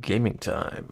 Gaming time.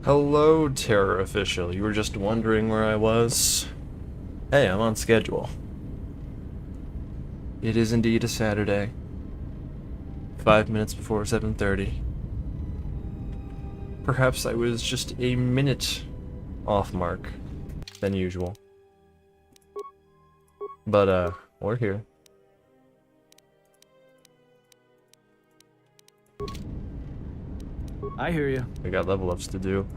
Hello, Terror Official. You were just wondering where I was? Hey, I'm on schedule. It is indeed a Saturday. 5 minutes before 7:30. Perhaps I was just a minute off mark than usual. But, we're here. I hear you. We got level ups to do.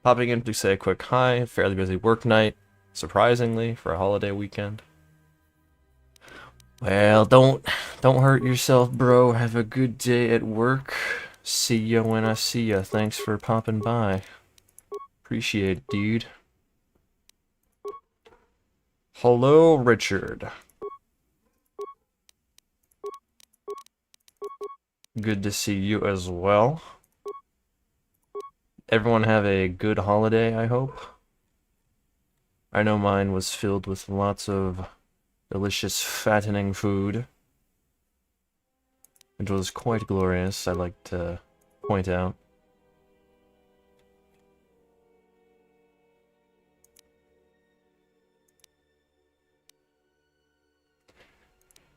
Popping in to say a quick hi. Fairly busy work night, surprisingly, for a holiday weekend. Well, don't hurt yourself, bro. Have a good day at work. See ya when I see ya. Thanks for popping by. Appreciate it, dude. Hello, Richard. Good to see you as well. Everyone have a good holiday, I hope. I know mine was filled with lots of delicious, fattening food. It was quite glorious, I'd like to point out.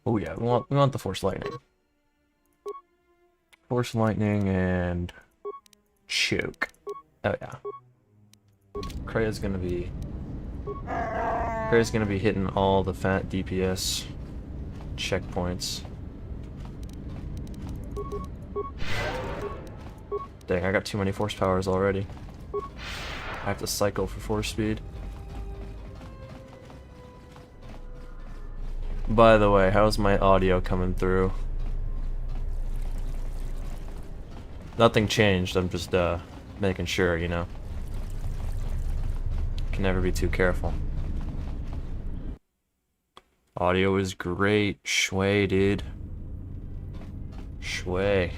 Oh yeah, we want the Force Lightning. Force Lightning and choke. Oh yeah. Krea's gonna be hitting all the fat DPS checkpoints. Dang, I got too many force powers already. I have to cycle for force speed. By the way, how's my audio coming through? Nothing changed, I'm just making sure, you know. Can never be too careful. Audio is great. Shui, dude. Shui.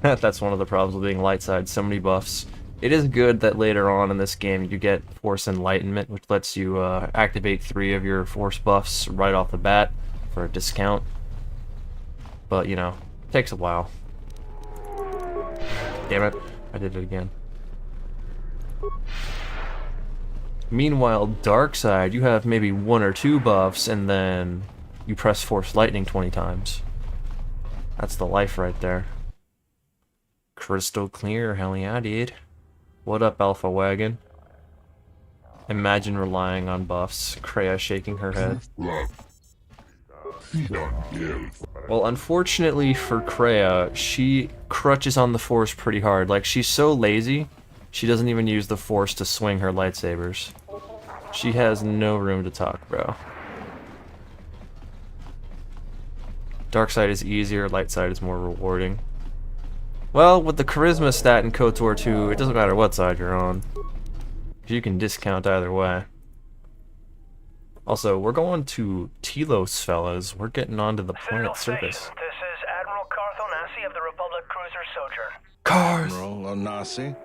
That's one of the problems with being light side. So many buffs. It is good that later on in this game you get Force Enlightenment, which lets you activate 3 of your Force buffs right off the bat for a discount. But, you know, it takes a while. Damn it, I did it again. Meanwhile, Dark Side, you have maybe 1 or 2 buffs, and then you press Force Lightning 20 times. That's the life right there. Crystal clear, hell yeah, dude. What up, Alpha Wagon? Imagine relying on buffs. Krea shaking her head. Well, unfortunately for Krea, she crutches on the Force pretty hard. Like, she's so lazy, she doesn't even use the Force to swing her lightsabers. She has no room to talk, bro. Dark side is easier, light side is more rewarding. Well, with the charisma stat in KOTOR 2, it doesn't matter what side you're on. You can discount either way. Also, we're going to Telos, fellas. We're getting onto the planet's surface. This is Admiral Carth Onasi of the Republic Cruiser Sojourn. Cars! Admiral Onasi,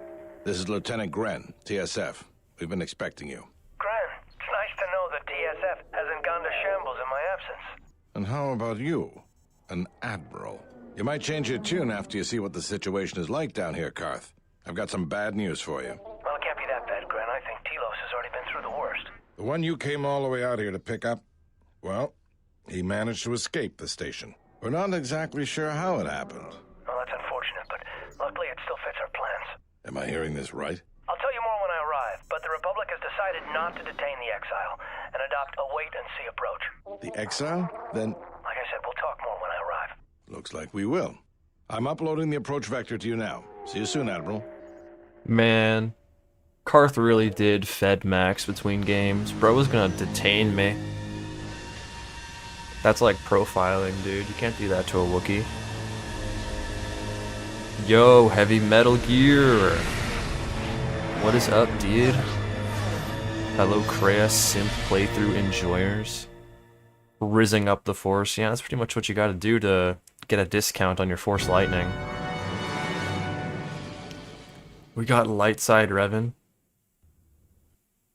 this is Lieutenant Gren, TSF. We've been expecting you. Gran, it's nice to know the DSF hasn't gone to shambles in my absence. And how about you? An Admiral. You might change your tune after you see what the situation is like down here, Carth. I've got some bad news for you. Well, it can't be that bad, Gran. I think Telos has already been through the worst. The one you came all the way out here to pick up, well, he managed to escape the station. We're not exactly sure how it happened. Well, that's unfortunate, but luckily it still fits our plans. Am I hearing this right? I'll tell you more when I arrive, but the Republic has decided not to detain the exile and adopt a wait-and-see approach. The exile? Then Like I said, we'll talk more when I arrive. looks like we will. I'm uploading the approach vector to you now. See you soon, Admiral. Man, Carth really did fed max between games. Bro was gonna detain me. That's like profiling, dude. You can't do that to a Wookiee. Yo, Heavy Metal Gear. What is up, dude? Hello, Kreia simp playthrough enjoyers. Rizzing up the Force. Yeah, that's pretty much what you gotta do to get a discount on your Force Lightning. We got light side Revan.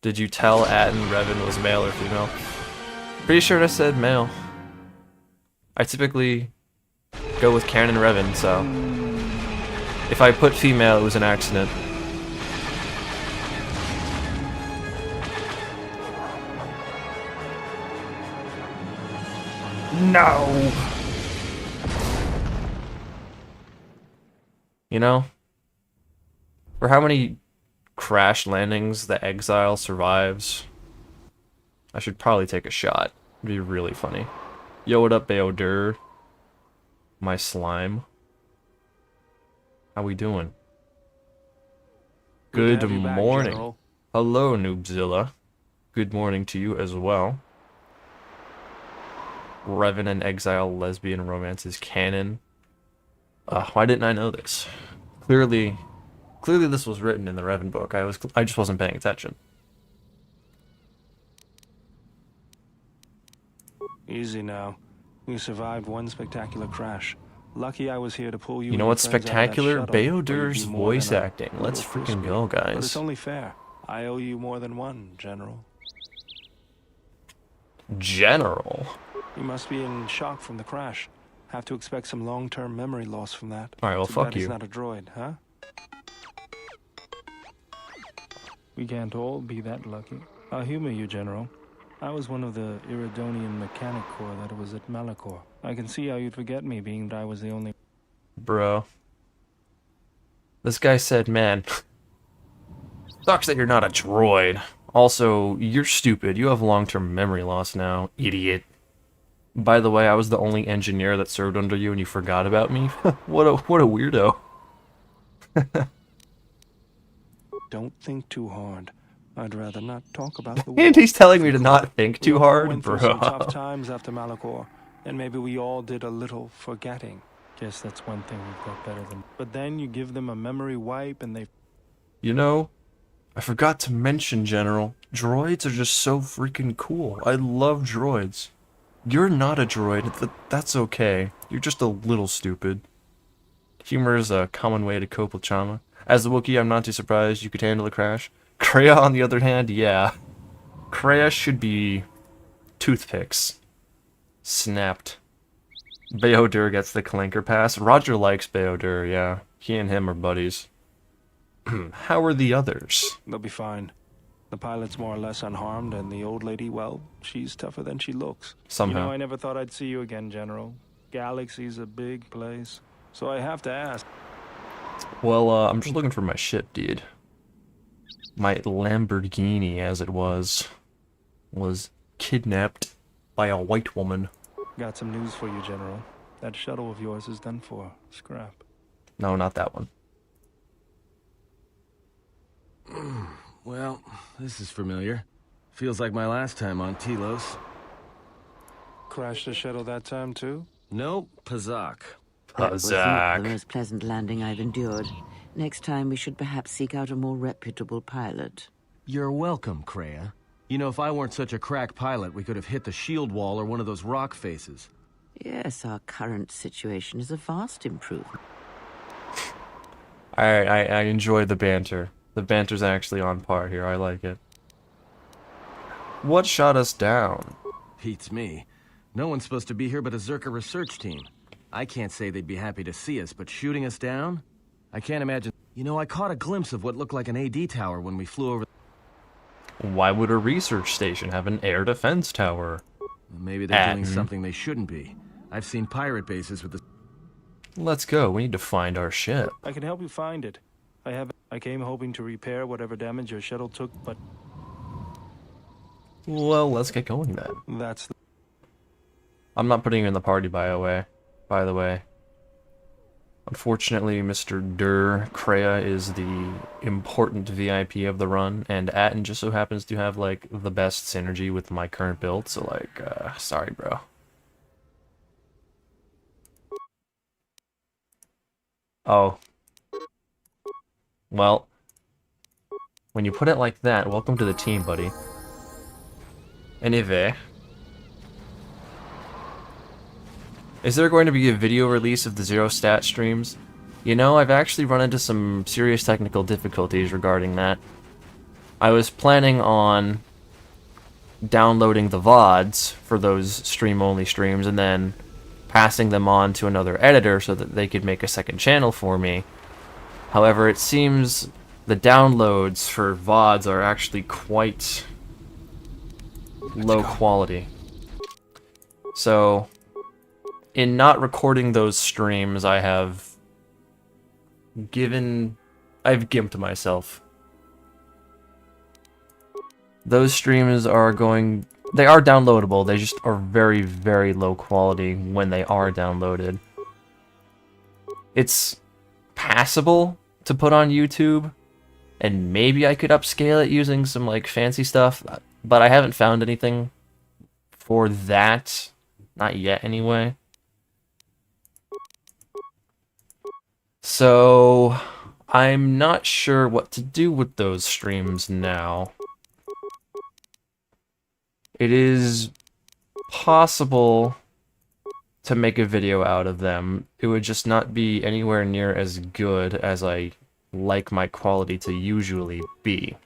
Did you tell Atten Revan was male or female? Pretty sure I said male. I typically go with canon Revan, so if I put female, it was an accident. No! You know, for how many crash landings the Exile survives, I should probably take a shot. It'd be really funny. Yo, what up, Bao Dur? My slime. How we doing? Good morning. Back, hello, Noobzilla. Good morning to you as well. Revan and Exile lesbian romance is canon. Why didn't I know this? Clearly this was written in the Revan book. I just wasn't paying attention. Easy now. You survived one spectacular crash. Lucky I was here to pull you. You know what's spectacular? Bao Dur's voice acting. Let's freaking go, guys. But it's only fair. I owe you more than one, General. General? You must be in shock from the crash. Have to expect some long-term memory loss from that. Alright, well, fuck you. He's not a droid, huh? We can't all be that lucky. I'll humor you, General. I was one of the Iridonian Mechanic Corps that was at Malachor. I can see how you'd forget me, being that I was the only... Bro. This guy said, man, sucks that you're not a droid. Also, you're stupid. You have long-term memory loss now, idiot. By the way, I was the only engineer that served under you and you forgot about me? What a weirdo. Don't think too hard. I'd rather not talk about the war. And he's telling me to not think too hard, went bro. through some tough times after Malachor, and maybe we all did a little forgetting. Guess that's one thing we've got better than. But then you give them a memory wipe and they... You know, I forgot to mention, General, droids are just so freaking cool. I love droids. You're not a droid, that's okay. You're just a little stupid. Humor is a common way to cope with trauma. As a Wookiee, I'm not too surprised you could handle a crash. Kreia, on the other hand, yeah. Kreia should be toothpicks. Snapped. Bao Dur gets the clanker pass. Roger likes Bao Dur, yeah. He and him are buddies. How are the others? They'll be fine. The pilot's more or less unharmed, and the old lady, well, she's tougher than she looks. Somehow. You know, I never thought I'd see you again, General. Galaxy's a big place, so I have to ask. Well, I'm just looking for my ship, dude. My Lamborghini, as it was kidnapped by a white woman. Got some news for you, General. That shuttle of yours is done for. Scrap. No, not that one. Well, this is familiar. Feels like my last time on Telos. Crashed the shuttle that time, too? Nope, Pazak. That was not the Pazak. most pleasant landing I've endured. Next time, we should perhaps seek out a more reputable pilot. You're welcome, Kreia. You know, if I weren't such a crack pilot, we could have hit the shield wall or one of those rock faces. Yes, our current situation is a vast improvement. I enjoy the banter. The banter's actually on par here. I like it. What shot us down? Beats me. No one's supposed to be here but a Zerka research team. I can't say they'd be happy to see us, but shooting us down? I can't imagine. You know, I caught a glimpse of what looked like an AD tower when we flew over. Why would a research station have an air defense tower? Maybe they're doing something they shouldn't be. I've seen pirate bases with the... Let's go. We need to find our ship. I can help you find it. I came hoping to repair whatever damage your shuttle took, but... Well, let's get going then. That's the... I'm not putting you in the party, by the way. Unfortunately, Mr. Dur, Kreia is the important VIP of the run, and Atten just so happens to have, like, the best synergy with my current build, so, like, sorry, bro. Oh. Well, when you put it like that, welcome to the team, buddy. Anyway. Is there going to be a video release of the Zero Stat streams? You know, I've actually run into some serious technical difficulties regarding that. I was planning on downloading the VODs for those stream-only streams and then passing them on to another editor so that they could make a second channel for me. However, it seems the downloads for VODs are actually quite low quality. So, in not recording those streams, I've gimped myself. Those streams are they are downloadable, they just are very, very low quality when they are downloaded. It's passable to put on YouTube, and maybe I could upscale it using some, like, fancy stuff, but I haven't found anything for that. Not yet, anyway. So, I'm not sure what to do with those streams now. It is possible to make a video out of them. It would just not be anywhere near as good as I like my quality to usually be.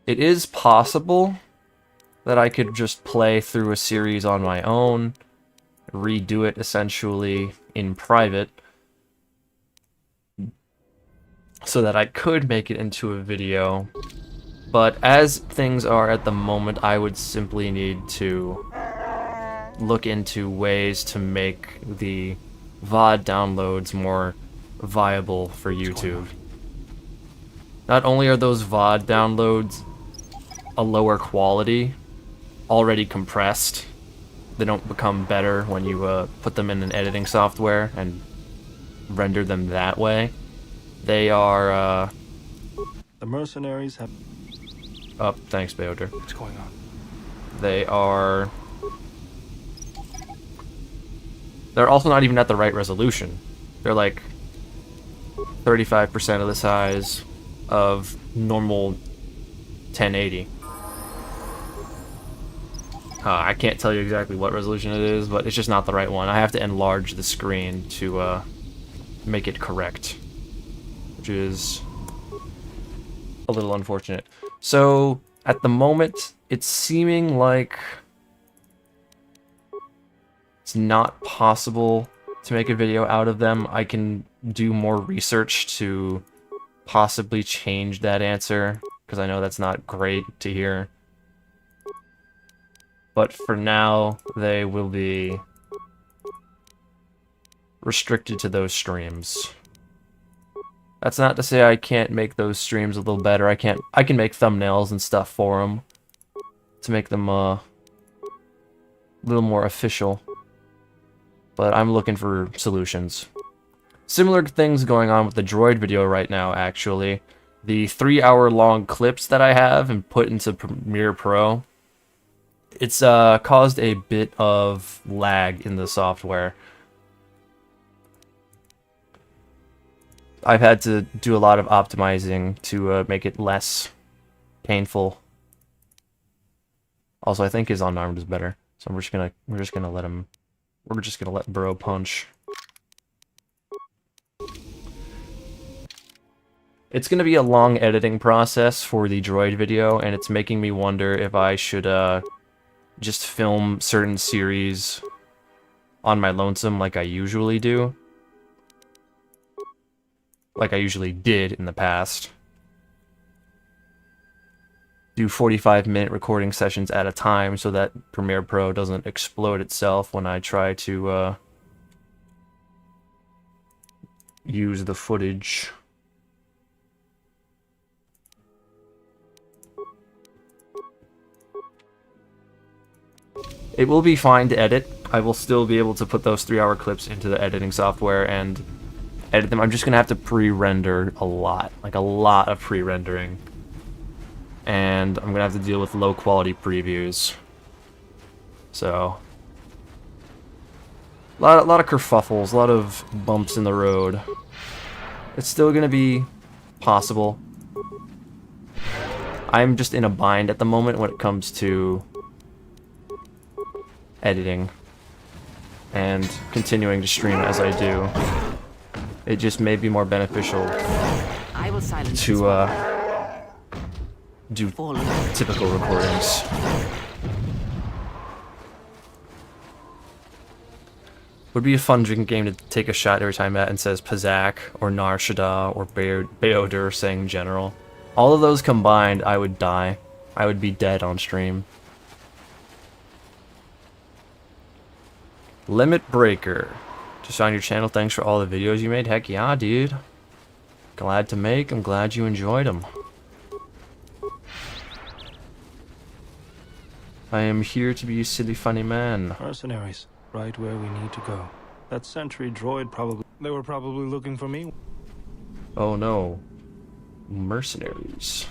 It is possible that I could just play through a series on my own, redo it essentially in private, so that I could make it into a video. But as things are at the moment, I would simply need to look into ways to make the VOD downloads more viable for YouTube. Not only are those VOD downloads a lower quality, already compressed, they don't become better when you put them in an editing software and render them that way. They are, The mercenaries have... Oh, thanks, Bao Dur. What's going on? They're also not even at the right resolution. They're like 35% of the size of normal 1080. I can't tell you exactly what resolution it is, but it's just not the right one. I have to enlarge the screen to make it correct, which is a little unfortunate. So, at the moment, it's seeming like it's not possible to make a video out of them. I can do more research to possibly change that answer, because I know that's not great to hear. But for now, they will be restricted to those streams. That's not to say I can't make those streams a little better. I can make thumbnails and stuff for them to make them a little more official. But I'm looking for solutions. Similar things going on with the droid video right now, actually. The 3-hour-long clips that I have and put into Premiere Pro, it's caused a bit of lag in the software. I've had to do a lot of optimizing to make it less painful. Also, I think his unarmed is better, so we're just gonna let Bro punch. It's gonna be a long editing process for the droid video, and it's making me wonder if I should just film certain series on my lonesome like I usually do. Like I usually did in the past. Do 45-minute recording sessions at a time so that Premiere Pro doesn't explode itself when I try to use the footage. It will be fine to edit. I will still be able to put those 3-hour clips into the editing software and edit them. I'm just gonna have to pre-render a lot. Like a lot of pre-rendering. And I'm gonna have to deal with low quality previews. So lot of kerfuffles, a lot of bumps in the road. It's still gonna be possible. I'm just in a bind at the moment when it comes to editing and continuing to stream as I do. It just may be more beneficial I will silence to do typical recordings. Would be a fun drinking game to take a shot every time Matt says Pazak or Nar Shaddaa or Bao Dur saying General. All of those combined, I would die. I would be dead on stream. Limit Breaker. Just on your channel, thanks for all the videos you made. Heck yeah, dude. Glad to make. I'm glad you enjoyed them. I am here to be a silly funny man. Mercenaries, right where we need to go. That sentry droid they were probably looking for me. Oh no. Mercenaries.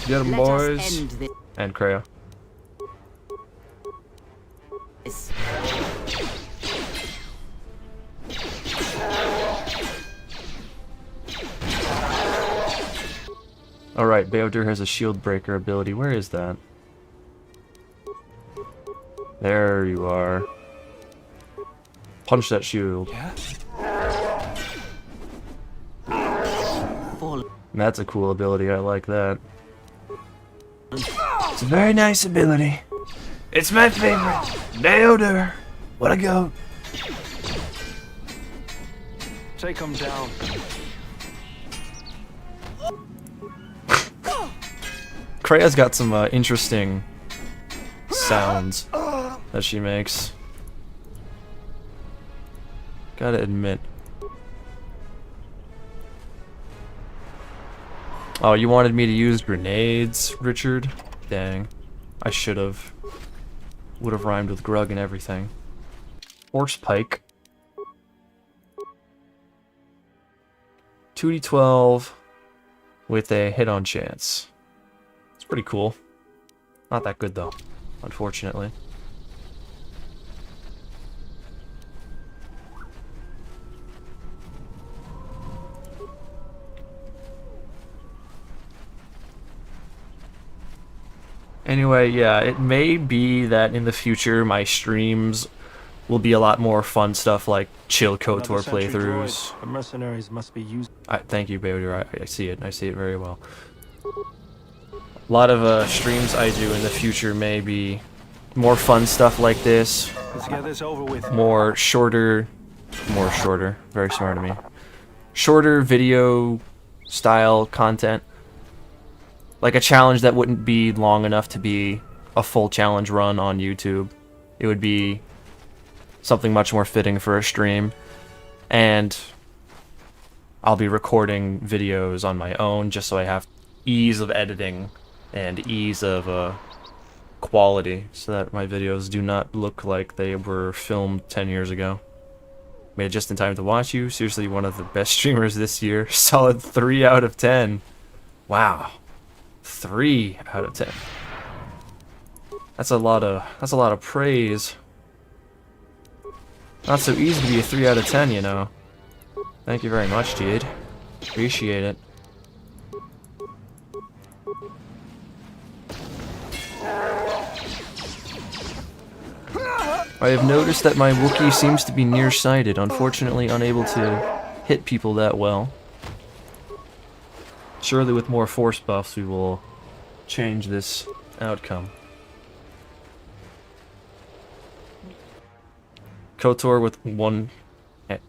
Get them, boys. And Kreia. this. Alright, Bao Dur has a shield breaker ability. Where is that? There you are. Punch that shield. That's a cool ability, I like that. It's a very nice ability. It's my favorite. Bao Dur. What a goat. Take him down. Kreia's got some interesting sounds that she makes. Gotta admit. Oh, you wanted me to use grenades, Richard? Dang. I should've. Would've rhymed with grug and everything. Horse pike. 2d12 with a hit-on chance. It's pretty cool. Not that good, though, unfortunately. Anyway, yeah, it may be that in the future my streams will be a lot more fun stuff like chill KOTOR playthroughs. The mercenaries must be used. Thank you, Bao Dur. I see it. I see it very well. A lot of streams I do in the future may be more fun stuff like this. Let's get this over with. More shorter. Very smart of me. Shorter video style content. Like a challenge that wouldn't be long enough to be a full challenge run on YouTube. It would be something much more fitting for a stream. And I'll be recording videos on my own just so I have ease of editing and ease of quality so that my videos do not look like they were filmed 10 years ago. Made it just in time to watch you. Seriously, one of the best streamers this year. Solid 3 out of 10. Wow. 3 out of 10. That's a lot of praise. Not so easy to be a 3 out of 10, you know. Thank you very much, dude. Appreciate it. I have noticed that my Wookiee seems to be nearsighted, unfortunately unable to hit people that well. Surely with more force buffs we will change this outcome. KOTOR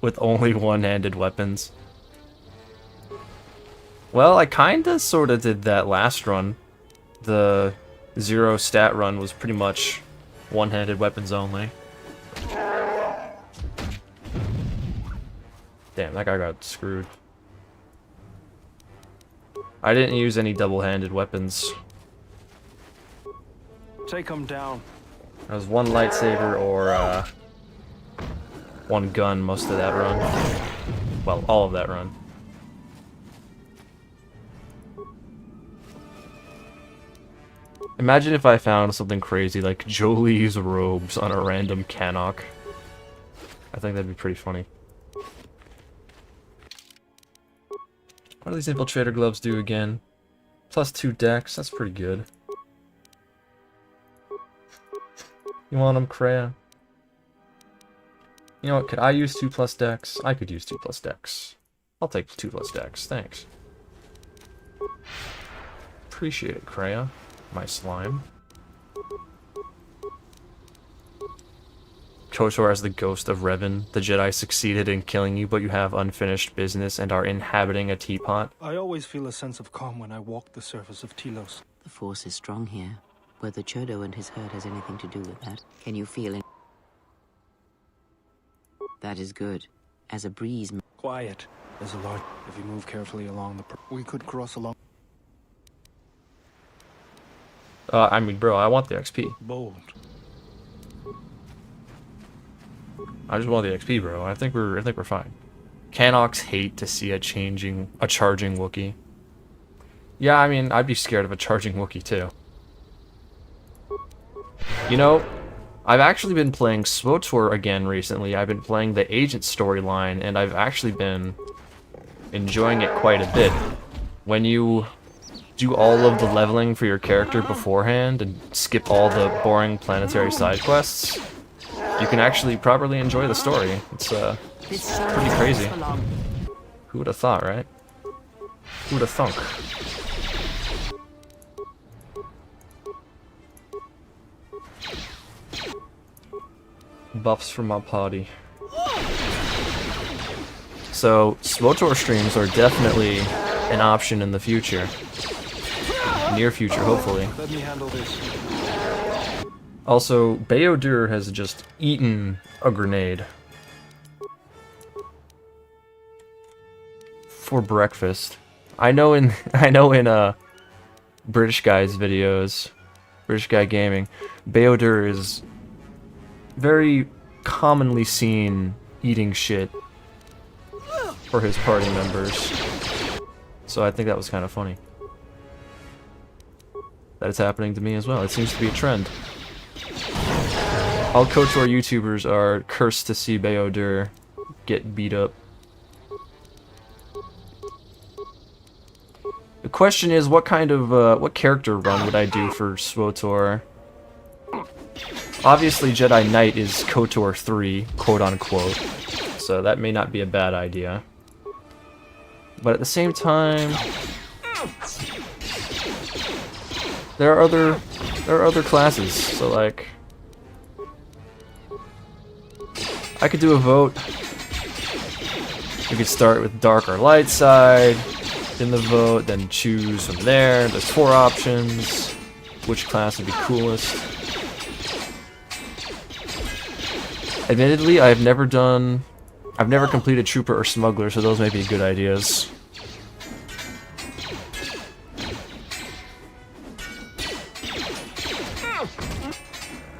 with only one-handed weapons. Well, I kinda sorta did that last run. The 0 stat run was pretty much one-handed weapons only. Damn, that guy got screwed. I didn't use any double-handed weapons. Take him down. It was one lightsaber or one gun most of that run. Well, all of that run. Imagine if I found something crazy like Jolie's robes on a random Cannock. I think that'd be pretty funny. What do these infiltrator gloves do again? +2 dex, that's pretty good. You want them, Kreia? You know what, could I use 2+ dex? I could use 2+ dex. I'll take 2+ dex, thanks. Appreciate it, Kreia. My slime. KOTOR as the ghost of Revan. The Jedi succeeded in killing you, but you have unfinished business and are inhabiting a teapot. I always feel a sense of calm when I walk the surface of Telos. The force is strong here. Whether Chodo and his herd has anything to do with that, can you feel it? That is good. As a breeze... Quiet. There's a lot. If you move carefully along the... we could cross along... I mean, bro, I want the XP. Bold. I just want the XP, bro. I think we're fine. Cannocks hate to see a charging Wookiee. Yeah, I mean, I'd be scared of a charging Wookiee too. You know, I've actually been playing SWTOR again recently. I've been playing the agent storyline, and I've actually been enjoying it quite a bit. When you do all of the leveling for your character beforehand and skip all the boring planetary side quests, you can actually properly enjoy the story. It's pretty crazy. Who would have thought, right? Who would have thunk? Buffs from my party. So, SWTOR streams are definitely an option in the future. Near future, hopefully. Let me handle this. Also, Bao Dur has just eaten a grenade. For breakfast. I know in British Guy's videos, British Guy Gaming, Bao Dur is very commonly seen eating shit for his party members. So I think that was kind of funny. That it's happening to me as well. It seems to be a trend. All KOTOR YouTubers are cursed to see Bao Dur get beat up. The question is, what kind of, what character run would I do for SWTOR? Obviously, Jedi Knight is KOTOR 3, quote-unquote, so that may not be a bad idea. But at the same time, there are other classes, so like, I could do a vote. We could start with dark or light side, in the vote, then choose from there. There's 4 options. Which class would be coolest? Admittedly, I've never completed Trooper or Smuggler, so those may be good ideas.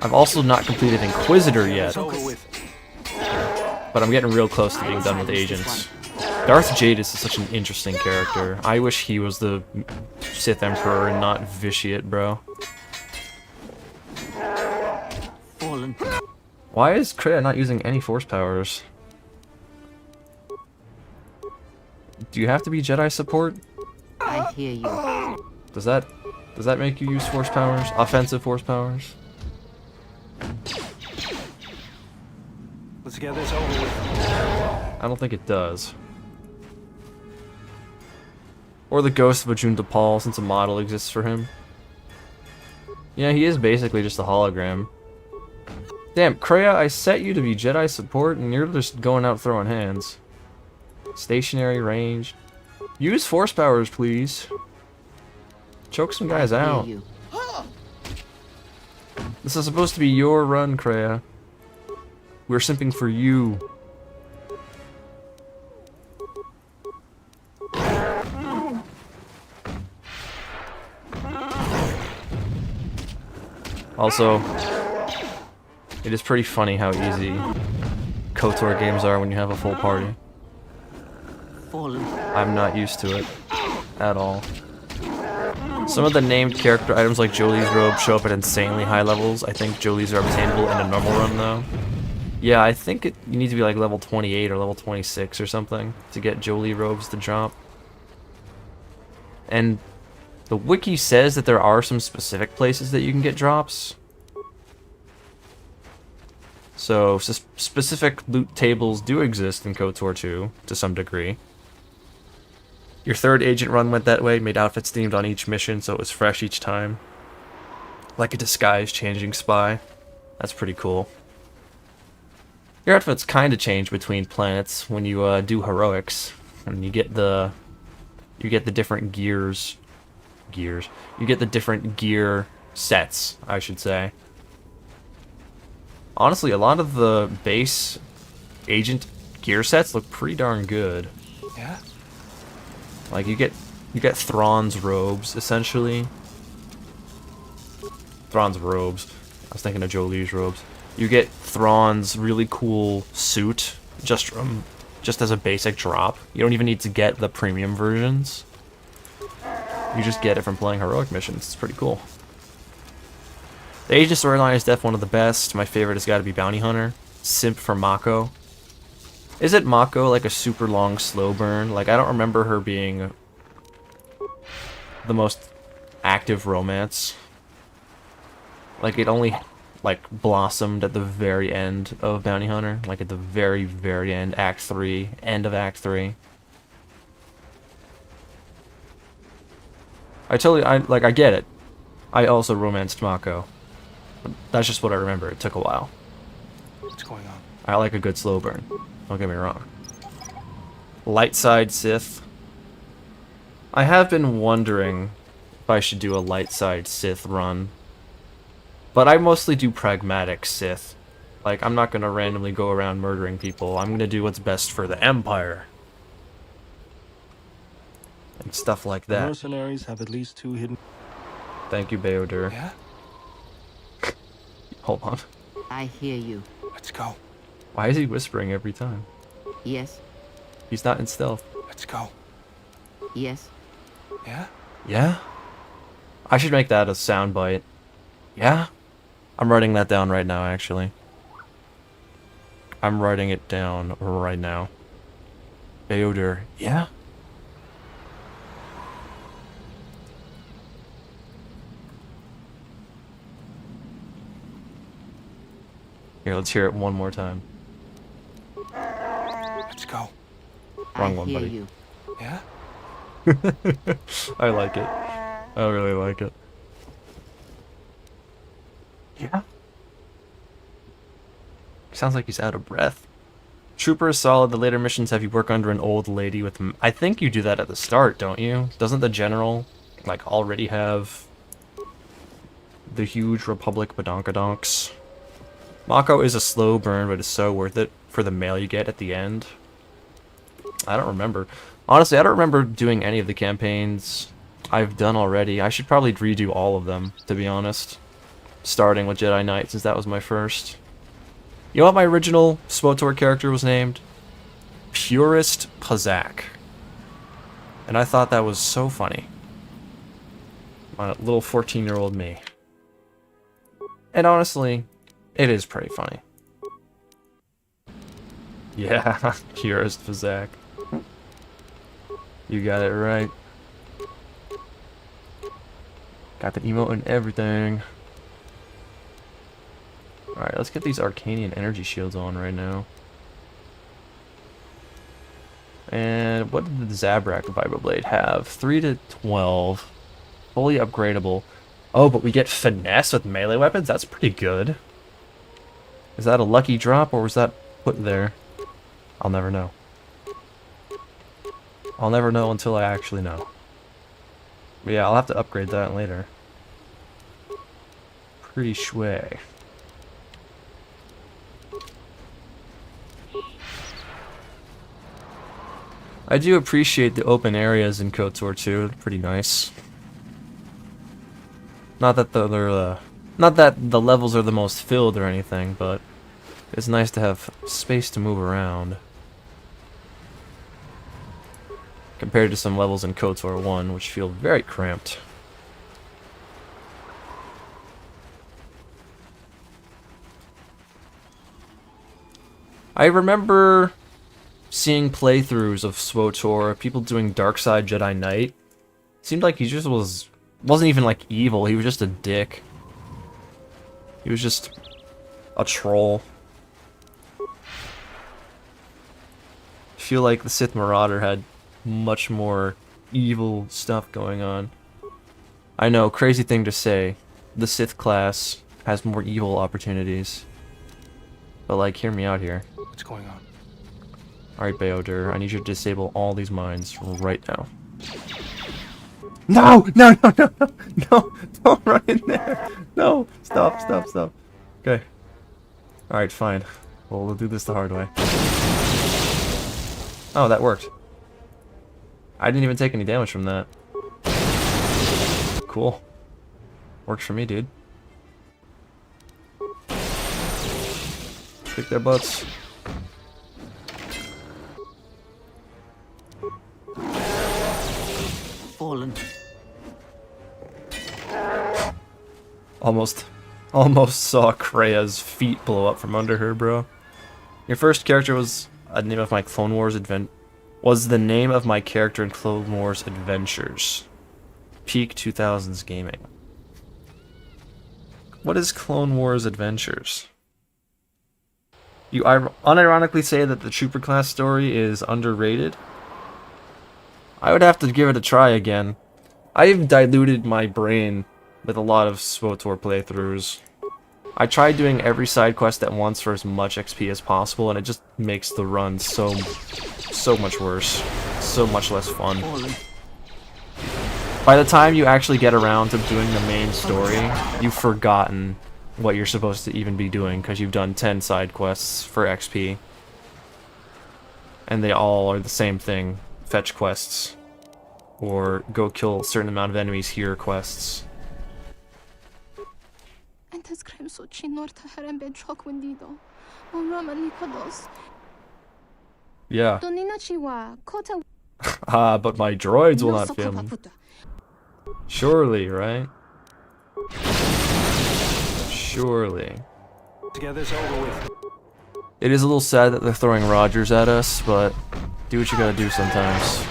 I've also not completed Inquisitor yet, but I'm getting real close to being done with Agents. Darth Jadis is such an interesting character. I wish he was the Sith Emperor and not Vitiate, bro. Why is Kreia not using any Force powers? Do you have to be Jedi support? I hear you. Does that make you use Force powers? Offensive Force powers? Let's get this over with. I don't think it does. Or the ghost of Ajun Dapal, since a model exists for him. Yeah, he is basically just a hologram. Damn, Kreia, I set you to be Jedi support, and you're just going out throwing hands. Stationary, range. Use Force powers, please. Choke some guys out. This is supposed to be your run, Kreia. We're simping for you. Also, it is pretty funny how easy KOTOR games are when you have a full party. I'm not used to it at all. Some of the named character items like Jolie's robe show up at insanely high levels. I think Jolie's are obtainable in a normal run though. Yeah, I think you need to be like level 28 or level 26 or something to get Jolie robes to drop. And the wiki says that there are some specific places that you can get drops. So specific loot tables do exist in KOTOR 2 to some degree. Your third agent run went that way, made outfits themed on each mission so it was fresh each time. Like a disguise changing spy. That's pretty cool. Your outfits kind of change between planets when you do heroics, and you get the different gears. You get the different gear sets, I should say. Honestly, a lot of the base agent gear sets look pretty darn good. Yeah? Like you get Thrawn's robes essentially. Thrawn's robes. I was thinking of Jolie's robes. You get Thrawn's really cool suit just as a basic drop. You don't even need to get the premium versions. You just get it from playing heroic missions. It's pretty cool. The agent storyline is definitely one of the best. My favorite has got to be Bounty Hunter. Simp for Mako. Isn't Mako like a super long slow burn? Like I don't remember her being the most active romance. Like it only like blossomed at the very end of Bounty Hunter, like at the very, very end, Act 3, end of Act 3. I get it. I also romanced Mako. That's just what I remember. It took a while. What's going on? I like a good slow burn. Don't get me wrong. Light side Sith. I have been wondering if I should do a light side Sith run. But I mostly do pragmatic Sith. Like, I'm not gonna randomly go around murdering people. I'm gonna do what's best for the Empire. And stuff like The that. mercenaries have at least 2 hidden... Thank you, Bao Dur. Yeah? Hold on. I hear you. Let's go. Why is he whispering every time? Yes, He's not in stealth. Let's go. yes. Yeah? Yeah? I should make that a soundbite. Yeah? I'm writing that down right now, actually. I'm writing it down right now. Bao Dur. Yeah? Here, let's hear it one more time. Let's go. Wrong I one, hear buddy. you. Yeah? I like it. I really like it. Yeah? Sounds like he's out of breath. Trooper is solid. The later missions have you work under an old lady with... I think you do that at the start, don't you? Doesn't the general, like, already have the huge Republic badonkadonks? Mako is a slow burn, but it's so worth it for the mail you get at the end. I don't remember. Honestly, I don't remember doing any of the campaigns I've done already. I should probably redo all of them, to be honest. Starting with Jedi Knight, since that was my first. You know what my original SWTOR character was named? Purist Pazak. And I thought that was so funny. My little 14-year-old me. And honestly, it is pretty funny. Yeah, Purist Pazak. You got it right. Got the emote and everything. Alright, let's get these Arcanian energy shields on right now. And what did the Zabrak Vibroblade have? 3 to 12. Fully upgradable. Oh, but we get finesse with melee weapons? That's pretty good. Is that a lucky drop, or was that put there? I'll never know. I'll never know until I actually know. But yeah, I'll have to upgrade that later. Pretty shui. I do appreciate the open areas in KOTOR 2. They're pretty nice. Not that not that the levels are the most filled or anything, but it's nice to have space to move around. Compared to some levels in KOTOR 1, which feel very cramped. I remember seeing playthroughs of SWTOR, people doing Darkside Jedi Knight. Seemed like he just wasn't even like evil, he was just a dick. He was just a troll. I feel like the Sith Marauder had much more evil stuff going on. I know, crazy thing to say. The Sith class has more evil opportunities. But like, hear me out here. What's going on? Alright, Bao Dur, I need you to disable all these mines right now. No! No, no, no, no! No! Don't run in there! No! Stop, stop, stop. Okay. Alright, fine. Well, we'll do this the hard way. Oh, that worked. I didn't even take any damage from that. Cool. Works for me, dude. Kick their butts. Fallen. Almost saw Krea's feet blow up from under her, bro. Your first character was the name of my Clone Wars was the name of my character in Clone Wars Adventures. Peak 2000s gaming. What is Clone Wars Adventures? You unironically say that the Trooper class story is underrated? I would have to give it a try again. I've diluted my brain with a lot of SWTOR playthroughs. I tried doing every side quest at once for as much XP as possible, and it just makes the run so much worse. So much less fun. By the time you actually get around to doing the main story, you've forgotten what you're supposed to even be doing, because you've done 10 side quests for XP. And they all are the same thing. Fetch quests. Or go kill a certain amount of enemies here quests. Yeah. But my droids will not fail me. Surely, right? Surely. Together's over with. It is a little sad that they're throwing Rogers at us, but do what you gotta do sometimes.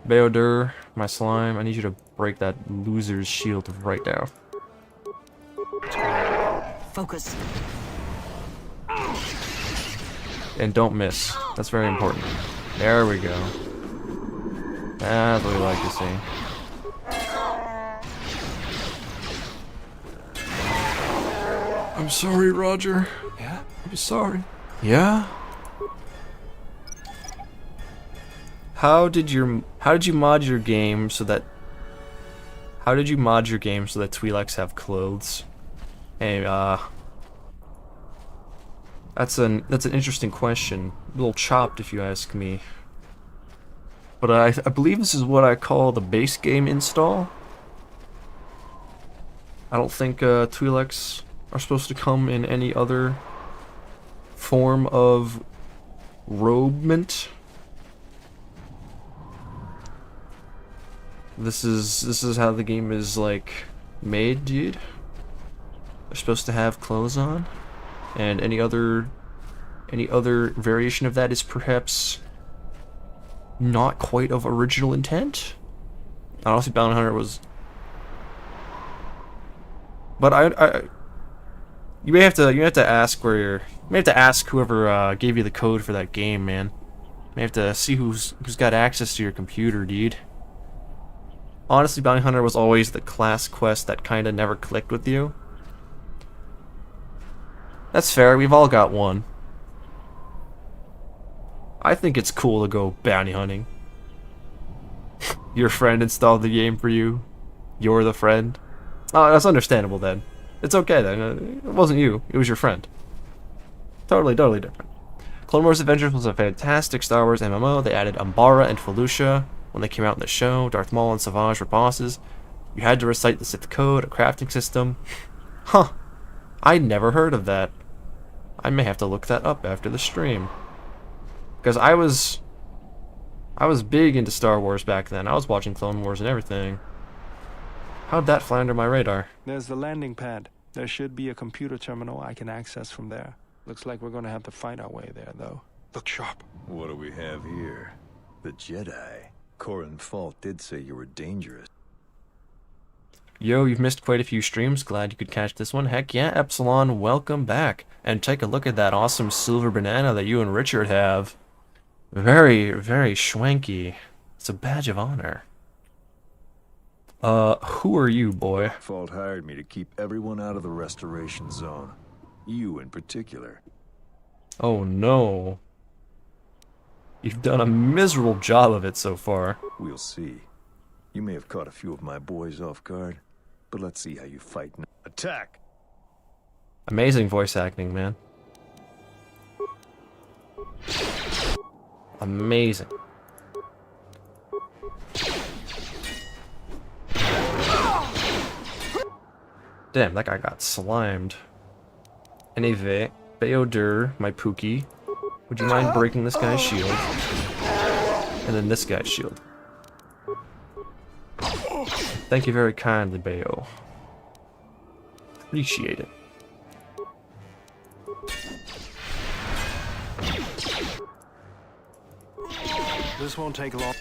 Bao Dur, my slime, I need you to break that loser's shield right now. Focus. And don't miss. That's very important. There we go. That's what we like to see. I'm sorry, Roger. Yeah? I'm sorry. Yeah? How did you mod your game so that Twi'leks have clothes? Hey, that's an interesting question. A little chopped, if you ask me. But I believe this is what I call the base game install. I don't think Twi'leks are supposed to come in any other form of robement. This is how the game is like made, dude. They're supposed to have clothes on, and any other variation of that is perhaps not quite of original intent. Honestly, Bounty Hunter was, but you may have to ask whoever gave you the code for that game, man. You may have to see who's got access to your computer, dude. Honestly, Bounty Hunter was always the class quest that kinda never clicked with you. That's fair, we've all got one. I think it's cool to go bounty hunting. Your friend installed the game for you. You're the friend. Oh, that's understandable then. It's okay then. It wasn't you, it was your friend. Totally different. Clone Wars Adventures was a fantastic Star Wars MMO. They added Umbara and Felucia when they came out in the show. Darth Maul and Savage were bosses. You had to recite the Sith code, a crafting system. Huh. I'd never heard of that. I may have to look that up after the stream. Because I was big into Star Wars back then. I was watching Clone Wars and everything. How'd that fly under my radar? There's the landing pad. There should be a computer terminal I can access from there. Looks like we're gonna have to fight our way there, though. Look sharp. What do we have here? The Jedi. Corin Fault did say you were dangerous. Yo, you've missed quite a few streams. Glad you could catch this one. Heck yeah, Epsilon, welcome back. And take a look at that awesome silver banana that you and Richard have. Very, very schwanky. It's a badge of honor. Who are you, boy? Fault hired me to keep everyone out of the restoration zone. You in particular. Oh no. You've done a miserable job of it so far. We'll see. You may have caught a few of my boys off guard, but let's see how you fight now. Attack! Amazing voice acting, man. Amazing. Damn, that guy got slimed. Anyway, Bao Dur, my Pookie, would you mind breaking this guy's shield? And then this guy's shield. Thank you very kindly, Bao. Appreciate it. This won't take long.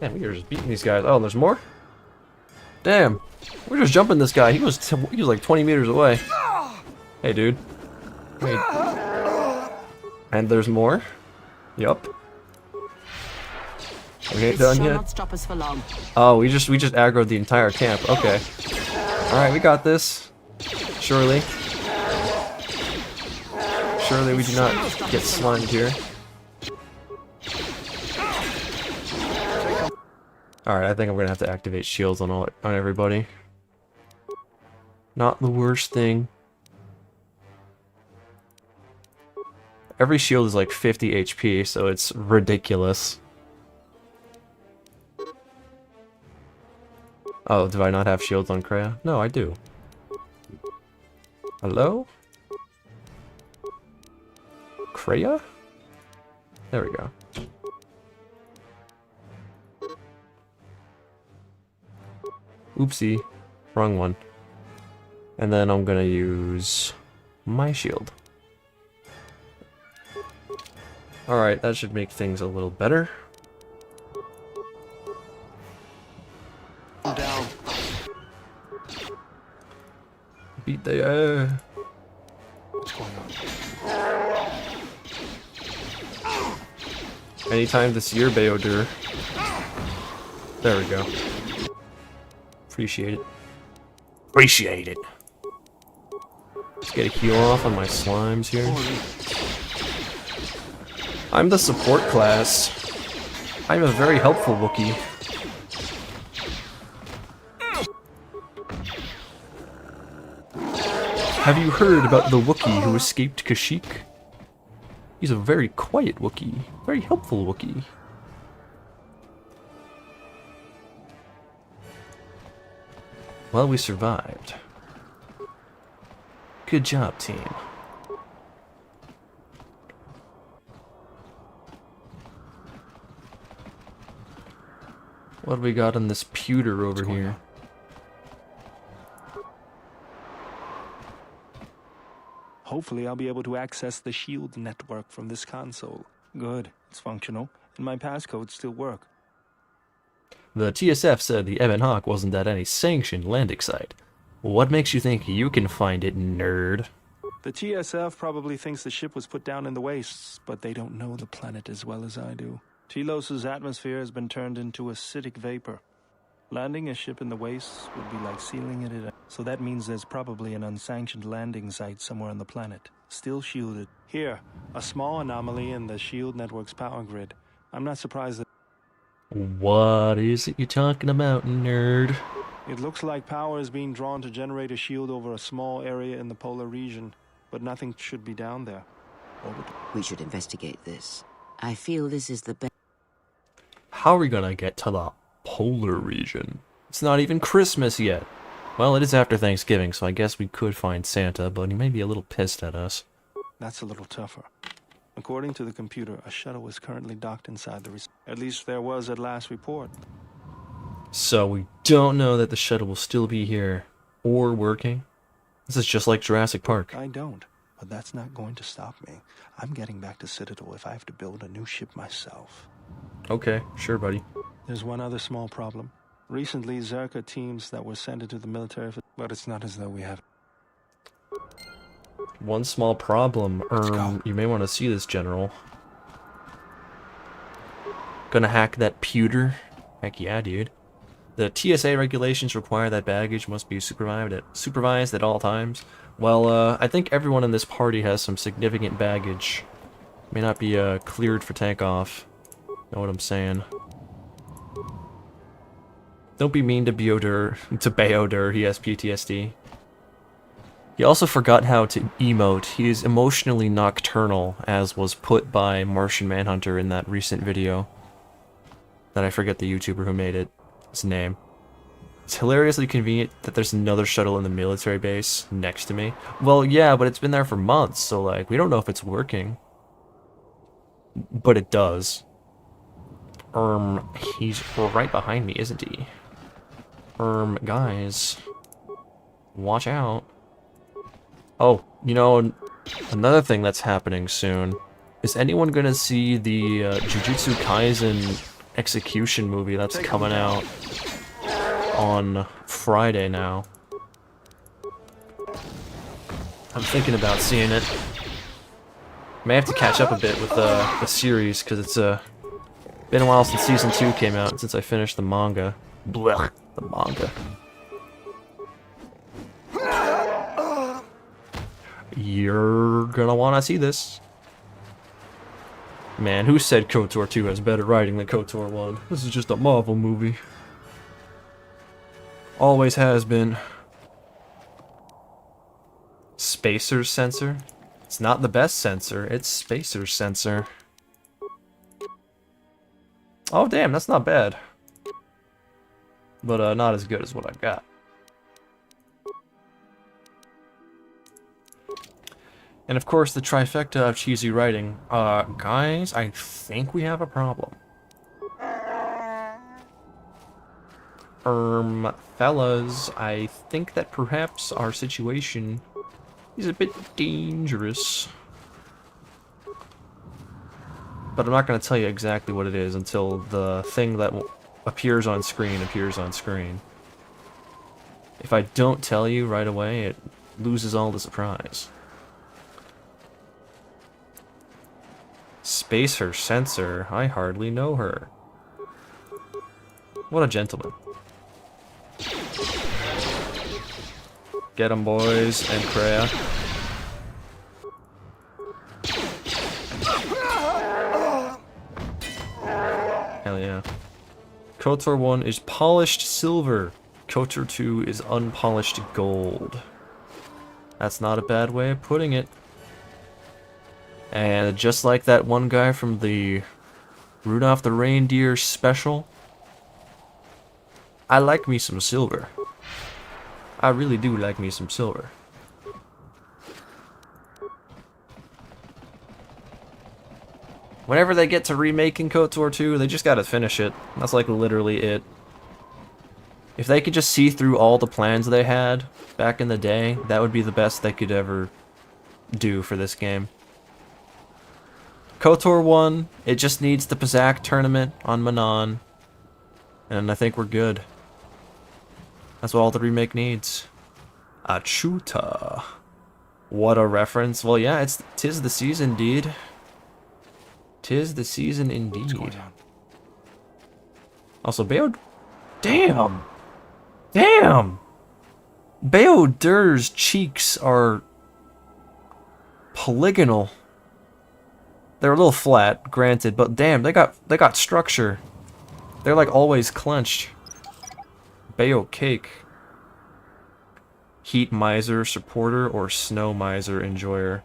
Damn, we are just beating these guys. Oh, there's more? Damn. We're just jumping this guy. He was like 20 meters away. Hey, dude. Wait. And there's more? Yup. We ain't done yet. Not stop us for long. Oh, we just aggroed the entire camp. Okay. Alright, we got this. Surely. Surely we do not get slimed here. Alright, I think I'm gonna have to activate shields on everybody. Not the worst thing. Every shield is like 50 HP, so it's ridiculous. Oh, do I not have shields on Kreia? No, I do. Hello? Kreia? There we go. Oopsie. Wrong one. And then I'm gonna use my shield. Alright, that should make things a little better. Down. Beat the air. What's going on? Anytime this year, Bao Dur. There we go. Appreciate it. Appreciate it. Let's get a heal off on my slimes here. I'm the support class. I'm a very helpful Wookiee. Have you heard about the Wookiee who escaped Kashyyyk? He's a very quiet Wookiee. Very helpful Wookiee. Well, we survived. Good job, team. What do we got on this pewter over here? Hopefully I'll be able to access the shield network from this console. Good, it's functional, and my passcodes still work. The TSF said the Ebon Hawk wasn't at any sanctioned landing site. What makes you think you can find it, nerd? The TSF probably thinks the ship was put down in the wastes, but they don't know the planet as well as I do. Telos' atmosphere has been turned into acidic vapor. Landing a ship in the wastes would be like sealing it in. So that means there's probably an unsanctioned landing site somewhere on the planet, still shielded. Here, a small anomaly in the shield network's power grid. I'm not surprised that... What is it you're talking about, nerd? It looks like power is being drawn to generate a shield over a small area in the polar region, but nothing should be down there. We should investigate this. I feel this is the best. How are we gonna get to the polar region? It's not even Christmas yet. Well, it is after Thanksgiving, so I guess we could find Santa, but he may be a little pissed at us. That's a little tougher. According to the computer, a shuttle is currently docked inside the... At least there was at last report. So we don't know that the shuttle will still be here or working. This is just like Jurassic Park. I don't, but that's not going to stop me. I'm getting back to Citadel if I have to build a new ship myself. Okay, sure, buddy. There's one other small problem. Recently, Zerka teams that were sent into the military, but it's not as though we have. One small problem. go. You may want to see this, General. Gonna hack that pewter? Heck yeah, dude. The TSA regulations require that baggage must be supervised at all times. Well, I think everyone in this party has some significant baggage. May not be cleared for takeoff. Know what I'm saying? Don't be mean to Bao Dur. He has PTSD. He also forgot how to emote. He is emotionally nocturnal, as was put by Martian Manhunter in that recent video. That I forget the YouTuber who made it. His name. It's hilariously convenient that there's another shuttle in the military base next to me. Well, yeah, but it's been there for months, so like, we don't know if it's working. But it does. He's right behind me, isn't he? Guys. Watch out. Oh, you know, another thing that's happening soon. Is anyone gonna see the Jujutsu Kaisen execution movie that's coming out on Friday now? I'm thinking about seeing it. May have to catch up a bit with the series, because it's been a while since Season 2 came out, and since I finished the manga. Blech, the manga. You're gonna wanna see this. Man, who said KOTOR 2 has better writing than KOTOR 1? This is just a Marvel movie. Always has been. Spacer's sensor? It's not the best sensor, it's Spacer's sensor. Oh damn, that's not bad. But not as good as what I got. And of course, the trifecta of cheesy writing. Guys, I think we have a problem. Fellas, I think that perhaps our situation is a bit dangerous. But I'm not going to tell you exactly what it is until the thing that appears on screen appears on screen. If I don't tell you right away, it loses all the surprise. Spacer Sensor, I hardly know her. What a gentleman. Get 'em, boys, and Kreia. Hell yeah. KOTOR 1 is polished silver. KOTOR 2 is unpolished gold. That's not a bad way of putting it. And just like that one guy from the Rudolph the Reindeer special, I like me some silver. I really do like me some silver. Whenever they get to remaking KOTOR 2, they just gotta finish it. That's like literally it. If they could just see through all the plans they had back in the day, that would be the best they could ever do for this game. KOTOR 1, it just needs the Pazak tournament on Manon, and I think we're good. That's what all the remake needs. Achuta. What a reference. Well, yeah, tis the season, dude. Tis the season indeed. Also, Bao... Damn! Damn! Bao Dur's cheeks are... polygonal. They're a little flat, granted, but damn, they got structure. They're like always clenched. Bao Cake. Heat Miser supporter or Snow Miser enjoyer.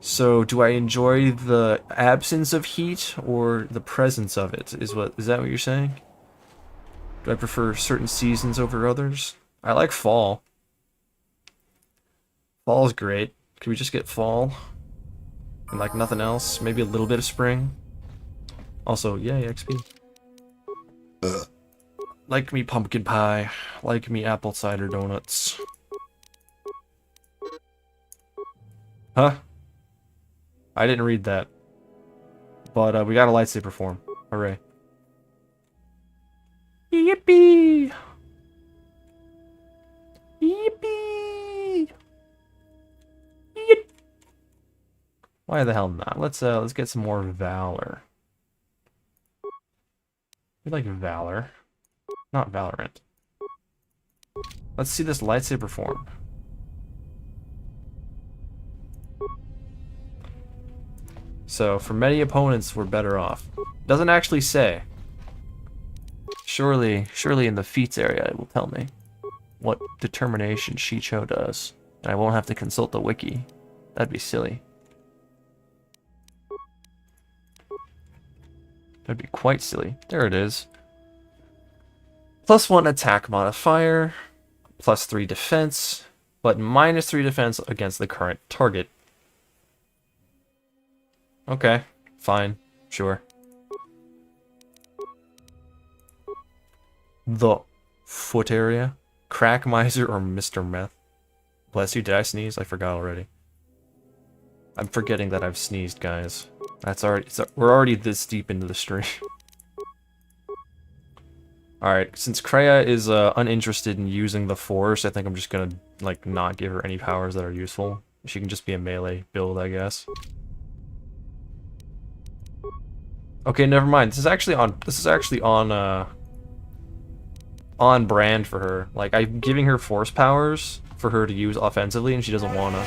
So, do I enjoy the absence of heat or the presence of it? Is that what you're saying? Do I prefer certain seasons over others? I like fall. Fall's great. Can we just get fall? And like nothing else? Maybe a little bit of spring? Also, yay, XP. Like me pumpkin pie. Like me apple cider donuts. Huh? I didn't read that. But we got a lightsaber form. Hooray. Yippee! Yippee! Yip! Why the hell not? Let's get some more valor. We like valor. Not Valorant. Let's see this lightsaber form. So, for many opponents, we're better off. Doesn't actually say. Surely in the feats area it will tell me what determination Shicho does. And I won't have to consult the wiki. That'd be silly. That'd be quite silly. There it is. +1 attack modifier, +3 defense, but -3 defense against the current target. Okay, fine, sure. The foot area, Crack Miser or Mr. Meth. Bless you, did I sneeze? I forgot already. I'm forgetting that I've sneezed, guys. That's already, we're already this deep into the stream. Alright, since Kreia is uninterested in using the Force, I think I'm just gonna, like, not give her any powers that are useful. She can just be a melee build, I guess. Okay, never mind. This is actually on brand for her. Like, I'm giving her Force powers for her to use offensively, and she doesn't wanna.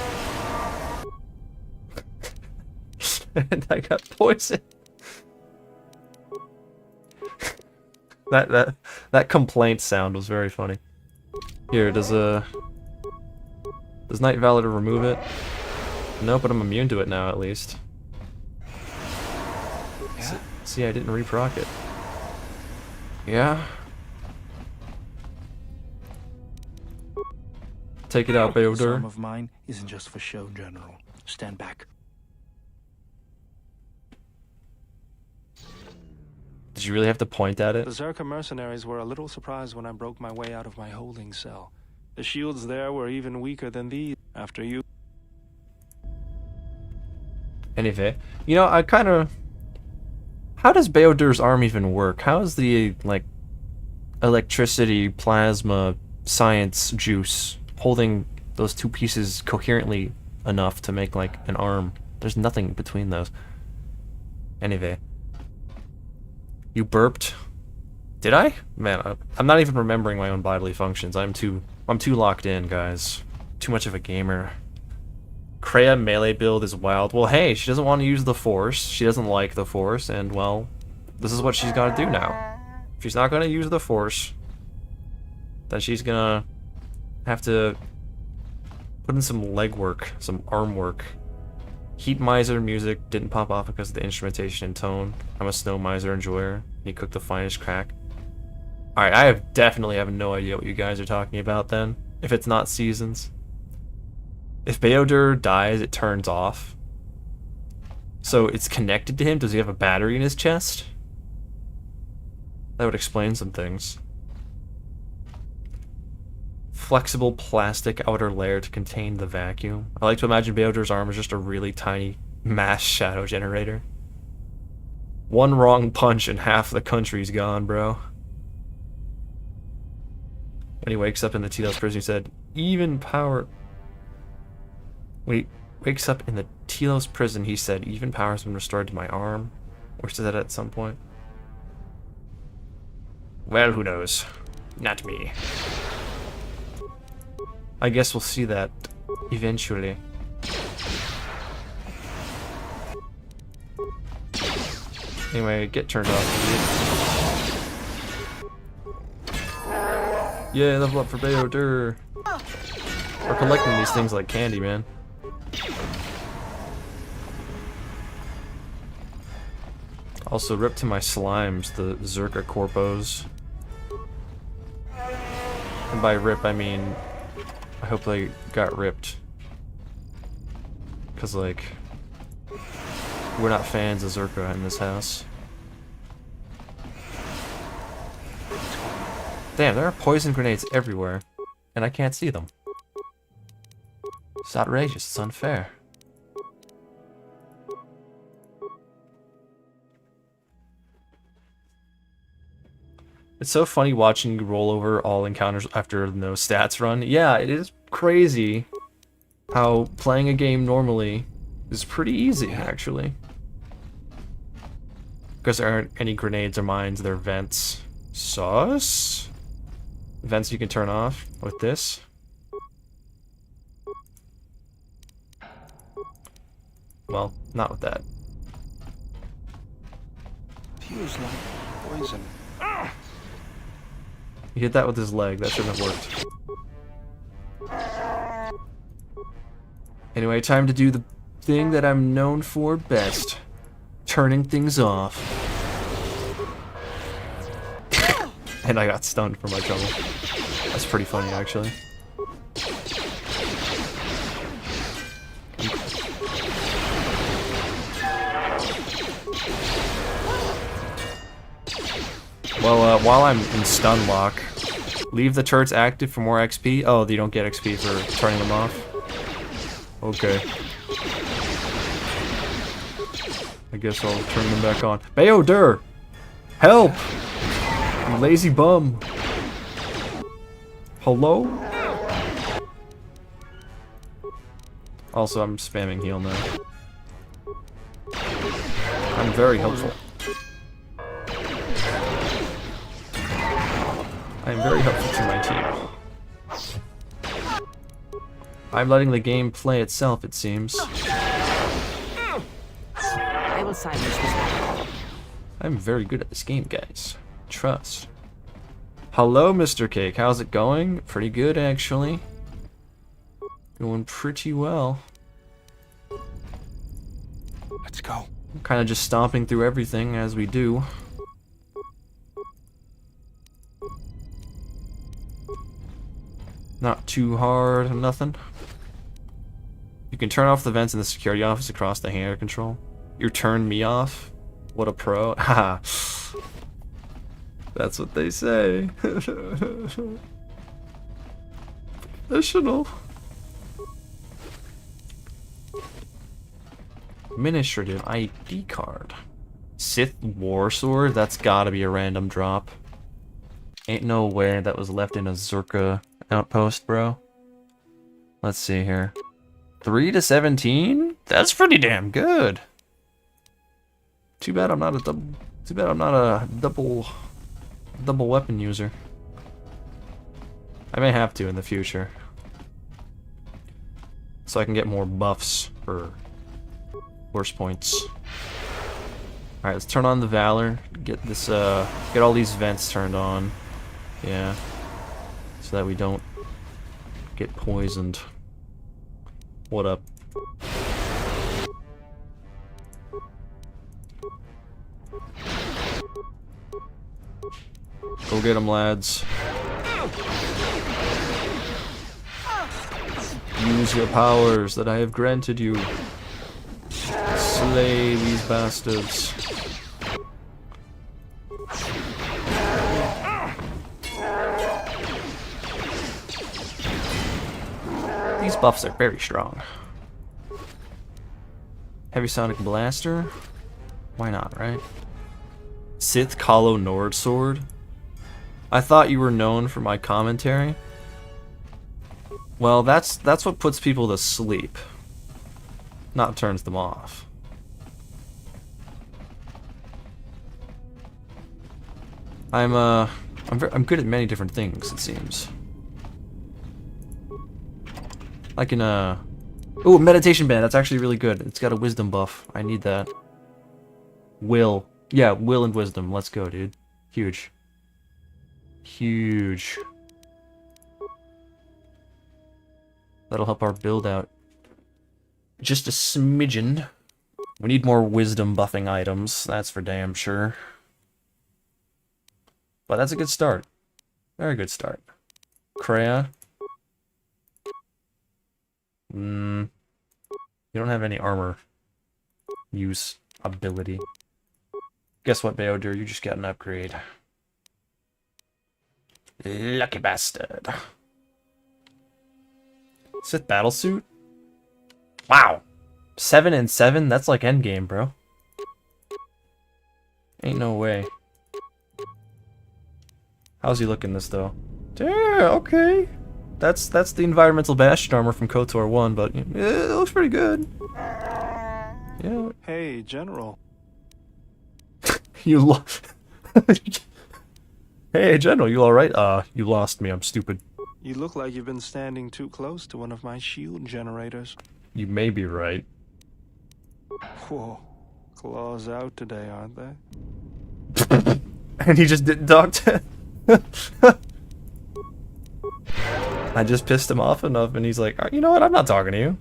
And I got poisoned. That complaint sound was very funny. Here, does Night Valor remove it? No, but I'm immune to it now, at least. Yeah. See, I didn't reproc it. Yeah. Take it out, Bao This arm Dur. of mine isn't just for show, General. Stand back. Did you really have to point at The it? Zerka mercenaries were a little surprised when I broke my way out of my holding cell. The shields there were even weaker than these. After you... Anyway, you know, I kind of... How does Bao Dur's arm even work? How is the, like, electricity, plasma, science juice holding those two pieces coherently enough to make, like, an arm? There's nothing between those. Anyway. You burped? Did I? Man, I'm not even remembering my own bodily functions. I'm too locked in, guys. Too much of a gamer. Kreia melee build is wild. Well, hey, she doesn't want to use the Force. She doesn't like the Force, and, well, this is what she's got to do now. If she's not going to use the Force, then she's going to have to put in some leg work, some arm work. Heat Miser music didn't pop off because of the instrumentation and tone. I'm a Snow Miser enjoyer. He cooked the finest crack. Alright, I definitely have no idea what you guys are talking about then. If it's not seasons. If Bao Dur dies, it turns off. So it's connected to him? Does he have a battery in his chest? That would explain some things. Flexible plastic outer layer to contain the vacuum. I like to imagine Bao Dur's arm is just a really tiny mass shadow generator. One wrong punch and half the country's gone, bro. When he wakes up in the Telos prison, he said, even power... When he wakes up in the Telos prison, he said, even power has been restored to my arm. Or said that at some point. Well, who knows? Not me. I guess we'll see that eventually. Anyway, get turned off, idiot. Yeah, level up for Bao Dur. We're collecting these things like candy, man. Also, rip to my slimes, the Zerka Corpos. And by rip, I mean, I hope they got ripped. Because, like, we're not fans of Zerka in this house. Damn, there are poison grenades everywhere, and I can't see them. It's outrageous. It's unfair. It's so funny watching you roll over all encounters after no stats run. Yeah, it is crazy how playing a game normally is pretty easy, actually. Because there aren't any grenades or mines, they're vents. Sauce? Vents you can turn off with this. Well, not with that. Feels like poison. He hit that with his leg. That shouldn't have worked. Anyway, time to do the thing that I'm known for best. Turning things off. And I got stunned for my trouble. That's pretty funny, actually. Well, while I'm in stun lock, leave the turrets active for more XP. Oh, you don't get XP for turning them off? Okay. I guess I'll turn them back on. Bao Dur! Help! You lazy bum! Hello? Also, I'm spamming heal now. I'm very helpful. I'm very helpful to my team. I'm letting the game play itself, it seems. I will silence this one. I'm very good at this game, guys. Trust. Hello, Mr. Cake. How's it going? Pretty good, actually. Going pretty well. Let's go. I'm kind of just stomping through everything as we do. Not too hard, nothing. You can turn off the vents in the security office across the hangar control. You turned me off? What a pro. Haha. That's what they say. Additional. Administrative ID card. Sith War Sword? That's gotta be a random drop. Ain't no way that was left in a Zerka outpost, bro. Let's see here. 3 to 17? That's pretty damn good. Too bad I'm not a double. Too bad I'm not a double weapon user. I may have to in the future, so I can get more buffs for worse points. All right, let's turn on the Valor. Get this. Get all these vents turned on. Yeah, so that we don't get poisoned. What up? Go get them, lads. Use your powers that I have granted you. Slay these bastards. These buffs are very strong. Heavy Sonic Blaster? Why not, right? Sith Kalo Nord Sword? I thought you were known for my commentary. Well, that's what puts people to sleep. Not turns them off. I'm good at many different things, it seems. Like in a... Ooh, meditation band. That's actually really good. It's got a wisdom buff. I need that. Will. Yeah, will and wisdom. Let's go, dude. Huge. Huge. That'll help our build out. Just a smidgen. We need more wisdom buffing items. That's for damn sure. But that's a good start. Very good start. Kreia. You don't have any armor use ability. Guess what, Bao Dur? You just got an upgrade. Lucky bastard. Sith battlesuit? Wow. 7 and 7? That's like endgame, bro. Ain't no way. How's he looking this though? Yeah, okay. That's the environmental bastion armor from KOTOR 1, but it looks pretty good. Yeah. Hey, General. You Hey, General, you alright? You lost me, I'm stupid. You look like you've been standing too close to one of my shield generators. You may be right. Whoa. Claws out today, aren't they? And he just didn't talk to I just pissed him off enough, and he's like, you know what, I'm not talking to you.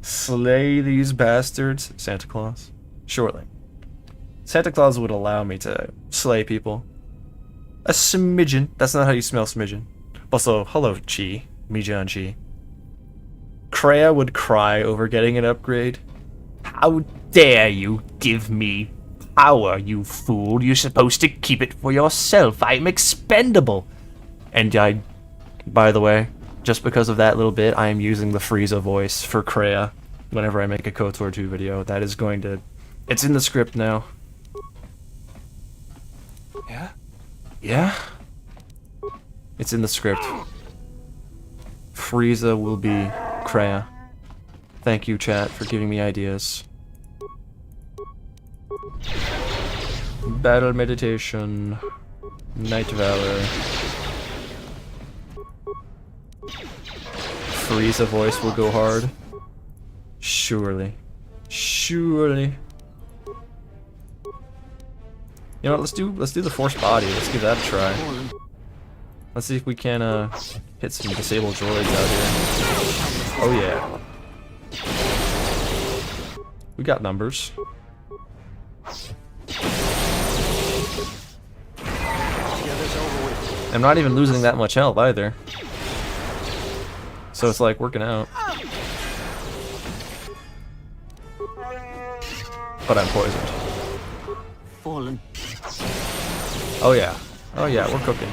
Slay these bastards, Santa Claus. Surely. Santa Claus would allow me to slay people. A smidgen. That's not how you smell smidgen. Also, hello, Chi. Mijan Chi. Kreia would cry over getting an upgrade. How dare you give me power, you fool. You're supposed to keep it for yourself. I'm expendable. And by the way, just because of that little bit, I am using the Frieza voice for Kreia whenever I make a KOTOR 2 video. That is going to... It's in the script now. Yeah? Yeah? It's in the script. Frieza will be Kreia. Thank you, chat, for giving me ideas. Battle meditation. Night Valor. Frieza voice will go hard. Surely. Surely. You know what, let's do the force body. Let's give that a try. Let's see if we can hit some disabled droids out here. Oh yeah. We got numbers. I'm not even losing that much health either. So it's like working out. But I'm poisoned. Fallen. Oh yeah. Oh yeah, we're cooking.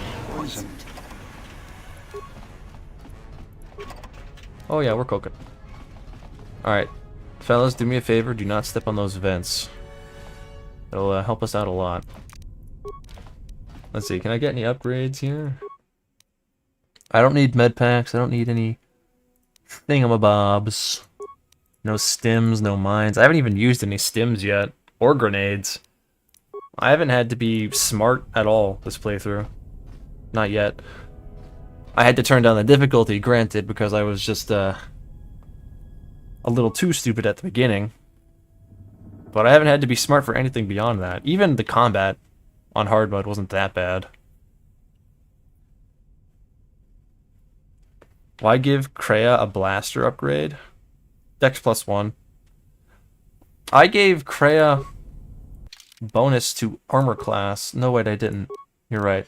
Oh yeah, we're cooking. Alright. Fellas, do me a favor, do not step on those vents. It'll help us out a lot. Let's see, can I get any upgrades here? I don't need med packs, I don't need any thingamabobs. No stims, no mines. I haven't even used any stims yet. Or grenades. I haven't had to be smart at all this playthrough. Not yet. I had to turn down the difficulty, granted, because I was just a little too stupid at the beginning. But I haven't had to be smart for anything beyond that. Even the combat on hard mode wasn't that bad. Why give Kreia a blaster upgrade? Dex +1. I gave Kreia bonus to armor class. No, wait, I didn't. You're right.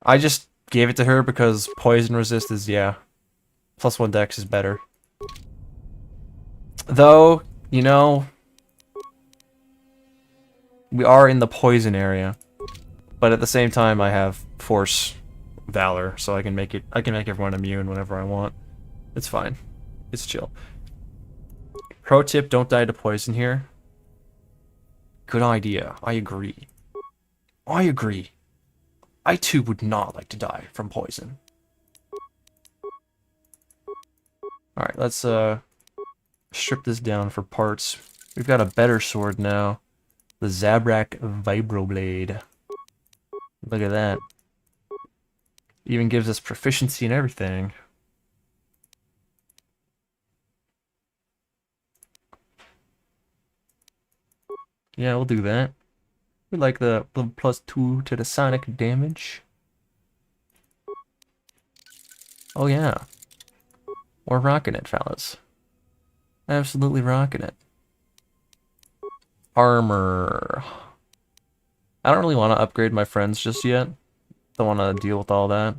I just gave it to her because poison resist is, yeah. +1 dex is better. Though, you know, we are in the poison area. But at the same time, I have force valor, so I can make everyone immune whenever I want. It's fine. It's chill. Pro tip, don't die to poison here. Good idea. I agree. I agree. I too would not like to die from poison. Alright, let's strip this down for parts. We've got a better sword now. The Zabrak Vibroblade. Look at that. Even gives us proficiency and everything. Yeah, we'll do that. We like the +2 to the sonic damage. Oh yeah. We're rocking it, fellas. Absolutely rocking it. Armor. I don't really want to upgrade my friends just yet. Don't want to deal with all that.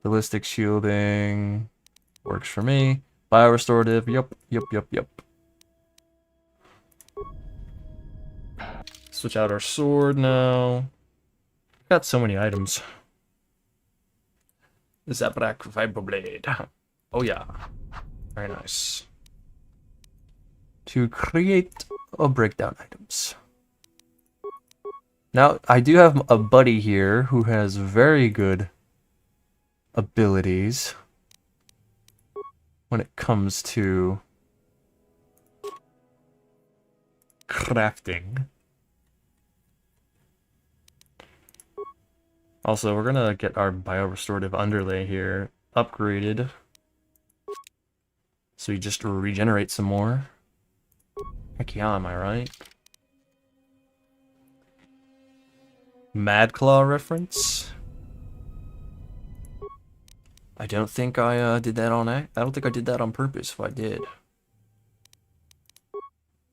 Ballistic shielding. Works for me. Biorestorative. Yep. Switch out our sword now. Got so many items. Zabrak Vibroblade. Oh yeah. Very nice. To create or break down items. Now, I do have a buddy here who has very good abilities when it comes to crafting. Also, we're gonna get our biorestorative underlay here upgraded, so we just regenerate some more. Heck yeah, am I right? Mad Claw reference? I don't think I did that on I don't think I did that on purpose. If I did,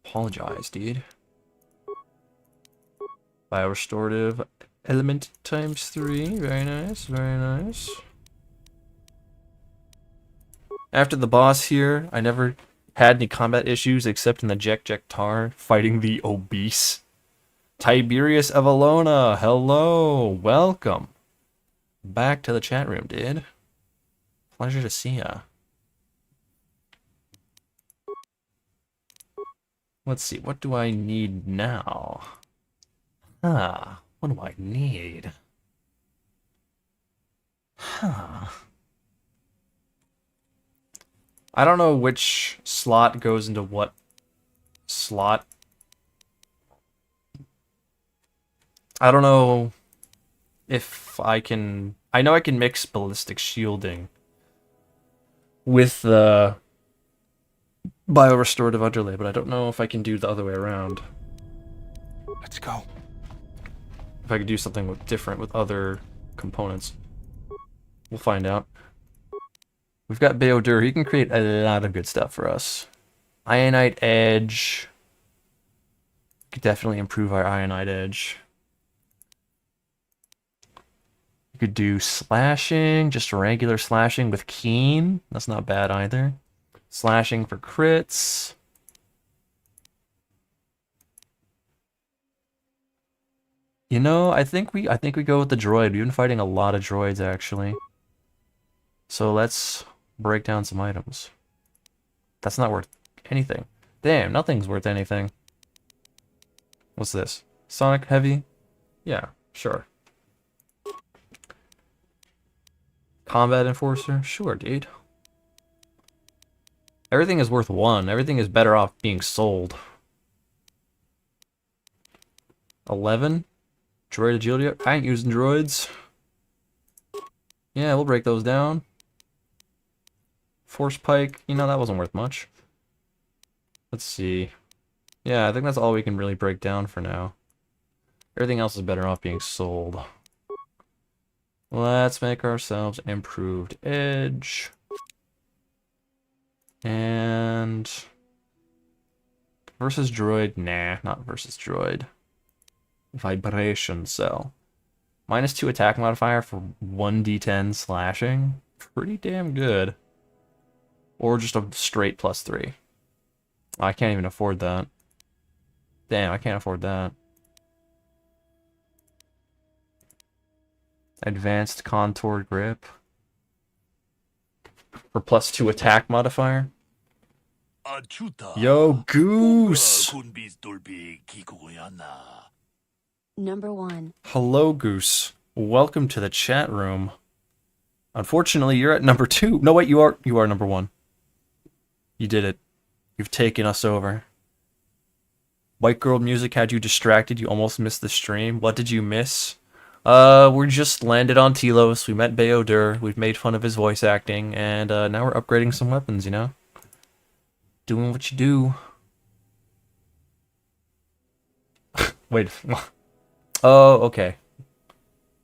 apologize, dude. Biorestorative element times 3. Very nice, very nice. After the boss here, I never had any combat issues except in the Jek-Jek-Tar fighting the obese Tiberius of Alona. Hello, welcome back to the chat room, dude. Pleasure to see ya. Let's see, what do I need now? What do I need? I don't know which slot goes into what slot. I don't know if I can... I know I can mix ballistic shielding with the biorestorative underlay, but I don't know if I can do the other way around. Let's go. If I could do something different with other components. We'll find out. We've got Bao Dur. He can create a lot of good stuff for us. Ionite Edge. Could definitely improve our Ionite Edge. You could do slashing, just regular slashing with Keen. That's not bad either. Slashing for crits. You know, I think we go with the droid. We've been fighting a lot of droids actually. So let's break down some items. That's not worth anything. Damn, nothing's worth anything. What's this? Sonic Heavy? Yeah, sure. Combat Enforcer? Sure, dude. Everything is worth 1. Everything is better off being sold. 11? Droid Agility? I ain't using droids. Yeah, we'll break those down. Force Pike, you know, that wasn't worth much. Let's see. Yeah, I think that's all we can really break down for now. Everything else is better off being sold. Let's make ourselves improved edge. And... versus droid? Nah, not versus droid. Vibration cell. -2 attack modifier for 1d10 slashing. Pretty damn good. Or just a straight +3. I can't even afford that. Damn, I can't afford that. Advanced contoured grip. For +2 attack modifier. Yo, Goose! Number 1. Hello, Goose. Welcome to the chat room. Unfortunately, you're at number 2. No, wait, you are number 1. You did it. You've taken us over. White Girl music had you distracted. You almost missed the stream. What did you miss? We just landed on Telos. We met Bao Dur. We've made fun of his voice acting. And now we're upgrading some weapons, you know? Doing what you do. Wait. Oh, okay.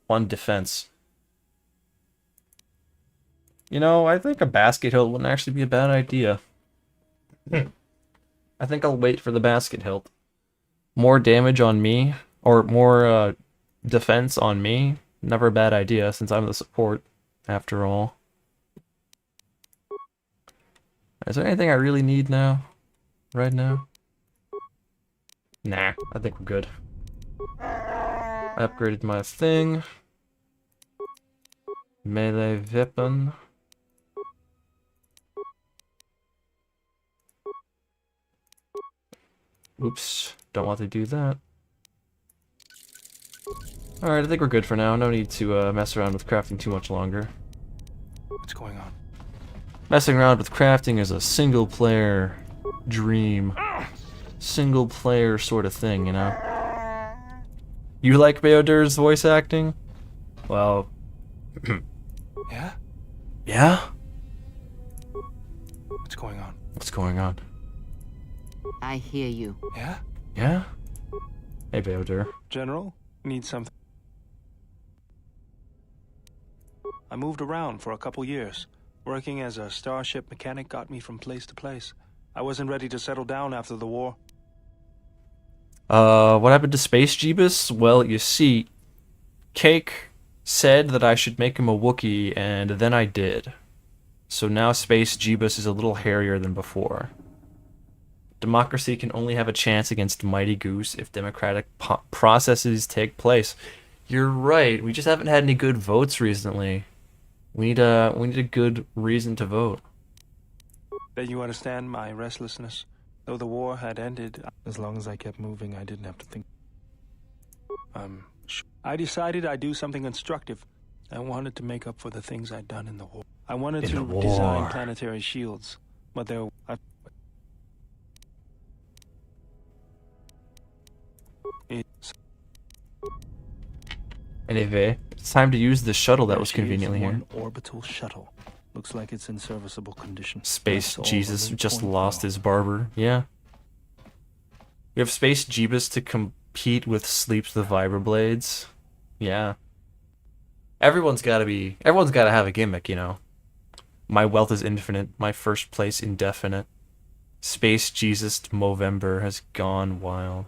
1 defense. You know, I think a basket hilt wouldn't actually be a bad idea. I think I'll wait for the basket hilt. More damage on me, or more defense on me. Never a bad idea, since I'm the support, after all. Is there anything I really need now? Right now? Nah, I think we're good. I upgraded my thing. Melee weapon. Oops, don't want to do that. Alright, I think we're good for now. No need to mess around with crafting too much longer. What's going on? Messing around with crafting is a single-player dream. Single-player sort of thing, you know? You like Bao Dur's voice acting? Well... Yeah? Yeah? What's going on? What's going on? I hear you. Yeah? Yeah? Hey, Bao Dur. General, need something. I moved around for a couple years. Working as a starship mechanic got me from place to place. I wasn't ready to settle down after the war. What happened to Space Jeebus? Well, you see, Cake said that I should make him a Wookiee, and then I did. So now Space Jeebus is a little hairier than before. Democracy can only have a chance against Mighty Goose if democratic processes take place. You're right, we just haven't had any good votes recently. We need a good reason to vote. Then you understand my restlessness. Though the war had ended, as long as I kept moving, I didn't have to think. I decided I'd do something constructive. I wanted to make up for the things I'd done in the war. I wanted to design planetary shields, but there... Anyway, it's time to use the shuttle that was There she is, conveniently here. one orbital shuttle. Looks like it's in serviceable condition. Space That's all Jesus the just point lost now. his barber. Yeah. We have Space Jeebus to compete with Sleeps the Vibroblades. Yeah. Everyone's gotta have a gimmick, you know. My wealth is infinite. My first place indefinite. Space Jesus Movember has gone wild.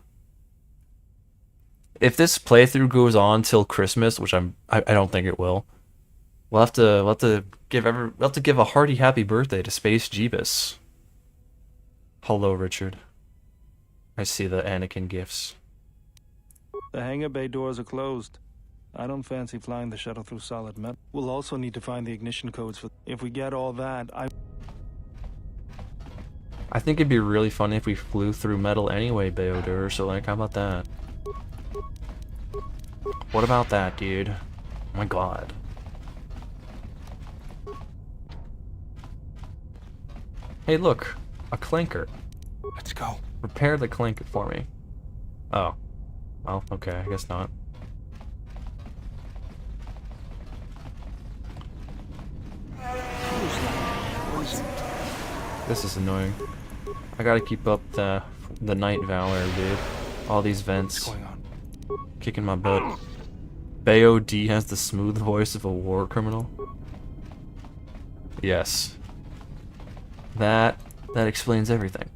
If this playthrough goes on till Christmas, which I don't think it will, we'll have to give a hearty happy birthday to Space Jeebus. Hello, Richard. I see the Anakin gifts. The hangar bay doors are closed. I don't fancy flying the shuttle through solid metal. We'll also need to find the ignition codes for... If we get all that, I think it'd be really funny if we flew through metal anyway, Bao Dur, so like, how about that? What about that, dude? Oh my god. Hey, look! A clanker. Let's go. Repair the clanker for me. Oh. Well, okay, I guess not. This is annoying. I gotta keep up the night valor, dude. All these vents. What's going on? Kicking my butt. Bao D has the smooth voice of a war criminal. Yes. That explains everything.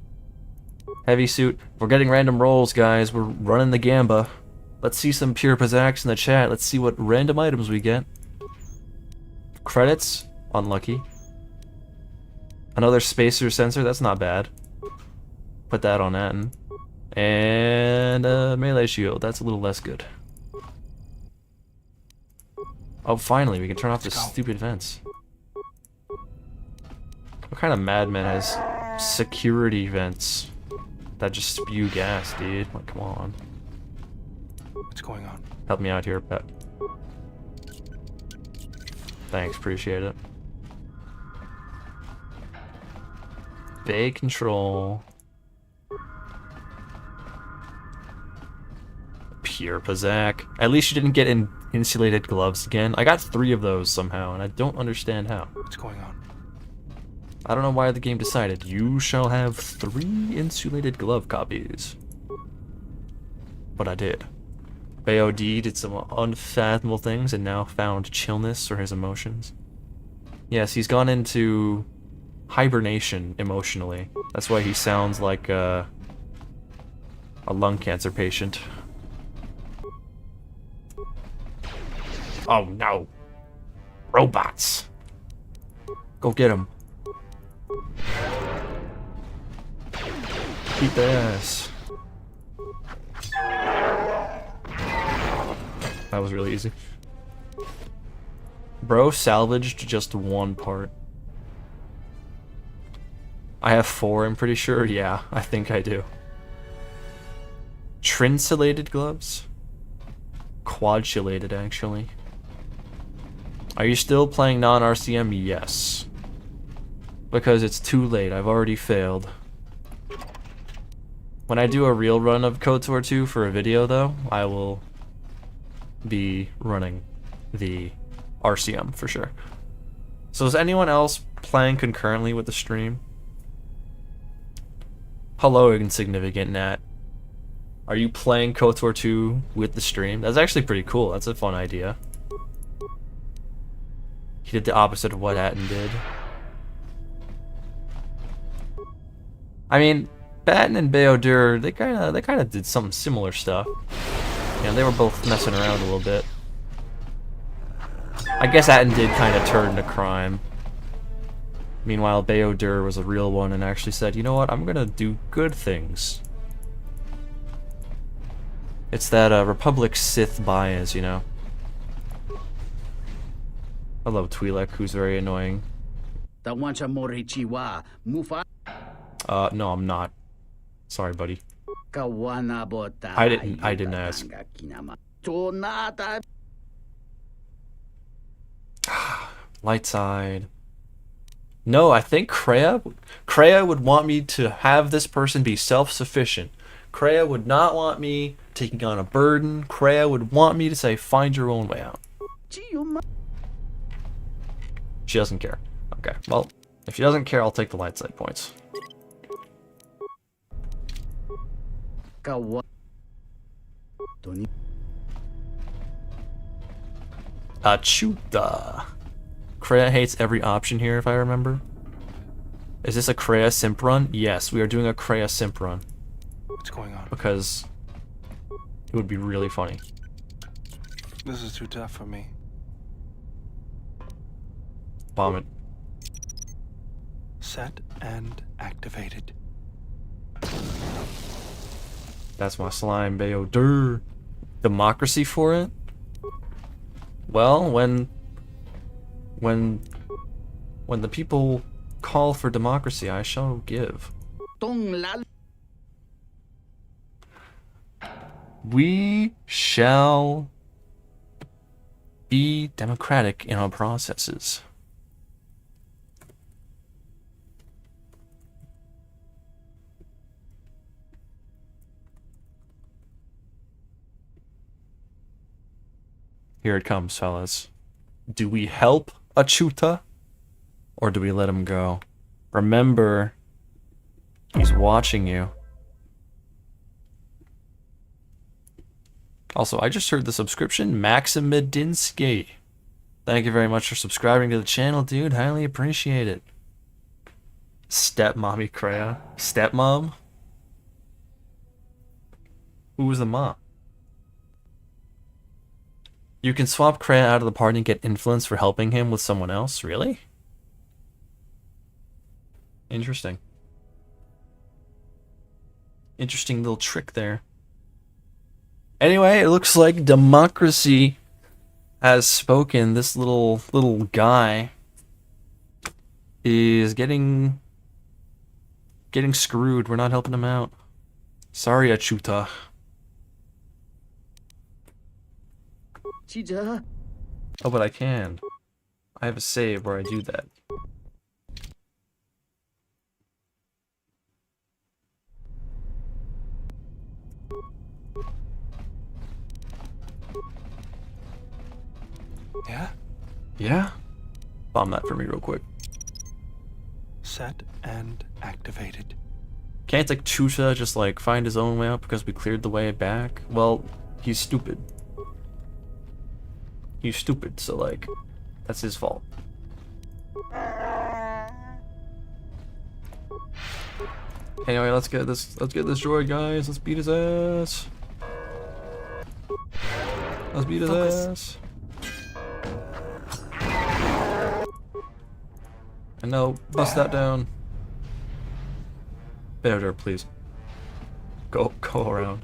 Heavy suit. We're getting random rolls, guys. We're running the gamba. Let's see some pure pizzacs in the chat. Let's see what random items we get. Credits. Unlucky. Another spacer sensor. That's not bad. Put that on Atten. And a melee shield. That's a little less good. Oh, finally, we can turn off the stupid vents. What kind of madman has security vents that just spew gas, dude? Like, come on. What's going on? Help me out here, pet. Thanks, appreciate it. Bay control. Pure Pizzac. At least you didn't get insulated gloves again. I got 3 of those somehow, and I don't understand how. What's going on? I don't know why the game decided you shall have 3 insulated glove copies. But I did. Bao D did some unfathomable things and now found chillness for his emotions. Yes, he's gone into hibernation emotionally. That's why he sounds like a lung cancer patient. Oh no! Robots! Go get him. Beat their ass. That was really easy. Bro salvaged just one part. I have 4, I'm pretty sure. Yeah, I think I do. Trinsulated gloves? Quadsulated, actually. Are you still playing non-RCM? Yes. Because it's too late, I've already failed. When I do a real run of KOTOR 2 for a video, though, I will be running the RCM for sure. So is anyone else playing concurrently with the stream? Hello, insignificant Nat. Are you playing KOTOR 2 with the stream? That's actually pretty cool. That's a fun idea. He did the opposite of what Atten did. I mean, Batten and Bao Dur, they kind of did some similar stuff. You know, they were both messing around a little bit. I guess Atten did kind of turn to crime. Meanwhile, Bao Dur was a real one and actually said, you know what, I'm gonna do good things. It's that Republic Sith bias, you know. Hello, Twi'lek, who's very annoying. No, I'm not. Sorry, buddy. I didn't ask. Light side. No, I think Kreia would want me to have this person be self-sufficient. Kreia would not want me taking on a burden. Kreia would want me to say, find your own way out. She doesn't care. Okay, well, if she doesn't care, I'll take the light side points. Achuta. Kreia hates every option here, if I remember. Is this a Kreia simp run? Yes, we are doing a Kreia simp run. What's going on? Because it would be really funny. This is too tough for me. Bomb it. Set and activated. That's my slime, Bao Dur. Democracy for it? Well, when the people call for democracy, I shall give. We shall be democratic in our processes. Here it comes, fellas. Do we help Achuta, or do we let him go? Remember, he's watching you. Also, I just heard the subscription, Maximedinsky. Thank you very much for subscribing to the channel, dude. Highly appreciate it. Stepmommy Kreia. Stepmom? Who was the mom? You can swap Kreia out of the party and get influence for helping him with someone else? Really? Interesting. Interesting little trick there. Anyway, it looks like democracy has spoken. This little guy is getting screwed. We're not helping him out. Sorry, Achuta. Oh, but I can. I have a save where I do that. Yeah? Yeah? Bomb that for me real quick. Set and activated. Can't like Chuta just like find his own way out because we cleared the way back? Well, he's stupid. He's stupid, so like, that's his fault. Anyway, let's get this droid, guys. Let's beat his ass. Let's beat his ass. And now, bust that down. Bao Dur, please. Go around.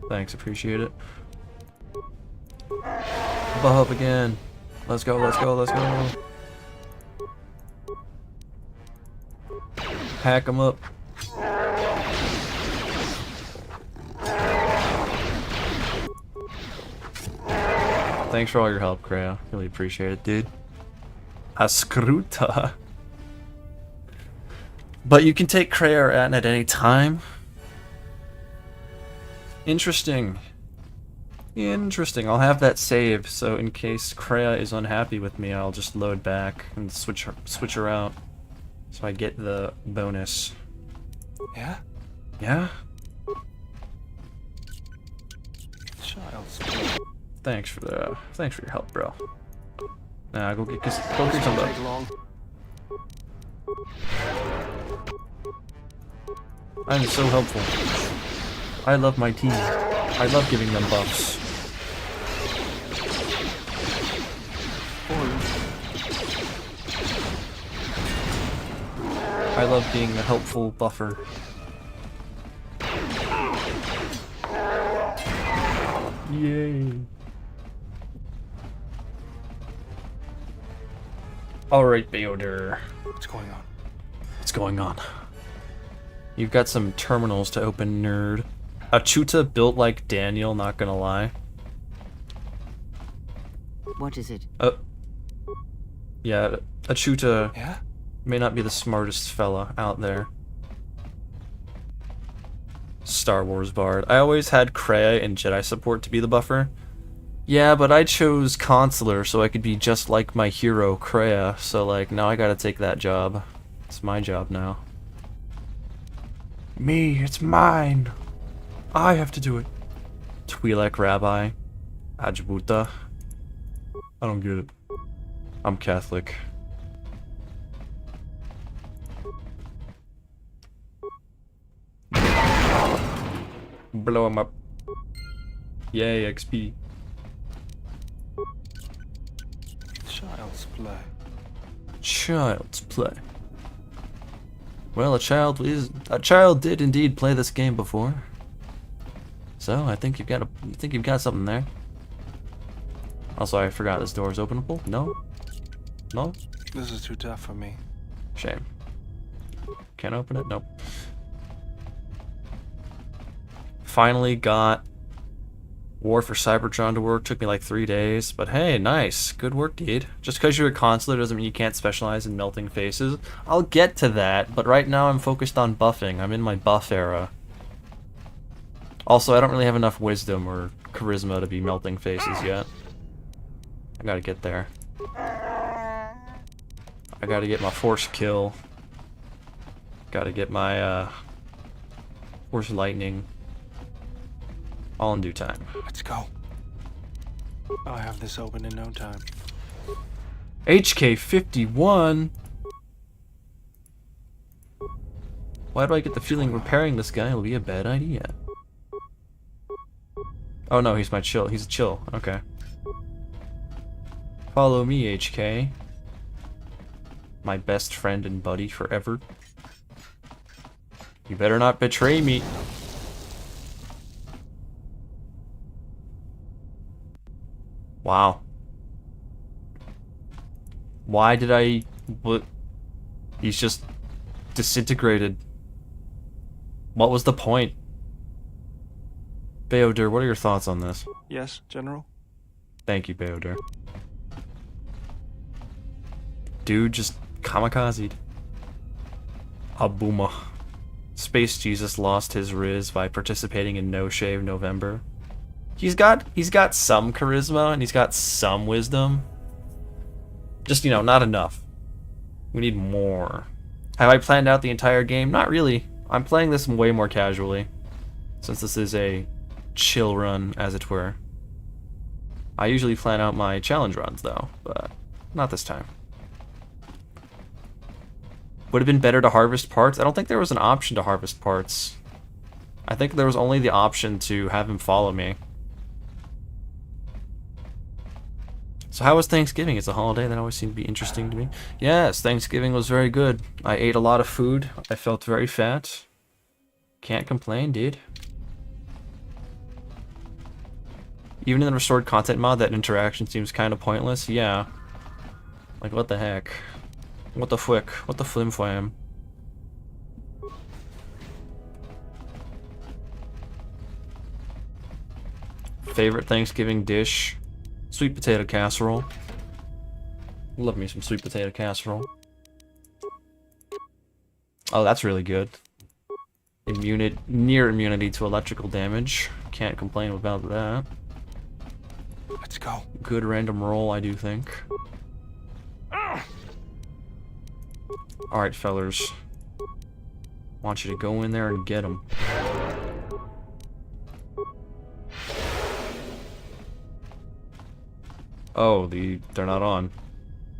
Thanks, appreciate it. Buff up again. Let's go, let's go, let's go. Hack him up. Thanks for all your help, Kreia. Really appreciate it, dude. Ascruta. But you can take Kreia or Atten at any time. Interesting. Interesting. I'll have that saved, so in case Kreia is unhappy with me, I'll just load back and switch her out, so I get the bonus. Yeah? Yeah? Child's Thanks for your help, bro. Nah, go get some take love. long. I'm so helpful. I love my team. I love giving them buffs. I love being a helpful buffer. Yay. Alright, Bao Dur. What's going on? What's going on? You've got some terminals to open, nerd. Achuta built like Daniel, not gonna lie. What is it? Yeah, Achuta Yeah? may not be the smartest fella out there. Star Wars Bard. I always had Kreia and Jedi support to be the buffer. Yeah, but I chose Consular so I could be just like my hero, Kreia, so like, now I gotta take that job. It's my job now. Me, it's mine. I have to do it. Twi'lek Rabbi. Ajbuta. I don't get it. I'm Catholic. Blow him up. Yay, XP. Child's play. Child's play. Well, a child did indeed play this game before. So I think you've got something there. Also, I forgot this door is openable. No? No? This is too tough for me. Shame. Can't open it? Nope. Finally got War for Cybertron to work. Took me like 3 days. But hey, nice. Good work, dude. Just because you're a consular doesn't mean you can't specialize in melting faces. I'll get to that, but right now I'm focused on buffing. I'm in my buff era. Also, I don't really have enough wisdom or charisma to be melting faces yet. I gotta get there. I gotta get my force kill. Gotta get my force lightning. All in due time. Let's go. I'll have this open in no time. HK51? Why do I get the feeling repairing this guy will be a bad idea? Oh no, he's my chill. He's a chill. Okay. Follow me, HK. My best friend and buddy forever. You better not betray me. Wow. Why did I... What? He's just disintegrated. What was the point? Bao Dur, what are your thoughts on this? Yes, General? Thank you, Bao Dur. Dude just kamikazed. Abuma. Space Jesus lost his riz by participating in No Shave November. He's got some charisma and he's got some wisdom. Just, you know, not enough. We need more. Have I planned out the entire game? Not really. I'm playing this way more casually, since this is a chill run, as it were. I usually plan out my challenge runs, though, but not this time. Would have been better to harvest parts? I don't think there was an option to harvest parts. I think there was only the option to have him follow me. So how was Thanksgiving? It's a holiday that always seemed to be interesting to me. Yes, Thanksgiving was very good. I ate a lot of food. I felt very fat. Can't complain, dude. Even in the restored content mod, that interaction seems kind of pointless. Yeah. Like, what the heck? What the flick? What the flim flam? Favorite Thanksgiving dish? Sweet potato casserole. Love me some sweet potato casserole. Oh, that's really good. Near immunity to electrical damage. Can't complain about that. Let's go. Good random roll, I do think. Alright, fellers. Want you to go in there and get them. Oh, they're not on.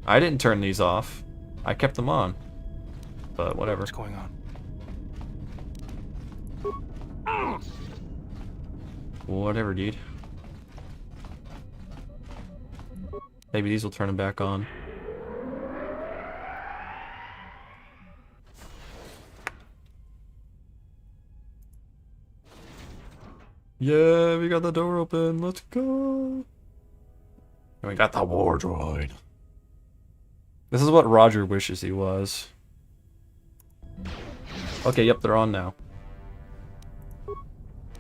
I didn't turn these off. I kept them on. But whatever. What's going on? Whatever, dude. Maybe these will turn them back on. Yeah, we got the door open. Let's go. And we got the war droid. This is what Roger wishes he was. Okay, yep, they're on now.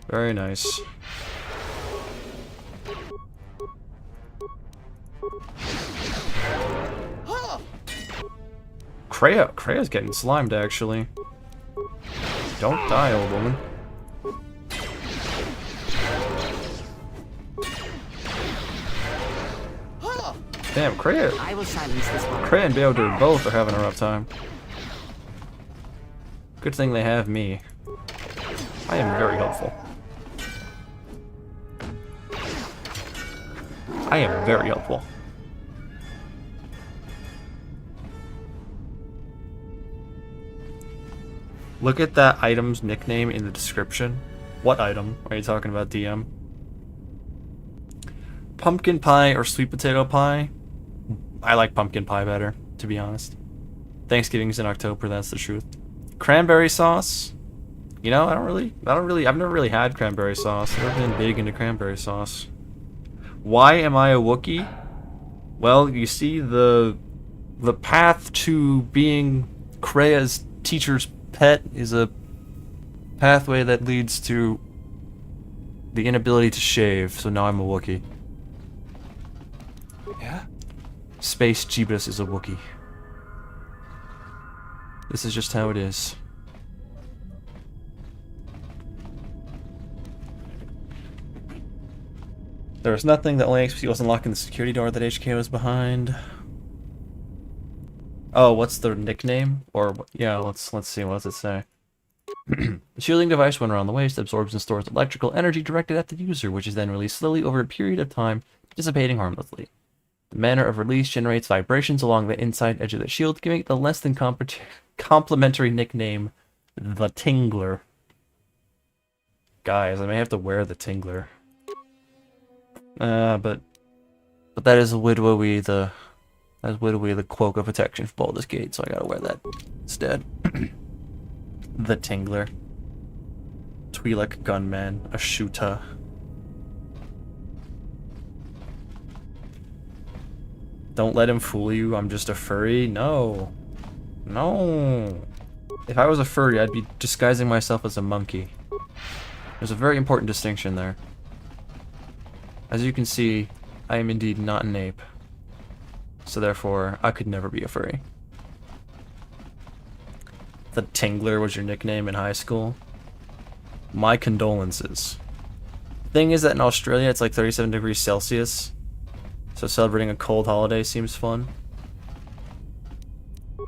Very nice. Krea's getting slimed, actually. Don't die, old woman. Damn, Krea. I will silence this one. Krea and Bao Dur both are having a rough time. Good thing they have me. I am very helpful. I am very helpful. Look at that item's nickname in the description. What item are you talking about, DM? Pumpkin pie or sweet potato pie? I like pumpkin pie better, to be honest. Thanksgiving's in October, that's the truth. Cranberry sauce? You know, I've never really had cranberry sauce. I've never been big into cranberry sauce. Why am I a Wookiee? Well, you see, the path to being Krea's teacher's pet is a pathway that leads to the inability to shave, so now I'm a Wookiee. Yeah? Space Jeebus is a Wookiee. This is just how it is. There was nothing. The only XP was unlocking the security door that HK was behind. Oh, what's the nickname? Or yeah, let's see. What does it say? The shielding device, when around the waist, absorbs and stores electrical energy directed at the user, which is then released slowly over a period of time, dissipating harmlessly. The manner of release generates vibrations along the inside edge of the shield, giving it the less than complimentary nickname, the Tingler. Guys, I may have to wear the Tingler. But that is literally the cloak of protection for Baldur's Gate, so I gotta wear that instead. The Tingler. Twi'lek gunman, a shooter. Don't let him fool you, I'm just a furry. No. No. If I was a furry, I'd be disguising myself as a monkey. There's a very important distinction there. As you can see, I am indeed not an ape. So therefore, I could never be a furry. The Tingler was your nickname in high school? My condolences. Thing is that in Australia, it's like 37 degrees Celsius. So celebrating a cold holiday seems fun.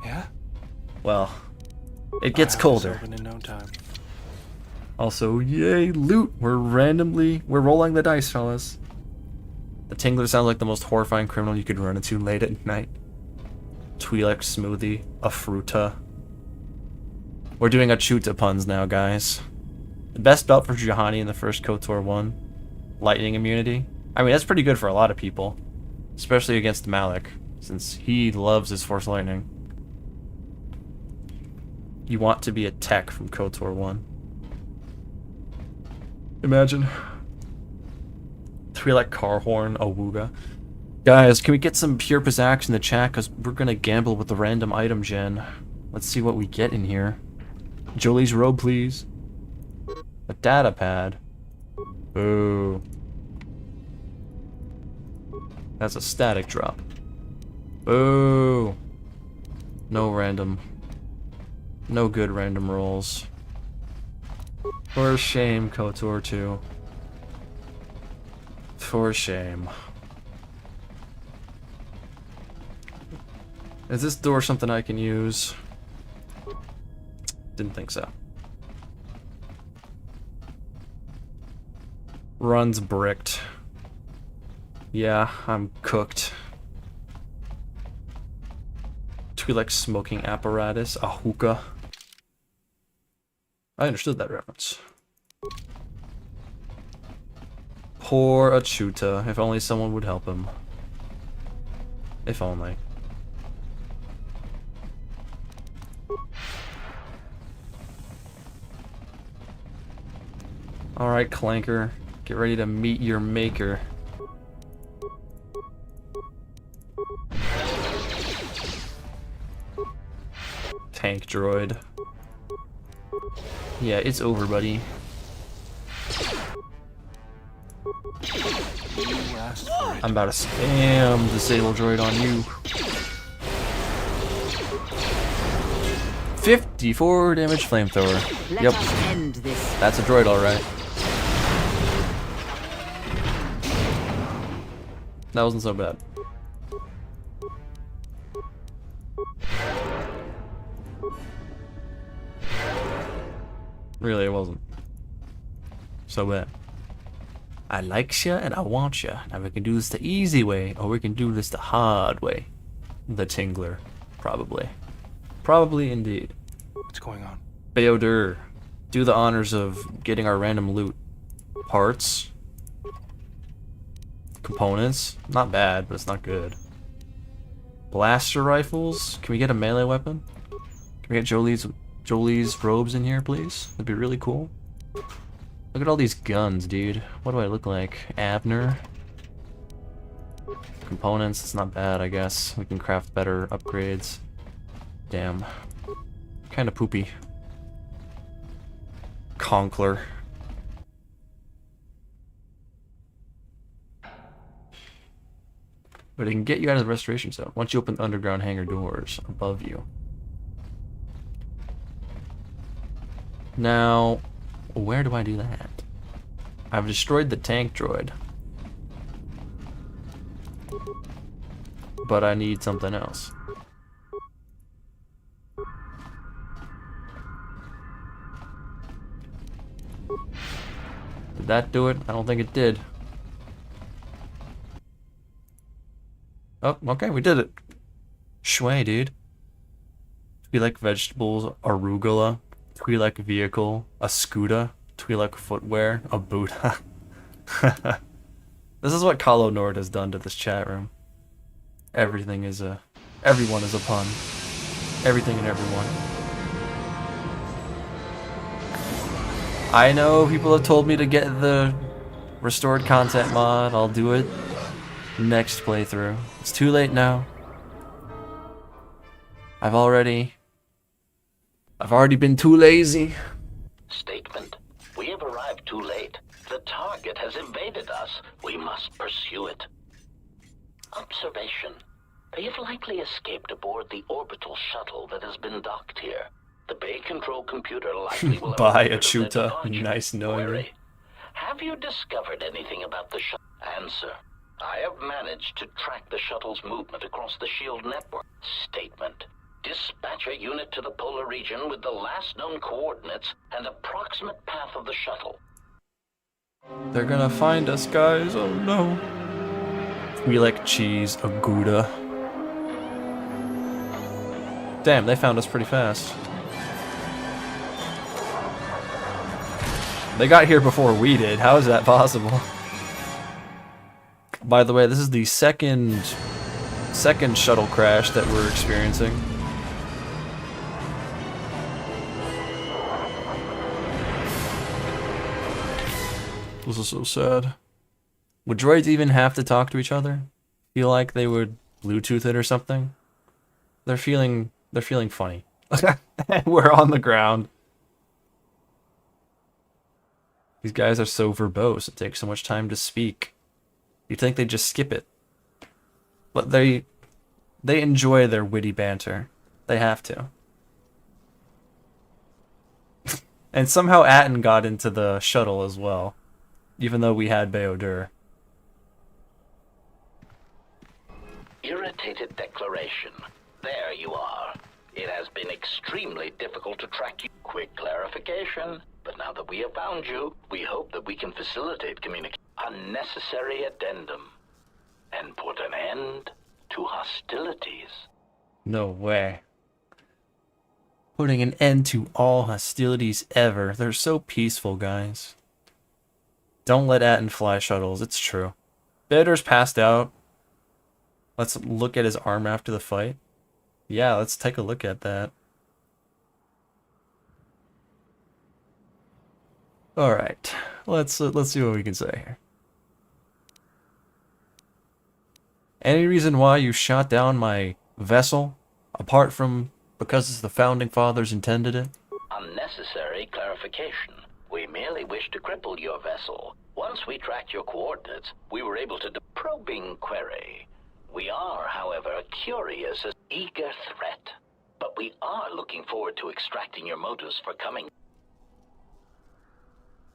Yeah? Well, it gets colder. Open in no time. Also, yay, loot! We're rolling the dice, fellas. The Tingler sounds like the most horrifying criminal you could run into late at night. Twi'lek smoothie, a fruta. We're doing a chuta puns now, guys. The best belt for Juhani in the first KOTOR 1. Lightning immunity. I mean, that's pretty good for a lot of people. Especially against Malik, since he loves his Force Lightning. You want to be a tech from KOTOR 1. Imagine. Twi'lek car horn, Awuga. Guys, can we get some pure pizzazz in the chat? Because we're going to gamble with the random item gen. Let's see what we get in here. Jolie's robe, please. A data pad. Ooh. That's a static drop. Boo. No random. No good random rolls. For shame, KOTOR 2. For shame. Is this door something I can use? Didn't think so. Runs bricked. Yeah, I'm cooked. Twi'lek smoking apparatus, a hookah. I understood that reference. Poor Achuta. If only someone would help him. If only. Alright, Clanker. Get ready to meet your maker. Tank droid. Yeah, it's over, buddy. I'm about to spam disable droid on you. 54 damage flamethrower. Yep. End this. That's a droid, alright. That wasn't so bad. Really, it wasn't so bad. I likes ya and I want ya. Now we can do this the easy way, or we can do this the hard way. The Tingler, probably. Probably indeed. What's going on? Bao Dur, do the honors of getting our random loot. Parts. Components. Not bad, but it's not good. Blaster rifles. Can we get a melee weapon? Can we get Jolie's robes in here, please? That'd be really cool. Look at all these guns, dude. What do I look like? Abner? Components, it's not bad, I guess. We can craft better upgrades. Damn. Kinda poopy. Conkler. But it can get you out of the restoration zone once you open the underground hangar doors above you. Now, where do I do that? I've destroyed the tank droid. But I need something else. Did that do it? I don't think it did. Oh, okay, we did it. Shway, dude. Twi'lek vegetables, arugula. Twi'lek vehicle, a scooter. Twi'lek footwear, a Buddha. This is what KOTOR has done to this chat room. Everything is a... Everyone is a pun. Everything and everyone. I know people have told me to get the restored content mod. I'll do it next playthrough. It's too late now. I've already been too lazy. Statement. We have arrived too late. The target has evaded us. We must pursue it. Observation. They have likely escaped aboard the orbital shuttle that has been docked here. The bay control computer likely will have Bye, reported their Achuta. departure. Nice knowing you. Query. Have you discovered anything about the shuttle? Answer. I have managed to track the shuttle's movement across the SHIELD network. Statement. Dispatch a unit to the polar region with the last known coordinates and approximate path of the shuttle. They're gonna find us, guys. Oh no. We like cheese, a Gouda. Damn, they found us pretty fast. They got here before we did. How is that possible? By the way, this is the second shuttle crash that we're experiencing. This is so sad. Would droids even have to talk to each other? Feel like they would Bluetooth it or something? They're feeling funny. We're on the ground. These guys are so verbose. It takes so much time to speak. You'd think they'd just skip it. But they enjoy their witty banter. They have to. And somehow Atten got into the shuttle as well. Even though we had Bao Dur. Irritated declaration. There you are. It has been extremely difficult to track you. Quick clarification. But now that we have found you, we hope that we can facilitate communication. Unnecessary addendum. And put an end to hostilities. No way. Putting an end to all hostilities ever. They're so peaceful, guys. Don't let Atten fly shuttles. It's true. Bader's passed out. Let's look at his arm after the fight. Yeah, let's take a look at that. Alright. Let's see what we can say here. Any reason why you shot down my vessel? Apart from because the Founding Fathers intended it? Unnecessary clarification. We merely wish to cripple your vessel. Once we tracked your coordinates, we were able to probing query. We are, however, curious as eager threat. But we are looking forward to extracting your motives for coming.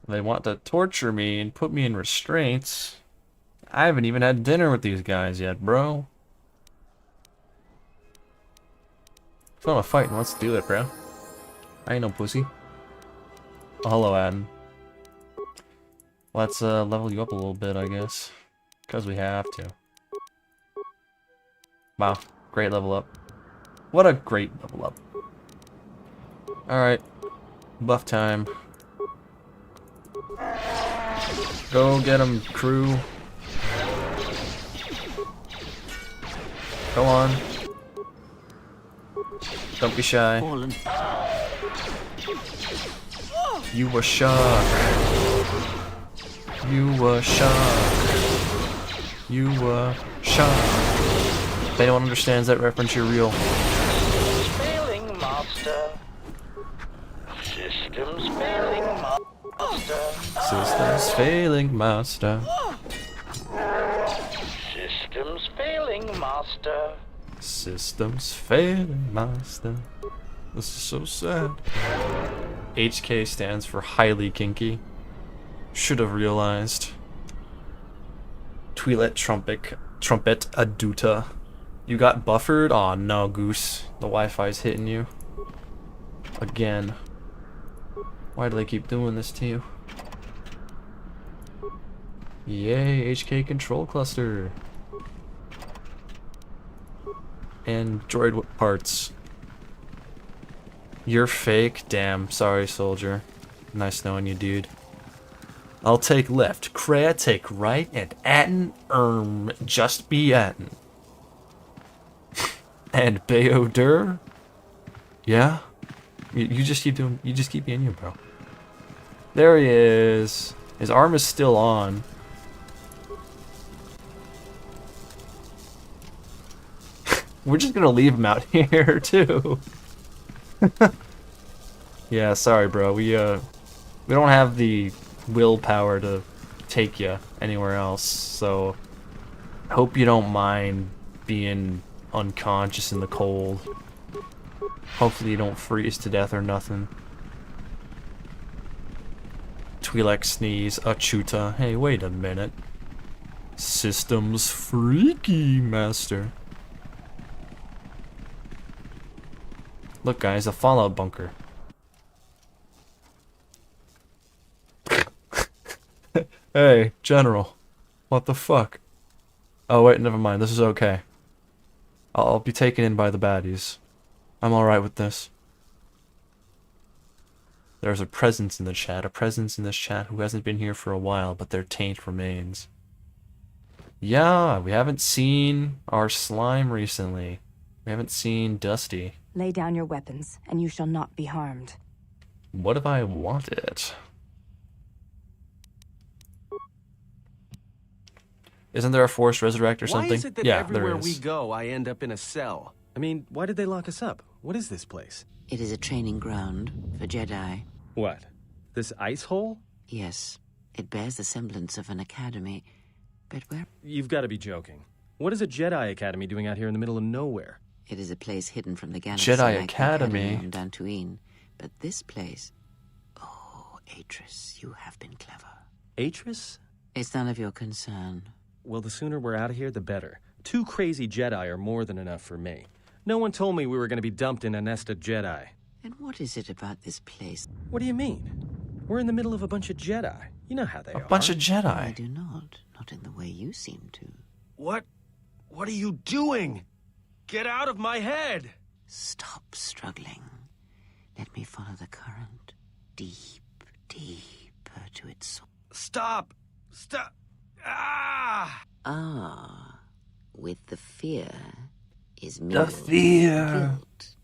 They want to torture me and put me in restraints. I haven't even had dinner with these guys yet, bro. If you want to fight, let's do it, bro. I ain't no pussy. Oh, hello, Atten. Let's level you up a little bit, I guess. Because we have to. Wow, great level up. What a great level up. Alright. Buff time. Go get him, crew. Go on. Don't be shy. You were shocked. You were shocked. You were shocked. If anyone understands that reference, you're real. Failing master. Systems failing master. Systems failing, master. Systems failing master. Systems failing, master. This is so sad. HK stands for highly kinky. Should have realized. Twi'lek trumpet aduta. You got buffered? Aw, no, Goose. The Wi-Fi's hitting you. Again. Why do they keep doing this to you? Yay, HK control cluster. And droid parts. You're fake? Damn, sorry, soldier. Nice knowing you, dude. I'll take left, Kreia take right, and Atten, just be Atten. And Bao Dur? Yeah? You just keep doing, you just keep being you, bro. There he is. His arm is still on. We're just gonna leave him out here, too. Yeah, sorry, bro. We don't have the willpower to take you anywhere else, so hope you don't mind being unconscious in the cold. Hopefully you don't freeze to death or nothing. Twi'lek sneeze, Achuta. Hey, wait a minute. Systems freaky, master. Look, guys, a fallout bunker. Hey, General. What the fuck? Oh, wait, never mind. This is okay. I'll be taken in by the baddies. I'm alright with this. There's a presence in the chat. A presence in this chat who hasn't been here for a while, but their taint remains. Yeah, we haven't seen our slime recently. We haven't seen Dusty. Lay down your weapons, and you shall not be harmed. What if I want it? Isn't there a forced resurrect or something? Why is it that Yeah, everywhere there is. we go, I end up in a cell? I mean, why did they lock us up? What is this place? It is a training ground for Jedi. What? This ice hole? Yes, it bears the semblance of an academy. But where? You've got to be joking. What is a Jedi Academy doing out here in the middle of nowhere? It is a place hidden from the galaxy. Jedi like Academy? on Dantooine. But this place... Oh, Atris, you have been clever. Atris? It's none of your concern. Well, the sooner we're out of here, the better. 2 crazy Jedi are more than enough for me. No one told me we were going to be dumped in a nest of Jedi. And what is it about this place? What do you mean? We're in the middle of a bunch of Jedi. You know how they are. A bunch of I Jedi. do not. Not in the way you seem to. What? What are you doing? Get out of my head! Stop struggling. Let me follow the current. Deep, deeper to its source. Stop! Stop! Ah! Ah, with the fear is The mingled fear. guilt.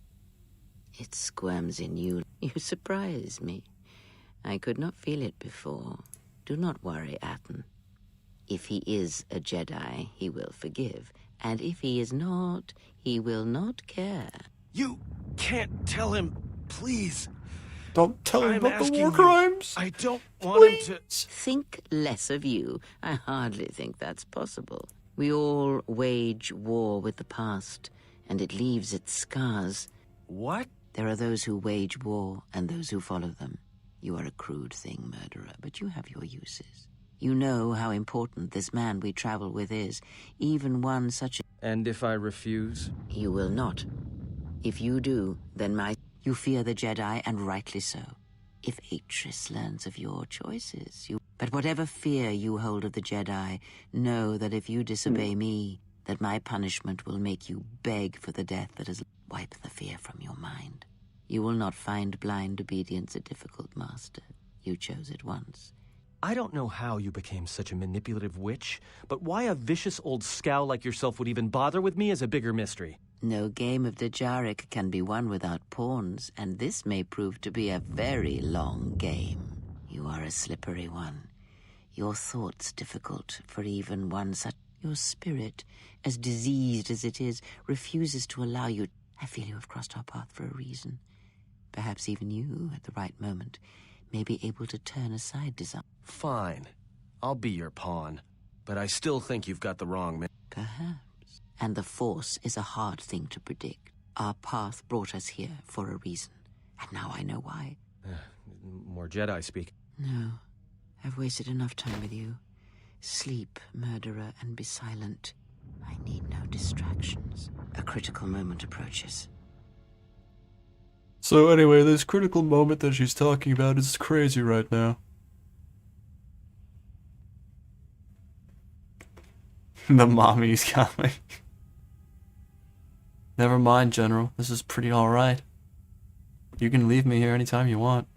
It squirms in you. You surprise me. I could not feel it before. Do not worry, Atten. If he is a Jedi, he will forgive. And if he is not, he will not care. You can't tell him, please. Don't tell him I'm about the asking war you. crimes. I don't want him to... Think less of you. I hardly think that's possible. We all wage war with the past, and it leaves its scars. What? There are those who wage war and those who follow them. You are a crude thing, murderer, but you have your uses. You know how important this man we travel with is, even one such as... And if I refuse? You will not. If you do, then you fear the Jedi, and rightly so. If Atris learns of your choices, you... But whatever fear you hold of the Jedi, know that if you disobey me, that my punishment will make you beg for the death that has... Wipe the fear from your mind. You will not find blind obedience a difficult master. You chose it once. I don't know how you became such a manipulative witch, but why a vicious old scowl like yourself would even bother with me is a bigger mystery. No game of Djarik can be won without pawns, and this may prove to be a very long game. You are a slippery one. Your thoughts difficult for even one such... Your spirit, as diseased as it is, refuses to allow you... I feel you have crossed our path for a reason. Perhaps even you, at the right moment, may be able to turn aside desire. Fine. I'll be your pawn. But I still think you've got the wrong man. Perhaps. And the Force is a hard thing to predict. Our path brought us here for a reason. And now I know why. More Jedi speak. No. I've wasted enough time with you. Sleep, murderer, and be silent. I need no distractions. A critical moment approaches. So anyway, this critical moment that she's talking about is crazy right now. The mommy's coming. Never mind, General. This is pretty alright. You can leave me here anytime you want.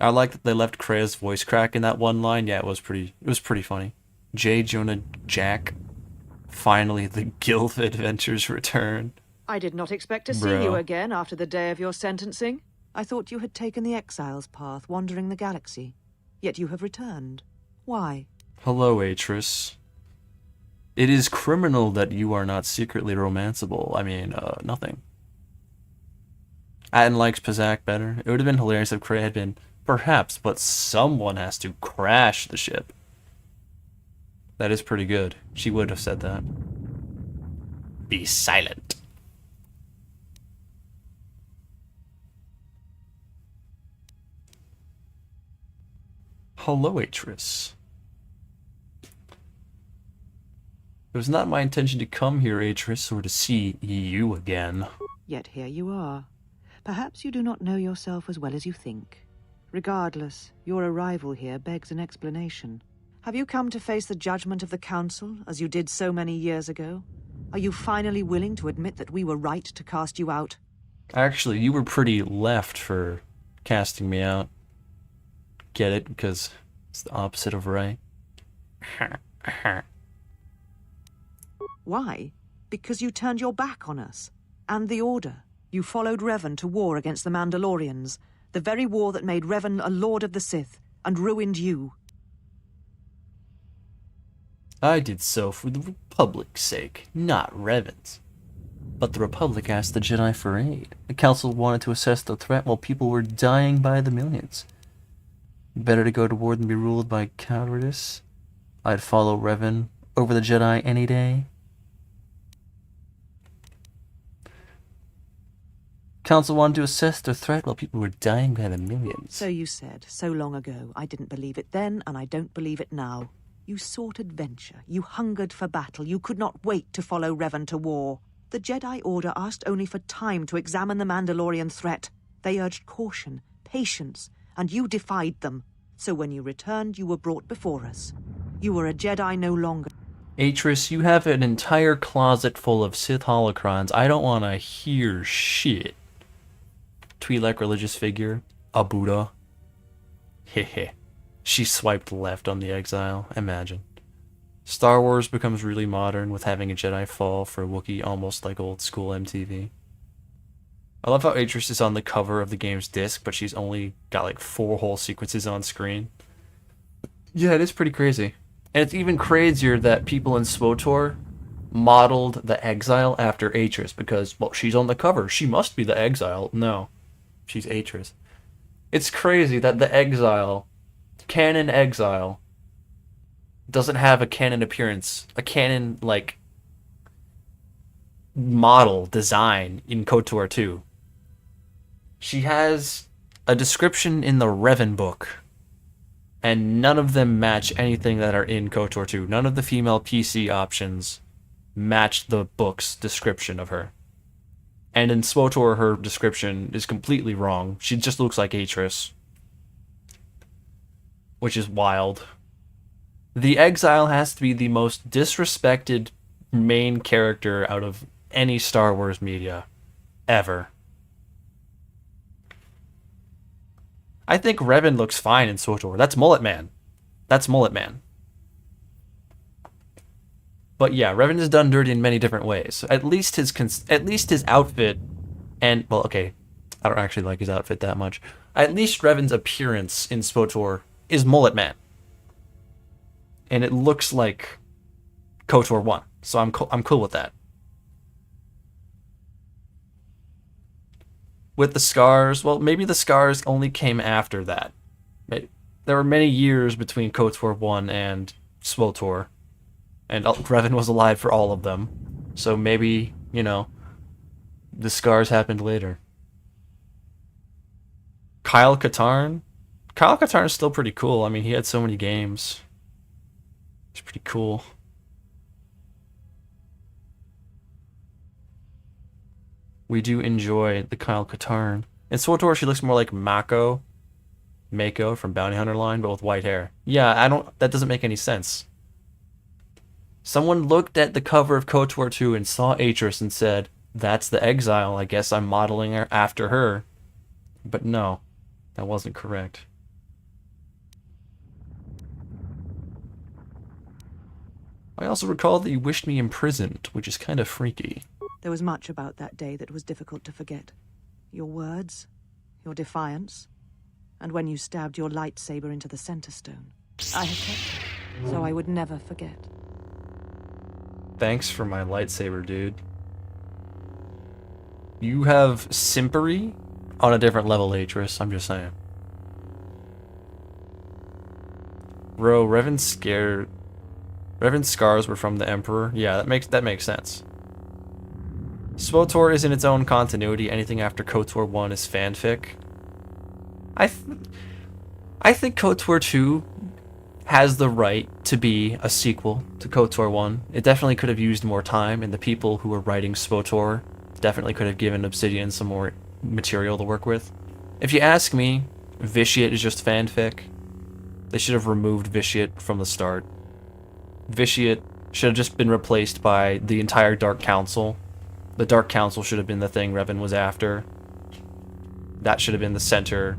I like that they left Krea's voice crack in that one line. Yeah, it was pretty funny. J. Jonah Jack. Finally, the Gilf adventures return. I did not expect to see Bro. you again after the day of your sentencing. I thought you had taken the exile's path, wandering the galaxy. Yet you have returned. Why? Hello, Atris. It is criminal that you are not secretly romanceable. I mean, nothing. Atten likes Pizak better. It would have been hilarious if Krea had been, perhaps, but someone has to crash the ship. That is pretty good. She would have said that. Be silent. Hello, Atris. It was not my intention to come here, Atris, or to see you again. Yet here you are. Perhaps you do not know yourself as well as you think. Regardless, your arrival here begs an explanation. Have you come to face the judgment of the Council, as you did so many years ago? Are you finally willing to admit that we were right to cast you out? Actually, you were pretty left for casting me out. Get it? Because it's the opposite of right. Why? Because you turned your back on us. And the Order. You followed Revan to war against the Mandalorians. The very war that made Revan a Lord of the Sith, and ruined you. I did so for the Republic's sake, not Revan's. But the Republic asked the Jedi for aid. The Council wanted to assess the threat while people were dying by the millions. Better to go to war than be ruled by cowardice. I'd follow Revan over the Jedi any day. Council wanted to assess the threat while people were dying by the millions. So you said, so long ago. I didn't believe it then, and I don't believe it now. You sought adventure. You hungered for battle. You could not wait to follow Revan to war. The Jedi Order asked only for time to examine the Mandalorian threat. They urged caution, patience, and you defied them. So when you returned, you were brought before us. You were a Jedi no longer. Atris, you have an entire closet full of Sith holocrons. I don't want to hear shit. Twi'lek religious figure, a Buddha. Hehe. She swiped left on the exile. Imagine. Star Wars becomes really modern with having a Jedi fall for a Wookiee, almost like old school MTV. I love how Atris is on the cover of the game's disc, but she's only got like 4 whole sequences on screen. Yeah, it is pretty crazy. And it's even crazier that people in SWTOR modeled the exile after Atris because, well, she's on the cover. She must be the exile. No, she's Atris. It's crazy that the exile, canon exile, doesn't have a canon appearance, a canon, like, model design in KOTOR 2. She has a description in the Revan book, and none of them match anything that are in KOTOR 2. None of the female PC options match the book's description of her. And in SWTOR, her description is completely wrong. She just looks like Atris, which is wild. The Exile has to be the most disrespected main character out of any Star Wars media ever. I think Revan looks fine in SWTOR. That's Mullet Man. That's Mullet Man. But yeah, Revan is done dirty in many different ways. At least his outfit, and well, okay, I don't actually like his outfit that much. At least Revan's appearance in SWTOR is Mullet Man, and it looks like KOTOR 1. So I'm cool with that. With the scars, well, maybe the scars only came after that. There were many years between KOTOR 1 and SWTOR, and Revan was alive for all of them. So maybe, you know, the scars happened later. Kyle Katarn? Kyle Katarn is still pretty cool. I mean, he had so many games. It's pretty cool. We do enjoy the Kyle Katarn. In SWTOR, she looks more like Mako from Bounty Hunter line, but with white hair. Yeah, that doesn't make any sense. Someone looked at the cover of KOTOR 2 and saw Atris and said, that's the Exile, I guess I'm modeling her after her. But no, that wasn't correct. I also recall that you wished me imprisoned, which is kind of freaky. There was much about that day that was difficult to forget. Your words, your defiance, and when you stabbed your lightsaber into the center stone. I have kept it, so I would never forget. Thanks for my lightsaber, dude. You have simpery on a different level, Atris, I'm just saying. Bro, Revan's scars were from the Emperor. Yeah, that makes sense. SWTOR is in its own continuity. Anything after KOTOR 1 is fanfic. I think KOTOR 2 has the right to be a sequel to KOTOR 1. It definitely could have used more time, and the people who were writing SWTOR definitely could have given Obsidian some more material to work with. If you ask me, Vitiate is just fanfic. They should have removed Vitiate from the start. Vitiate should have just been replaced by the entire Dark Council. The Dark Council should have been the thing Revan was after. That should have been the center.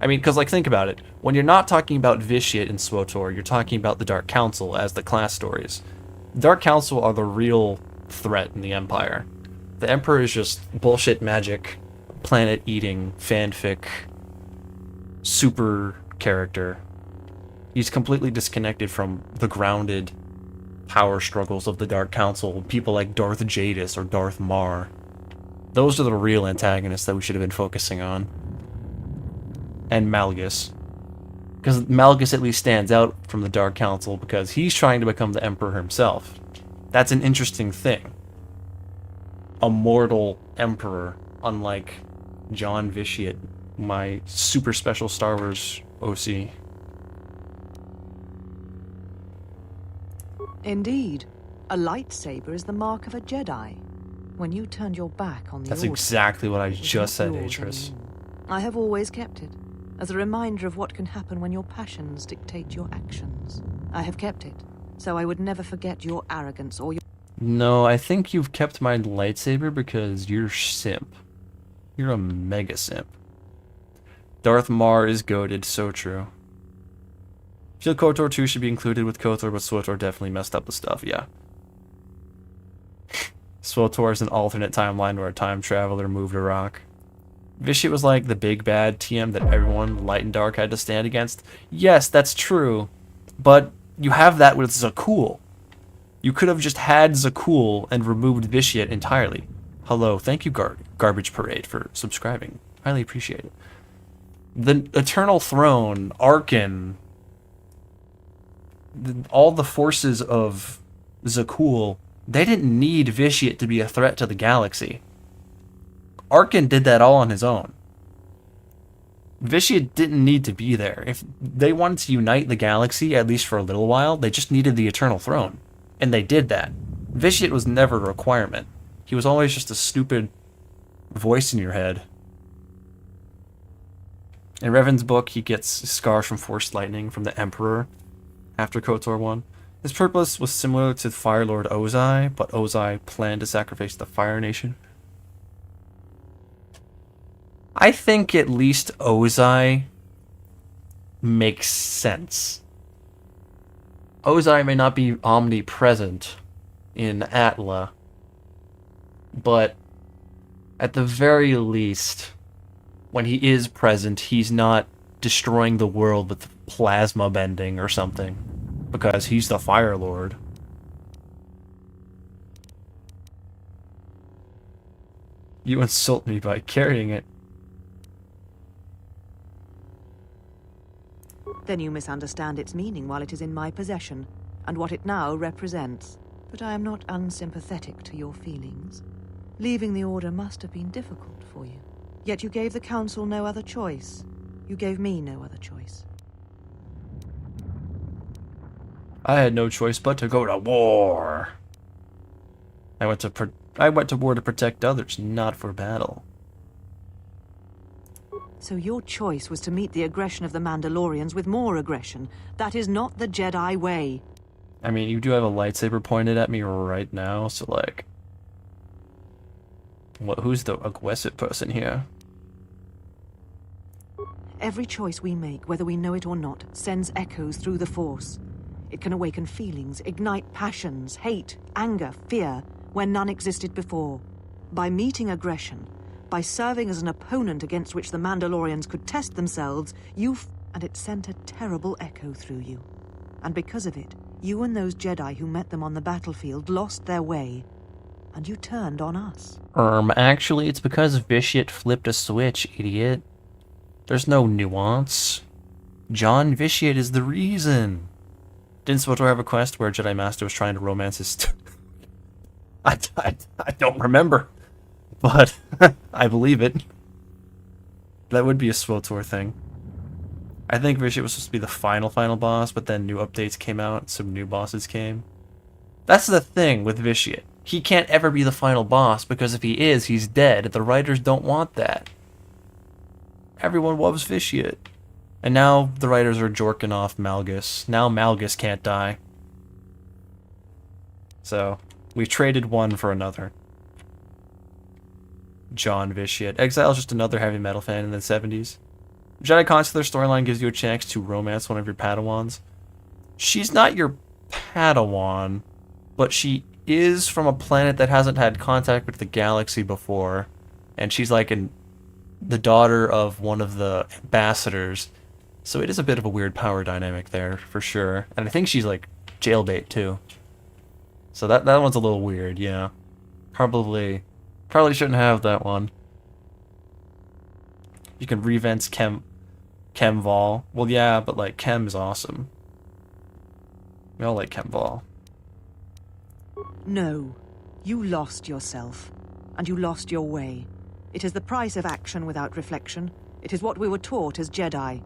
I mean, because, like, think about it. When you're not talking about Vitiate in SWTOR, you're talking about the Dark Council as the class stories. The Dark Council are the real threat in the Empire. The Emperor is just bullshit magic, planet-eating, fanfic, super character. He's completely disconnected from the grounded power struggles of the Dark Council, people like Darth Jadis or Darth Mar. Those are the real antagonists that we should have been focusing on. And Malgus. Because Malgus at least stands out from the Dark Council because he's trying to become the Emperor himself. That's an interesting thing. A mortal Emperor, unlike John Vitiate, my super special Star Wars OC. Indeed. A lightsaber is the mark of a Jedi. When you turned your back on the That's Order, exactly what I it was just not said, yours Atris. anymore. I have always kept it, as a reminder of what can happen when your passions dictate your actions. I have kept it, so I would never forget your arrogance or your... No, I think you've kept my lightsaber because you're simp. You're a mega simp. Darth Mar is goated, so true. I feel KOTOR 2 should be included with KOTOR, but SWTOR definitely messed up the stuff, yeah. SWTOR is an alternate timeline where a time traveler moved a rock. Vitiate was like the big bad TM that everyone, light and dark, had to stand against. Yes, that's true, but you have that with Zakul. You could have just had Zakul and removed Vitiate entirely. Hello, thank you Garbage Parade for subscribing. Highly appreciate it. The Eternal Throne, Arkan, all the forces of Zakul, they didn't need Vitiate to be a threat to the galaxy. Arkan did that all on his own. Vitiate didn't need to be there. If they wanted to unite the galaxy, at least for a little while, they just needed the Eternal Throne. And they did that. Vitiate was never a requirement. He was always just a stupid voice in your head. In Revan's book, he gets scars from Force Lightning from the Emperor after KOTOR 1. His purpose was similar to Fire Lord Ozai, but Ozai planned to sacrifice the Fire Nation. I think at least Ozai makes sense. Ozai may not be omnipresent in Atla, but at the very least, when he is present, he's not destroying the world with plasma bending or something, because he's the Fire Lord. You insult me by carrying it. Then you misunderstand its meaning while it is in my possession, and what it now represents. But I am not unsympathetic to your feelings. Leaving the Order must have been difficult for you. Yet you gave the Council no other choice. You gave me no other choice. I had no choice but to go to war. I went to war to protect others, not for battle. So your choice was to meet the aggression of the Mandalorians with more aggression. That is not the Jedi way. I mean, you do have a lightsaber pointed at me right now, so like... who's the aggressive person here? Every choice we make, whether we know it or not, sends echoes through the Force. It can awaken feelings, ignite passions, hate, anger, fear, where none existed before. By meeting aggression, by serving as an opponent against which the Mandalorians could test themselves, and it sent a terrible echo through you. And because of it, you and those Jedi who met them on the battlefield lost their way, and you turned on us. Actually, it's because Vitiate flipped a switch, idiot. There's no nuance. John Vitiate is the reason. Didn't SWTOR have a quest where Jedi Master was trying to romance his... I don't remember. But I believe it. That would be a SWTOR thing. I think Vitiate was supposed to be the final boss, but then new updates came out, some new bosses came. That's the thing with Vitiate. He can't ever be the final boss, because if he is, he's dead. The writers don't want that. Everyone loves Vitiate. And now the writers are jorking off Malgus. Now Malgus can't die. So, we traded one for another. John Vitiate. Exile's just another heavy metal fan in the 70s. Jedi Consular storyline gives you a chance to romance one of your Padawans. She's not your Padawan, but she is from a planet that hasn't had contact with the galaxy before, and she's like the daughter of one of the ambassadors, so it is a bit of a weird power dynamic there, for sure. And I think she's like jailbait, too. So that one's a little weird, yeah. Probably shouldn't have that one. You can revents Chemval. Well, yeah, but like Chem is awesome. We all like Chemval. No. You lost yourself. And you lost your way. It is the price of action without reflection. It is what we were taught as Jedi.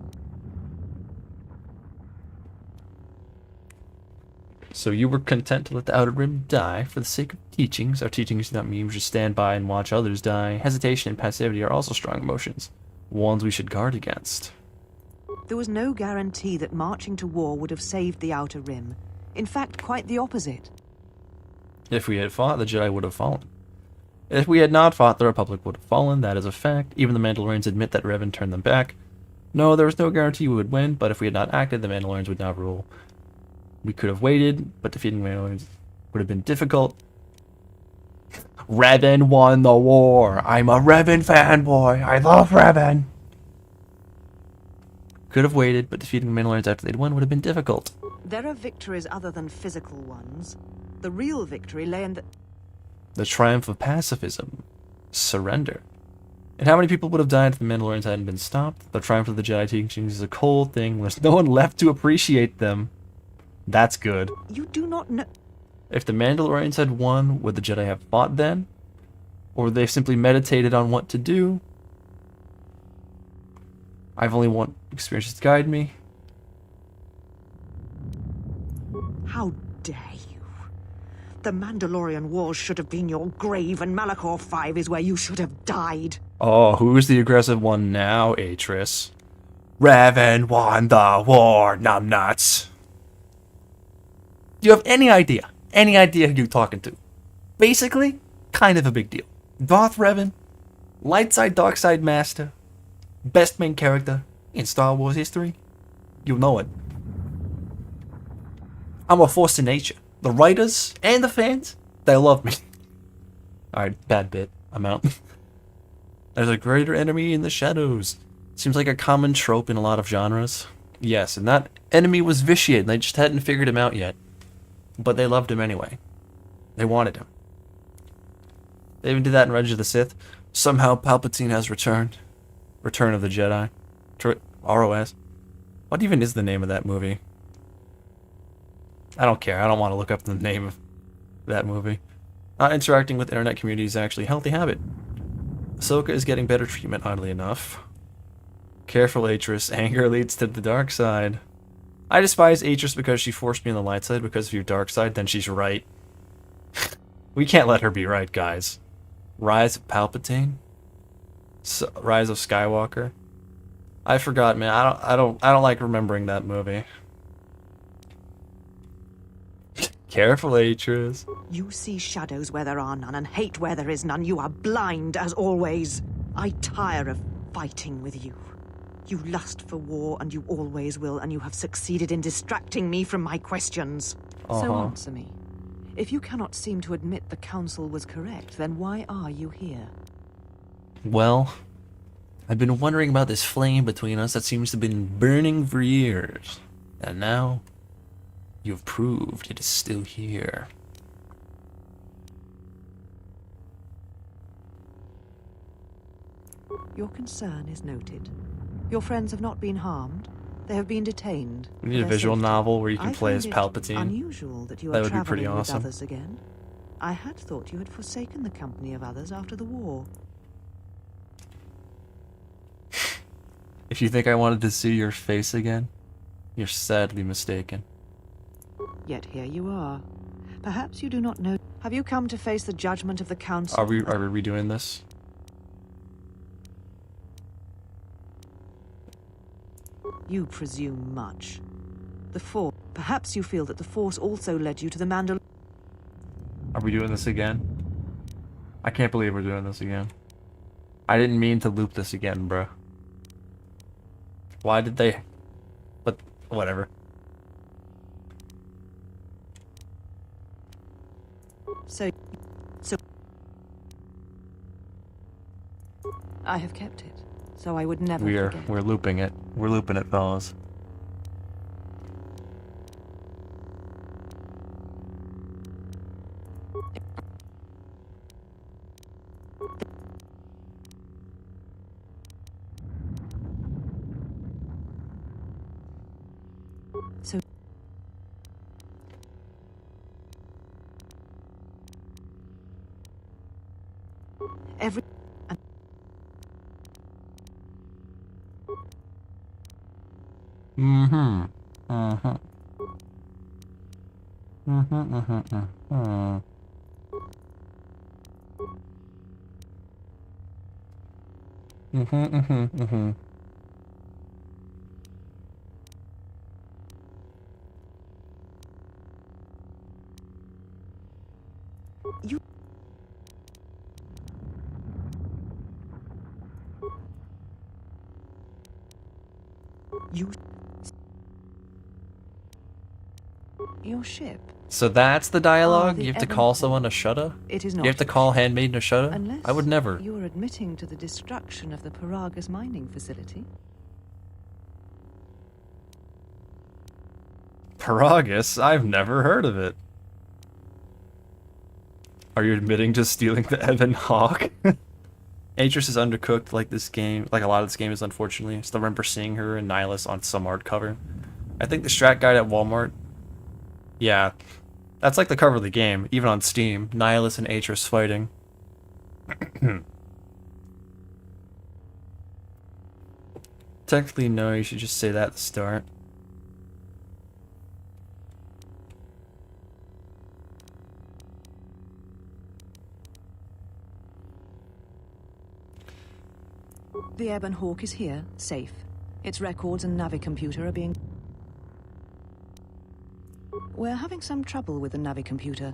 So you were content to let the Outer Rim die for the sake of teachings. Our teachings do not mean we should stand by and watch others die. Hesitation and passivity are also strong emotions. Ones we should guard against. There was no guarantee that marching to war would have saved the Outer Rim. In fact, quite the opposite. If we had fought, the Jedi would have fallen. If we had not fought, the Republic would have fallen. That is a fact. Even the Mandalorians admit that Revan turned them back. No, there was no guarantee we would win, but if we had not acted, the Mandalorians would now rule. We could have waited, but defeating the Mandalorians would have been difficult. Revan won the war. I'm a Revan fanboy. I love Revan. Could have waited, but defeating the Mandalorians after they'd won would have been difficult. There are victories other than physical ones. The real victory lay in The triumph of pacifism. Surrender. And how many people would have died if the Mandalorians hadn't been stopped? The triumph of the Jedi teachings is a cold thing. There's no one left to appreciate them. That's good. You do not know. If the Mandalorians had won, would the Jedi have fought then? Or would they simply meditated on what to do? I've only one experience to guide me. How dare you? The Mandalorian Wars should have been your grave, and Malachor 5 is where you should have died. Oh, who's the aggressive one now, Atris? Revan won the war, numbnuts. Do you have any idea? Any idea who you're talking to? Basically, kind of a big deal. Darth Revan, light side, dark side master, best main character in Star Wars history. You know it. I'm a force of nature. The writers and the fans, they love me. Alright, bad bit. I'm out. There's a greater enemy in the shadows. Seems like a common trope in a lot of genres. Yes, and that enemy was vitiated. They just hadn't figured him out yet. But they loved him anyway. They wanted him. They even did that in Revenge of the Sith. Somehow Palpatine has returned. Return of the Jedi. ROS. What even is the name of that movie? I don't care. I don't want to look up the name of that movie. Not interacting with the internet community is actually a healthy habit. Ahsoka is getting better treatment, oddly enough. Careful, Atris. Anger leads to the dark side. I despise Atris because she forced me on the light side. Because of your dark side, then she's right. We can't let her be right, guys. Rise of Palpatine? Rise of Skywalker? I forgot, man. I don't like remembering that movie. Careful, Atris. You see shadows where there are none, and hate where there is none. You are blind, as always. I tire of fighting with you. You lust for war, and you always will, and you have succeeded in distracting me from my questions. So answer me. If you cannot seem to admit the Council was correct, then why are you here? Well, I've been wondering about this flame between us that seems to have been burning for years. And now, you have proved it is still here. Your concern is noted. Your friends have not been harmed. They have been detained. We need a visual novel where you can play as I Palpatine. find it unusual that you That are would be pretty traveling awesome. with others again. I had thought you had forsaken the company of others after the war. If you think I wanted to see your face again, you're sadly mistaken. Yet here you are. Perhaps you do not know. Have you come to face the judgment of the Council? Are we redoing this? You presume much. The Force. Perhaps you feel that the Force also led you to the Mandalorian. Are we doing this again? I can't believe we're doing this again. I didn't mean to loop this again, bro. Why did they? But whatever. So I have kept it, so I would never forget. We're looping it. We're looping it, fellas. So every Mm-hmm. Uh-huh. Mm-hmm, mm-hmm, mm-hmm. Mm-hmm, mm-hmm, mm-hmm. you you your ship. So that's the dialogue? the You have to Ebon call Hawk. someone a shudda? It is You not have to your call ship. Handmaiden a shudda? Unless I would never. you are admitting to the destruction of the Paragus mining facility. Paragus? I've never heard of it. Are you admitting to stealing the Ebon Hawk? Atris is undercooked like this game, like a lot of this game is, unfortunately. I still remember seeing her and Nihilus on some art cover. I think the strat guide at Walmart. Yeah. That's like the cover of the game, even on Steam. Nihilus and Atris fighting. Technically, no, you should just say that at the start. The Ebon Hawk is here, safe. Its records and navicomputer are being... We're having some trouble with the navicomputer,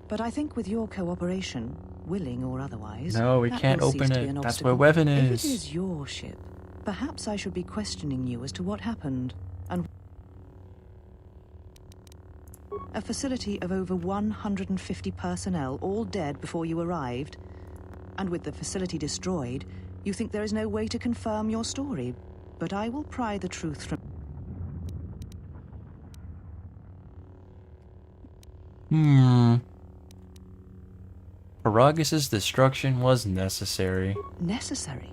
but I think with your cooperation, willing or otherwise... No, we that can't will cease open to be it. an That's obstacle. where Weapon If is. it is your ship, perhaps I should be questioning you as to what happened, and... A facility of over 150 personnel, all dead before you arrived, and with the facility destroyed, you think there is no way to confirm your story, but I will pry the truth from... Paragus' destruction was necessary. Necessary?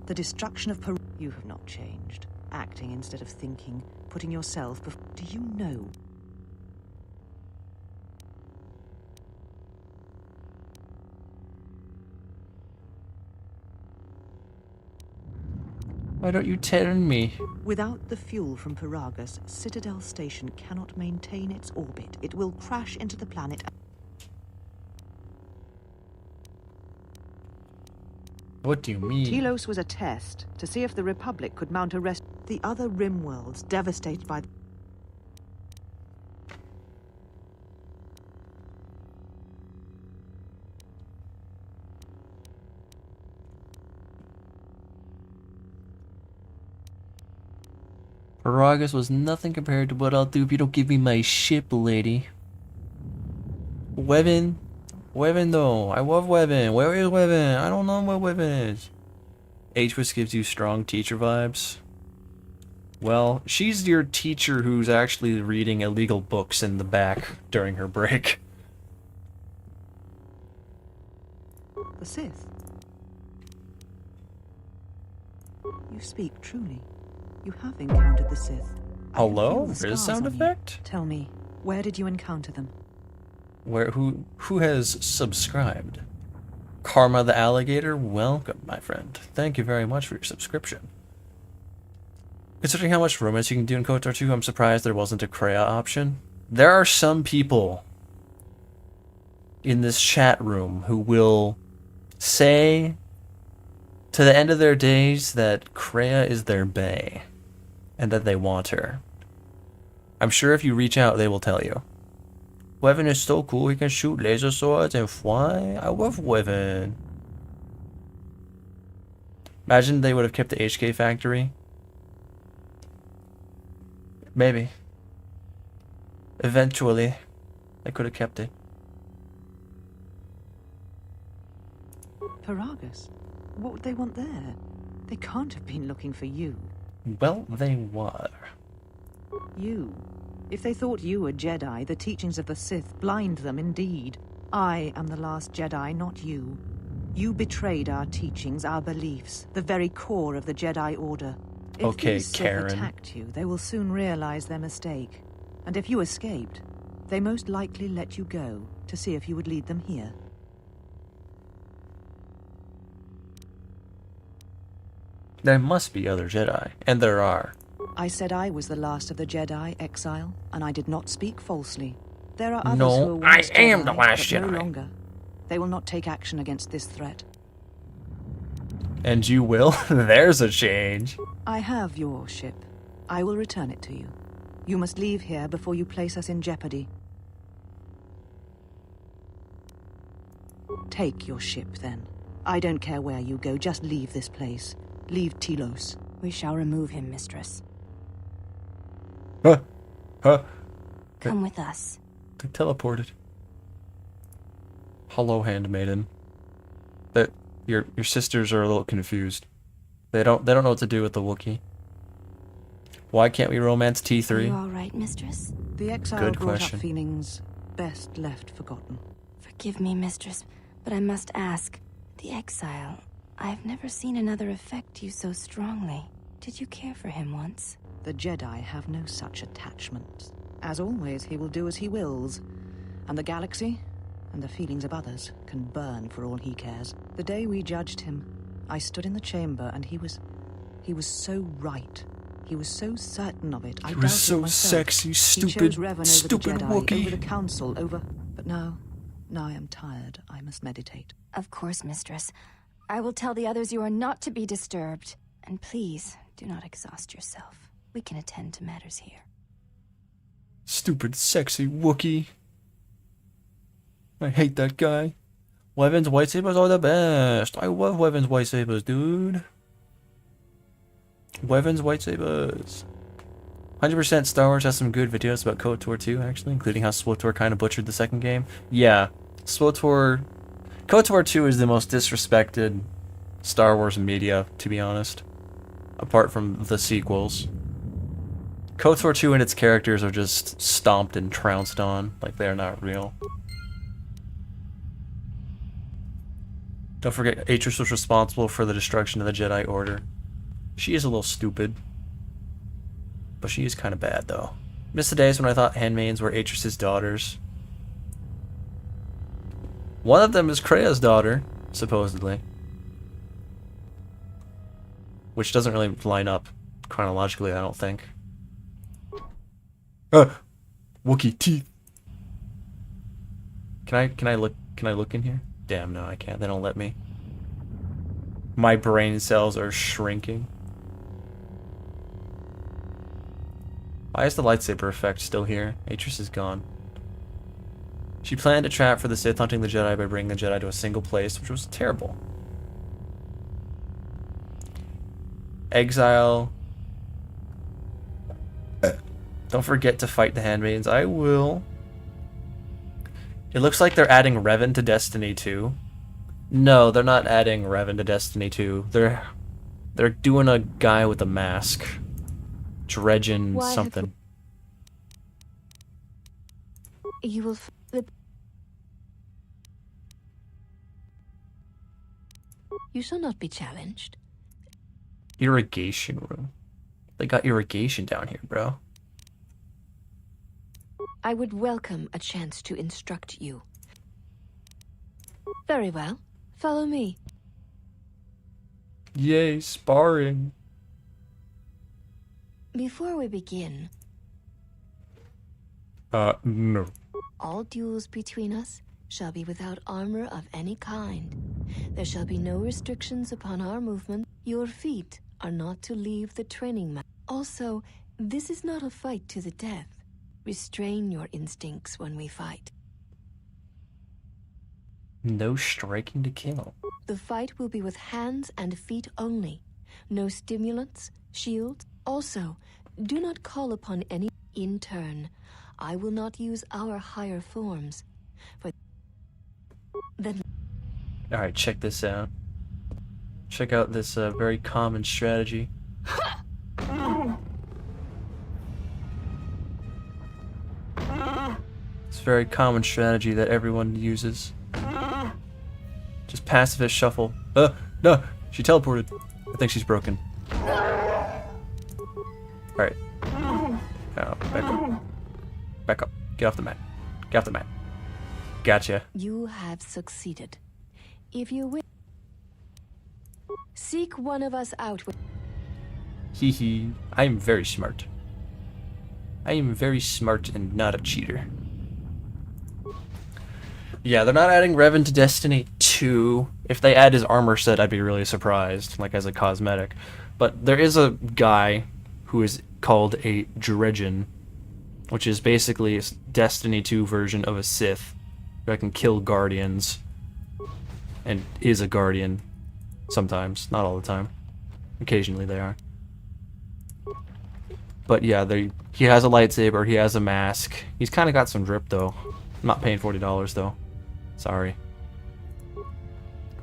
The destruction of You have not changed. Acting instead of thinking, putting yourself before... Do you know? Why don't you tell me? Without the fuel from Paragus, Citadel Station cannot maintain its orbit. It will crash into the planet. What do you mean? Telos was a test to see if the Republic could mount a rest. The other rim worlds devastated by... Paragus was nothing compared to what I'll do if you don't give me my ship, lady. Weapon? Weapon though. I love Weapon. Where is Weapon? I don't know what Weapon is. Atris gives you strong teacher vibes. Well, she's your teacher who's actually reading illegal books in the back during her break. The Sith. You speak truly. You have encountered the Sith. Hello? Is sound effect? Tell me, where did you encounter them? Where who has subscribed? Karma the Alligator, welcome, my friend. Thank you very much for your subscription. Considering how much romance you can do in KOTOR 2, I'm surprised there wasn't a Kreia option. There are some people in this chat room who will say to the end of their days that Kreia is their bae and that they want her. I'm sure if you reach out, they will tell you. Weapon is so cool, he can shoot laser swords and fly. I love Weapon. Imagine they would have kept the HK factory. Maybe. Eventually, they could have kept it. Paragus? What would they want there? They can't have been looking for you. Well, they were. You. If they thought you were Jedi, the teachings of the Sith blind them indeed. I am the last Jedi, not you. You betrayed our teachings, our beliefs, the very core of the Jedi Order. If Okay, these Sith Karen. attacked you, they will soon realize their mistake. And if you escaped, they most likely let you go to see if you would lead them here. There must be other Jedi, and there are. I said I was the last of the Jedi, Exile, and I did not speak falsely. There are others No, who are I once am Jedi, the last but no Jedi. longer. They will not take action against this threat. And you will? There's a change. I have your ship. I will return it to you. You must leave here before you place us in jeopardy. Take your ship, then. I don't care where you go, just leave this place. Leave Telos. We shall remove him, mistress. Huh? Come with us. They teleported. Hello, handmaiden. That your sisters are a little confused. They don't know what to do with the Wookiee. Why can't we romance Are you T3? all right, mistress? The exile Good brought question. up feelings best left forgotten. Forgive me, mistress, but I must ask. The exile. I've never seen another affect you so strongly. Did you care for him once? The Jedi have no such attachments. As always, he will do as he wills. And the galaxy, and the feelings of others, can burn for all he cares. The day we judged him, I stood in the chamber and he was so right. He was so certain of it. I He doubted was so myself. sexy, He stupid, chose Revan over stupid the Jedi, Wookiee. over the Council, over... But now I am tired. I must meditate. Of course, mistress. I will tell the others you are not to be disturbed. And please, do not exhaust yourself. We can attend to matters here. Stupid, sexy Wookiee. I hate that guy. Weapons, lightsabers are the best. I love weapons, lightsabers, dude. Weapons, lightsabers. 100% Star Wars has some good videos about KOTOR 2, actually, including how SWTOR kind of butchered the second game. Yeah, SWTOR... KOTOR 2 is the most disrespected Star Wars media, to be honest. Apart from the sequels. KOTOR 2 and its characters are just stomped and trounced on, like they're not real. Don't forget, Atris was responsible for the destruction of the Jedi Order. She is a little stupid. But she is kind of bad, though. Miss the days when I thought handmaids were Atris's daughters. One of them is Krea's daughter, supposedly. Which doesn't really line up chronologically, I don't think. Wookiee teeth. Can I look in here? Damn, no, I can't. They don't let me. My brain cells are shrinking. Why is the lightsaber effect still here? Atris is gone. She planned a trap for the Sith hunting the Jedi by bringing the Jedi to a single place, which was terrible. Exile. Don't forget to fight the handmaidens. I will. It looks like they're adding Revan to Destiny 2. No, they're not adding Revan to Destiny 2. They're doing a guy with a mask. Dredgen something. You will... You shall not be challenged. Irrigation room. They got irrigation down here, bro. I would welcome a chance to instruct you. Very well. Follow me. Yay, sparring. Before we begin, No. all duels between us shall be without armor of any kind. There shall be no restrictions upon our movement. Your feet are not to leave the training mat. Also, this is not a fight to the death. Restrain your instincts when we fight. No striking to kill. The fight will be with hands and feet only. No stimulants, shields. Also, do not call upon any in turn. I will not use our higher forms. For then Alright, check this out. Check out this very common strategy. It's a very common strategy that everyone uses. Just pacifist shuffle. No, she teleported. I think she's broken. Alright. Back up. Back up. Get off the mat. Get off the mat. Gotcha. You have succeeded. If you wish, seek one of us out. Hee hee. I am very smart. I am very smart and not a cheater. Yeah, they're not adding Revan to Destiny 2. If they add his armor set, I'd be really surprised, like as a cosmetic. But there is a guy who is called a Dredgen, which is basically a Destiny 2 version of a Sith who can kill Guardians and is a Guardian sometimes, not all the time. Occasionally they are. But yeah, he has a lightsaber, he has a mask. He's kind of got some drip though. I'm not paying $40 though. Sorry.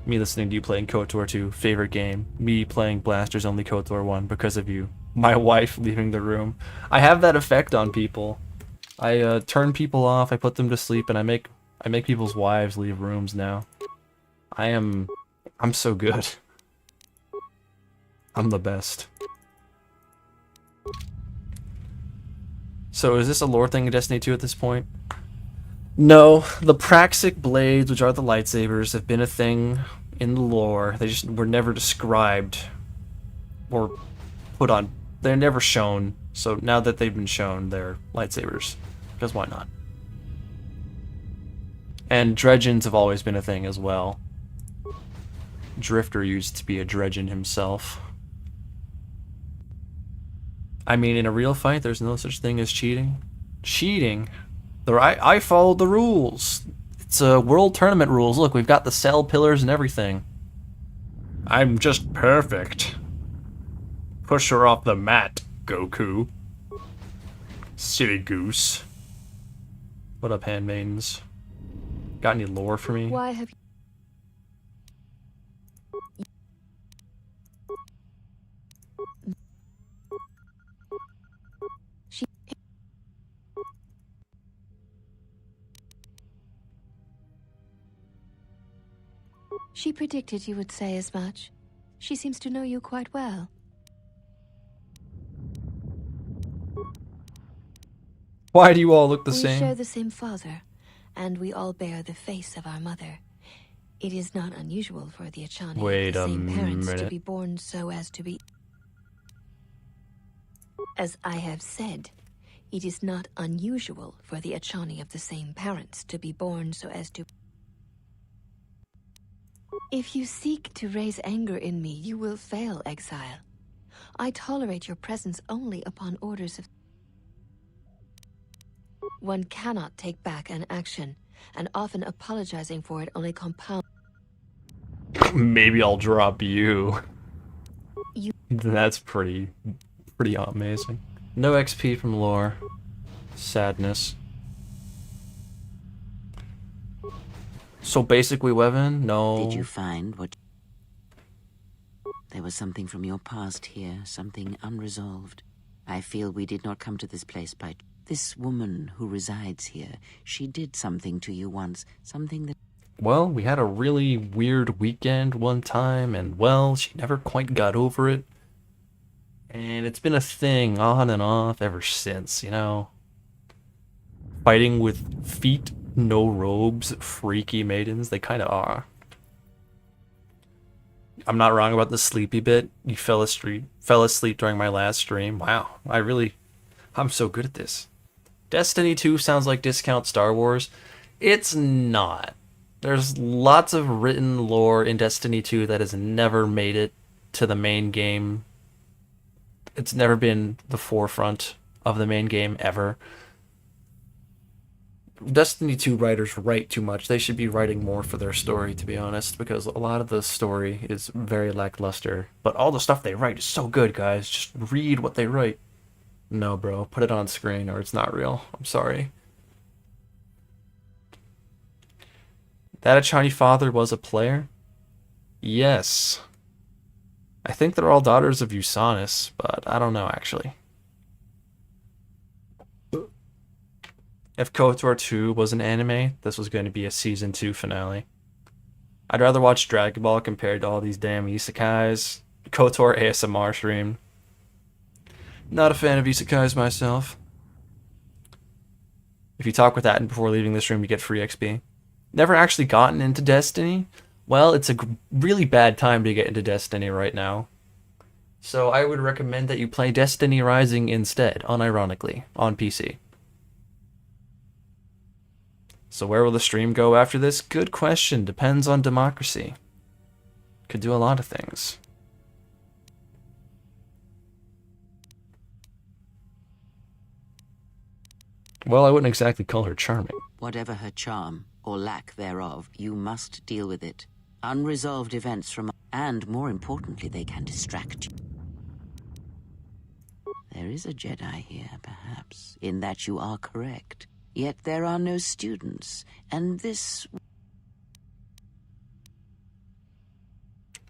Me listening to you playing KOTOR 2, favorite game. Me playing Blasters Only KOTOR 1 because of you. My wife leaving the room. I have that effect on people. I turn people off, I put them to sleep, and I make people's wives leave rooms now. I'm so good. I'm the best. So is this a lore thing in Destiny 2 at this point? No, the Praxic blades, which are the lightsabers, have been a thing in the lore. They just were never described or put on. They're never shown. So now that they've been shown, they're lightsabers. Because why not? And Dredgens have always been a thing as well. Drifter used to be a Dredgen himself. I mean, in a real fight, there's no such thing as cheating. Cheating? I followed the rules. It's world tournament rules. Look, we've got the cell pillars and everything. I'm just perfect. Push her off the mat, Goku. Silly goose. What up, handmaidens? Got any lore for me? Why have you... She predicted you would say as much. She seems to know you quite well. Why do you all look the We same? share the same father, and we all bear the face of our mother. It is not unusual for the Achani Wait of the a same parents to minute. be born so as to be... As I have said, it is not unusual for the Achani of the same parents to be born so as to... If you seek to raise anger in me, you will fail, exile. I tolerate your presence only upon orders of... One cannot take back an action, and often apologizing for it only compounds... Maybe I'll drop you. You... That's pretty amazing. No XP from lore. Sadness. So basically, Weapon? No. Did you find what... There was something from your past here, something unresolved. I feel we did not come to this place by... This woman who resides here, she did something to you once, something that... Well, we had a really weird weekend one time, and well, she never quite got over it. And it's been a thing on and off ever since, you know? Fighting with feet, no robes, freaky maidens, they kind of are. I'm not wrong about the sleepy bit. You fell asleep during my last stream. Wow, I'm so good at this. Destiny 2 sounds like discount Star Wars. It's not. There's lots of written lore in Destiny 2 that has never made it to the main game. It's never been the forefront of the main game ever. Destiny 2 writers write too much. They should be writing more for their story, to be honest, because a lot of the story is very lackluster. But all the stuff they write is so good, guys. Just read what they write. No, bro. Put it on screen or it's not real. I'm sorry. That Achani father was a player? Yes. I think they're all daughters of Usanis, but I don't know, actually. If KOTOR 2 was an anime, this was going to be a Season 2 finale. I'd rather watch Dragon Ball compared to all these damn isekais. KOTOR ASMR stream. Not a fan of isekais myself. If you talk with that before leaving this room, you get free XP. Never actually gotten into Destiny? Well, it's a really bad time to get into Destiny right now. So I would recommend that you play Destiny Rising instead, unironically, on PC. So where will the stream go after this? Good question. Depends on democracy. Could do a lot of things. Well, I wouldn't exactly call her charming. Whatever her charm, or lack thereof, you must deal with it. Unresolved events from... And more importantly, they can distract you. There is a Jedi here, perhaps, in that you are correct. Yet there are no students, and this...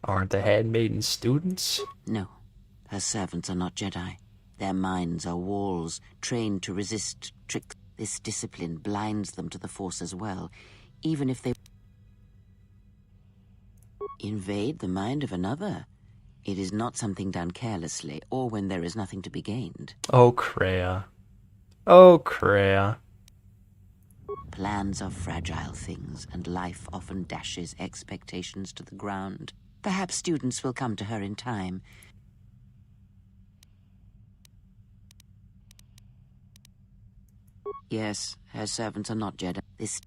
Aren't the handmaiden students? No, her servants are not Jedi. Their minds are walls, trained to resist tricks. This discipline blinds them to the Force as well, even if they... invade the mind of another. It is not something done carelessly, or when there is nothing to be gained. Oh, Kreia. Oh, Kreia. Plans are fragile things, and life often dashes expectations to the ground. Perhaps students will come to her in time. Yes, her servants are not Jedi. This...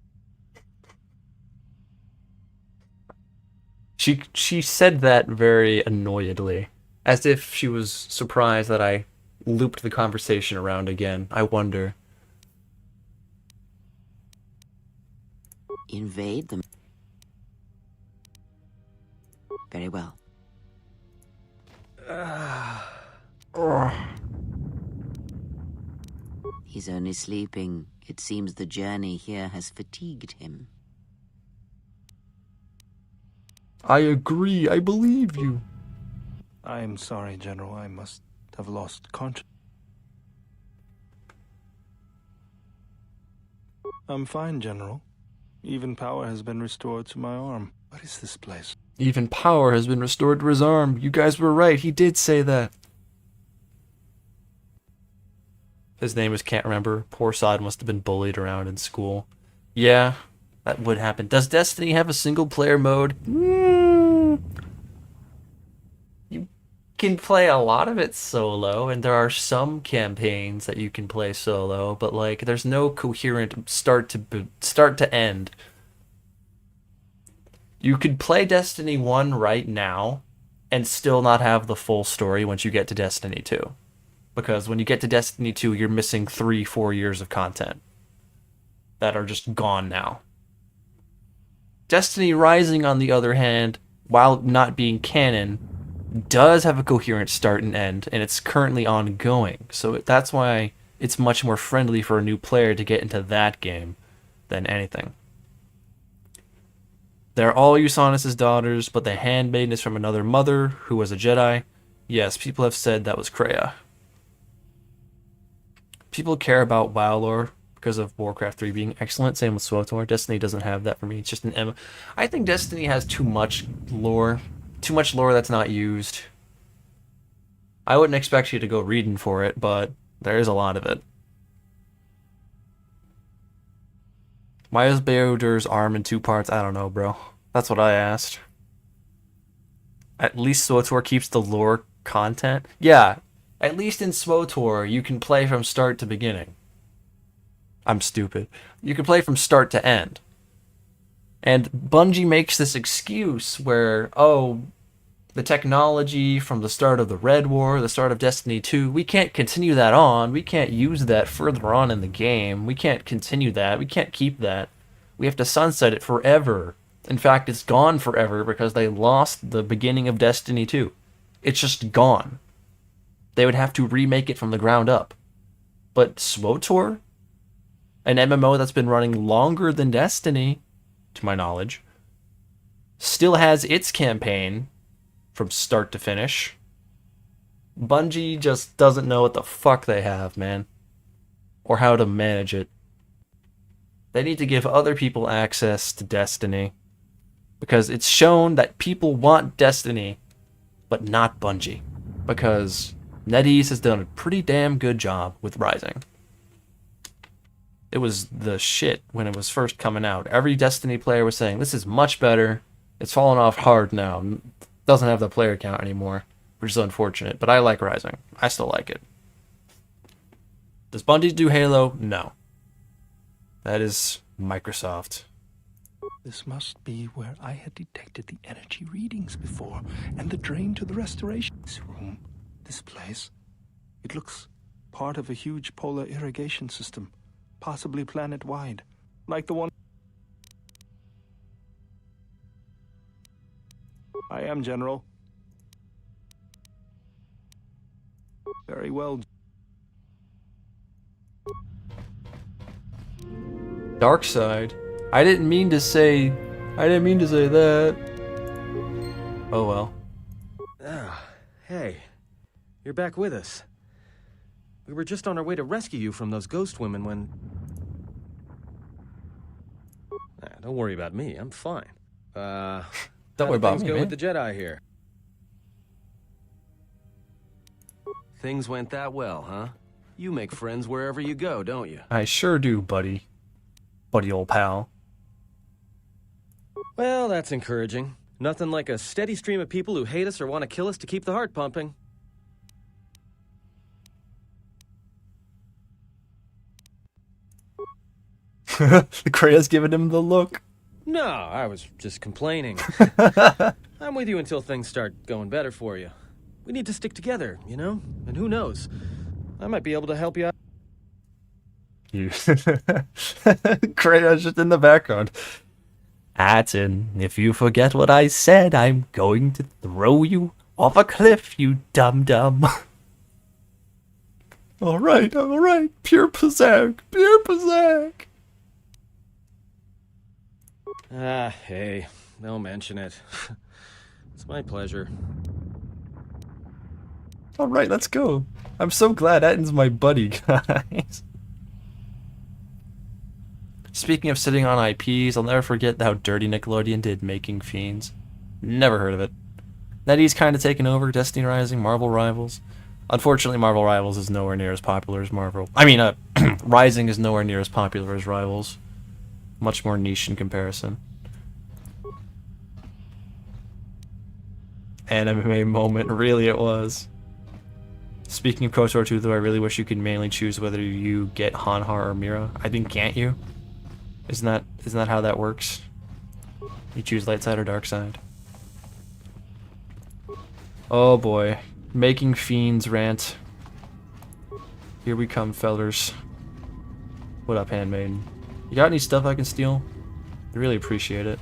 She said that very annoyedly, as if she was surprised that I looped the conversation around again. I wonder. Invade them. Very well. He's only sleeping. It seems the journey here has fatigued him. I agree. I believe you. I'm sorry, General. I must have lost consciousness. I'm fine, General. Even power has been restored to my arm. What is this place? Even power has been restored to his arm. You guys were right. He did say that. His name is can't remember. Poor Sod must have been bullied around in school. Yeah, that would happen. Does Destiny have a single-player mode? You can play a lot of it solo, and there are some campaigns that you can play solo, but like, there's no coherent start to end. You could play Destiny 1 right now and still not have the full story once you get to Destiny 2. Because when you get to Destiny 2, you're missing 3-4 years of content that are just gone now. Destiny Rising, on the other hand, while not being canon, does have a coherent start and end, and it's currently ongoing. So that's why it's much more friendly for a new player to get into that game than anything. They're all Usanis' daughters, but the handmaiden is from another mother who was a Jedi. Yes, people have said that was Kreia. People care about WoW lore because of Warcraft 3 being excellent. Same with SWTOR. Destiny doesn't have that for me. It's just an M. I think Destiny has too much lore. Too much lore that's not used. I wouldn't expect you to go reading for it, but there is a lot of it. Why is Bao Dur's arm in 2 parts? I don't know, bro. That's what I asked. At least SWTOR keeps the lore content. Yeah, at least in SWTOR, you can play from start to beginning. I'm stupid. You can play from start to end. And Bungie makes this excuse where, oh, the technology from the start of the Red War, the start of Destiny 2, we can't continue that on. We can't use that further on in the game. We can't continue that. We can't keep that. We have to sunset it forever. In fact, it's gone forever because they lost the beginning of Destiny 2. It's just gone. They would have to remake it from the ground up. But SWTOR, an MMO that's been running longer than Destiny, to my knowledge, still has its campaign from start to finish. Bungie just doesn't know what the fuck they have, man. Or how to manage it. They need to give other people access to Destiny. Because it's shown that people want Destiny, but not Bungie. Because NetEase has done a pretty damn good job with Rising. It was the shit when it was first coming out. Every Destiny player was saying, this is much better. It's fallen off hard now. Doesn't have the player count anymore, which is unfortunate. But I like Rising. I still like it. Does Bungie do Halo? No. That is Microsoft. This must be where I had detected the energy readings before, and the drain to the restoration room. This place. It looks part of a huge polar irrigation system, possibly planet-wide, like the one... I am, General. Very well. Dark side. I didn't mean to say that. Oh well. Ah, hey. You're back with us. We were just on our way to rescue you from those ghost women when... don't worry about me. I'm fine. Don't worry about me, go man. with the Jedi here? Things went that well, huh? You make friends wherever you go, don't you? I sure do, buddy. Buddy old pal. Well, that's encouraging. Nothing like a steady stream of people who hate us or want to kill us to keep the heart pumping. Krea's giving him the look. No, I was just complaining. I'm with you until things start going better for you. We need to stick together, you know? And who knows? I might be able to help you out. You. Krea's just in the background. Atten, if you forget what I said, I'm going to throw you off a cliff, you dum-dum. Alright, pure Pazak, pure Pazak. Ah, hey, don't mention it. It's my pleasure. Alright, let's go. I'm so glad Atten's my buddy, guys. Speaking of sitting on IPs, I'll never forget how dirty Nickelodeon did Making Fiends. Never heard of it. NetEase kind of taken over Destiny Rising, Marvel Rivals. Unfortunately, Marvel Rivals is nowhere near as popular as Rising is nowhere near as popular as Rivals. Much more niche in comparison. Anime moment, really it was. Speaking of KOTOR 2, though, I really wish you could manually choose whether you get Hanhar or Mira. I think, can't you? Isn't that how that works? You choose light side or dark side. Oh boy. Making Fiends rant. Here we come, fellers. What up, handmaiden? You got any stuff I can steal? I really appreciate it.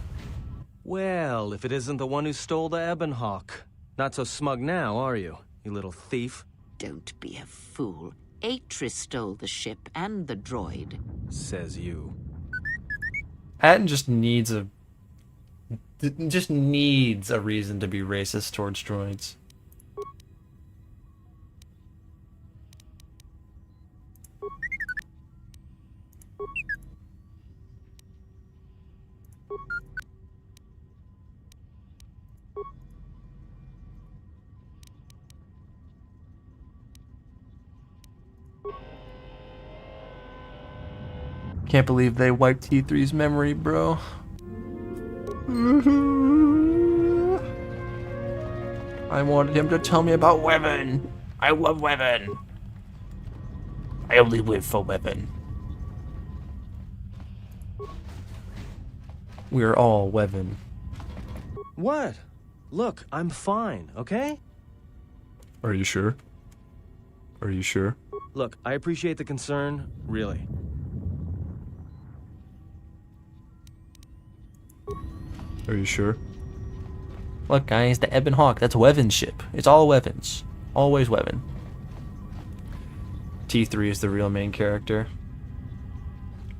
Well, if it isn't the one who stole the Ebonhawk. Not so smug now, are you, you little thief? Don't be a fool. Atris stole the ship and the droid. Says you. Atten just needs a reason to be racist towards droids. Can't believe they wiped T3's memory, bro. I wanted him to tell me about Weapon. I love Weapon. I only live for Weapon. We're all Weapon. What? Look, I'm fine, okay? Are you sure? Are you sure? Look, I appreciate the concern, really. Are you sure? Look, guys, the Ebonhawk, that's Weaven's ship. It's all Weapons. Always Weapon. T3 is the real main character.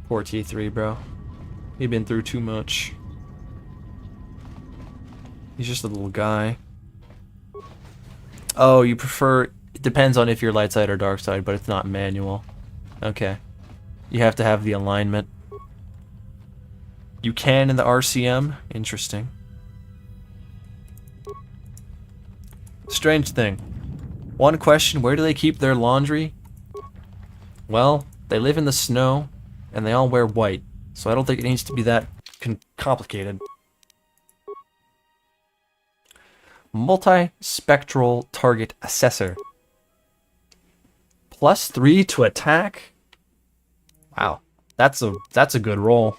Poor T3, bro. He's been through too much. He's just a little guy. Oh, you prefer... It depends on if you're light side or dark side, but it's not manual. Okay. You have to have the alignment. You can in the RCM. Interesting. Strange thing. One question, where do they keep their laundry? Well, they live in the snow, and they all wear white, so I don't think it needs to be that complicated. Multi-spectral target assessor. +3 to attack? Wow, that's a good roll.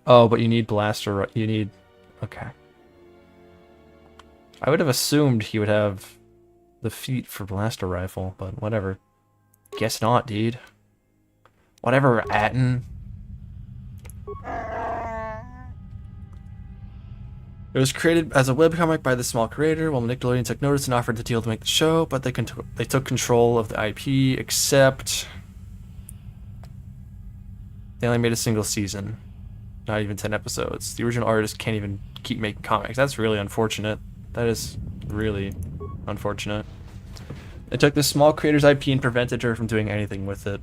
Oh, but you need blaster, you need... Okay. I would have assumed he would have the feet for blaster rifle, but whatever. Guess not, dude. Whatever, Atten. It was created as a webcomic by the small creator, while Nickelodeon took notice and offered the deal to make the show, but they took control of the IP, except they only made a single season. Not even 10 episodes. The original artist can't even keep making comics. That's really unfortunate. That is really unfortunate. They took this small creator's IP and prevented her from doing anything with it.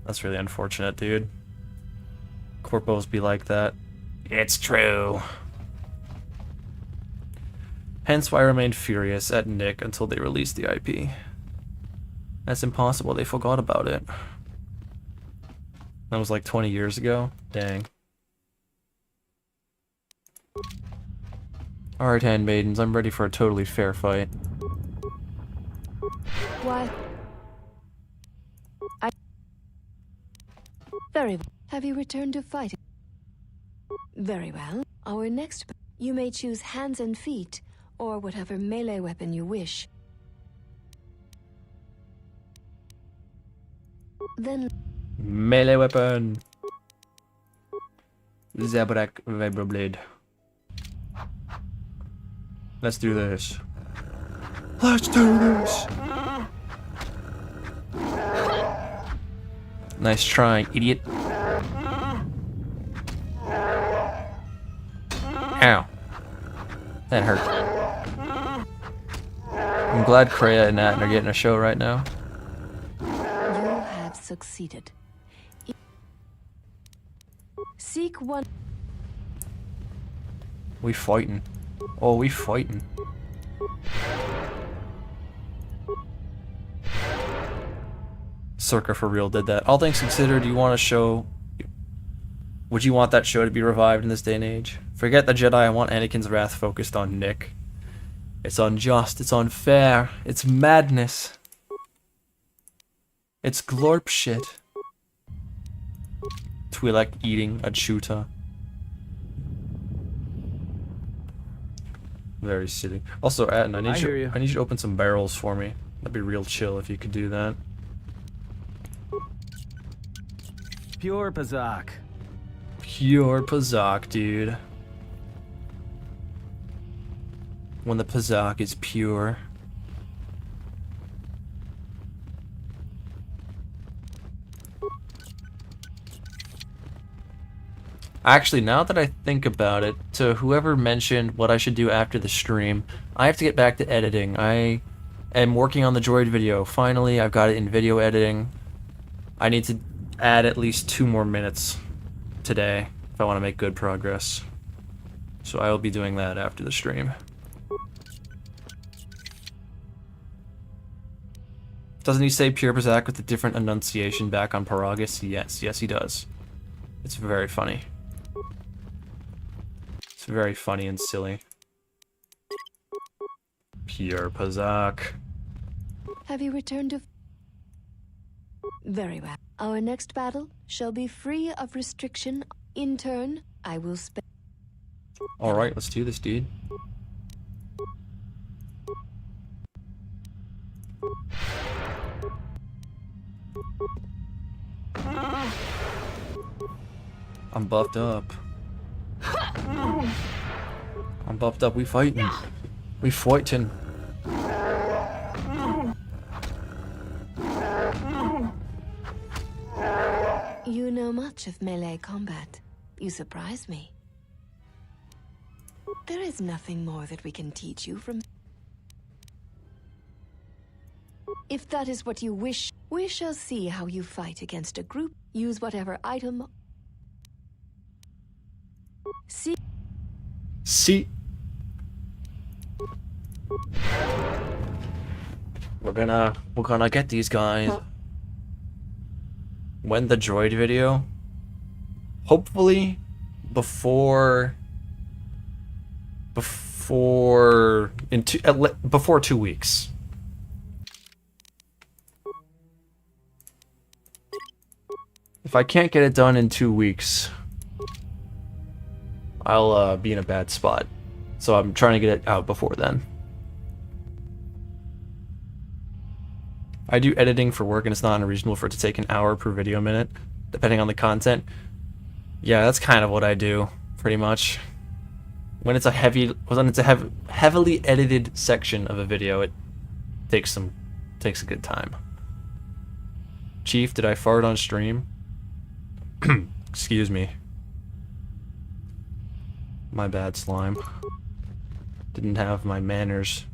That's really unfortunate, dude. Corpos be like that. It's true. Hence why I remained furious at Nick until they released the IP. That's impossible, they forgot about it. That was like 20 years ago? Dang. Alright, handmaidens, I'm ready for a totally fair fight. Why? Very well. Have you returned to fighting? Very well. Our next... You may choose hands and feet, or whatever melee weapon you wish. Then... Melee weapon! Zabrak Vibroblade. Let's do this. Let's do this! Nice try, idiot. Ow. That hurt. I'm glad Kreia and Atten are getting a show right now. You have succeeded. Seek one... We fighting. Oh, we fighting. Circa for real did that. All things considered, you want a show... Would you want that show to be revived in this day and age? Forget the Jedi, I want Anakin's wrath focused on Nick. It's unjust, it's unfair, it's madness. It's glorp shit. Twi'lek eating a chuta. Very silly. Also, Atten, I need you to open some barrels for me. That'd be real chill if you could do that. Pure Pazak. Pure Pazak, dude. When the Pazak is pure. Actually, now that I think about it, to whoever mentioned what I should do after the stream, I have to get back to editing. I am working on the droid video. Finally, I've got it in video editing. I need to add at least 2 more minutes today if I want to make good progress. So I will be doing that after the stream. Doesn't he say Pure Pazak with a different enunciation back on Paragus? Yes, yes he does. It's very funny. It's very funny and silly. Pure Pazak. Have you returned to... Very well. Our next battle shall be free of restriction. In turn, I will spend... Alright, let's do this, dude. I'm buffed up. I'm buffed up, we fighting. We fighting. You know much of melee combat. You surprise me. There is nothing more that we can teach you from... If that is what you wish, we shall see how you fight against a group. Use whatever item... See? We're gonna get these guys. When the droid video? Hopefully before 2 weeks. If I can't get it done in 2 weeks, I'll be in a bad spot. So I'm trying to get it out before then. I do editing for work, and it's not unreasonable for it to take an hour per video minute, depending on the content. Yeah, that's kind of what I do, pretty much. When it's a heavily edited section of a video, it takes a good time. Chief, did I fart on stream? Excuse me. My bad, slime. Didn't have my manners.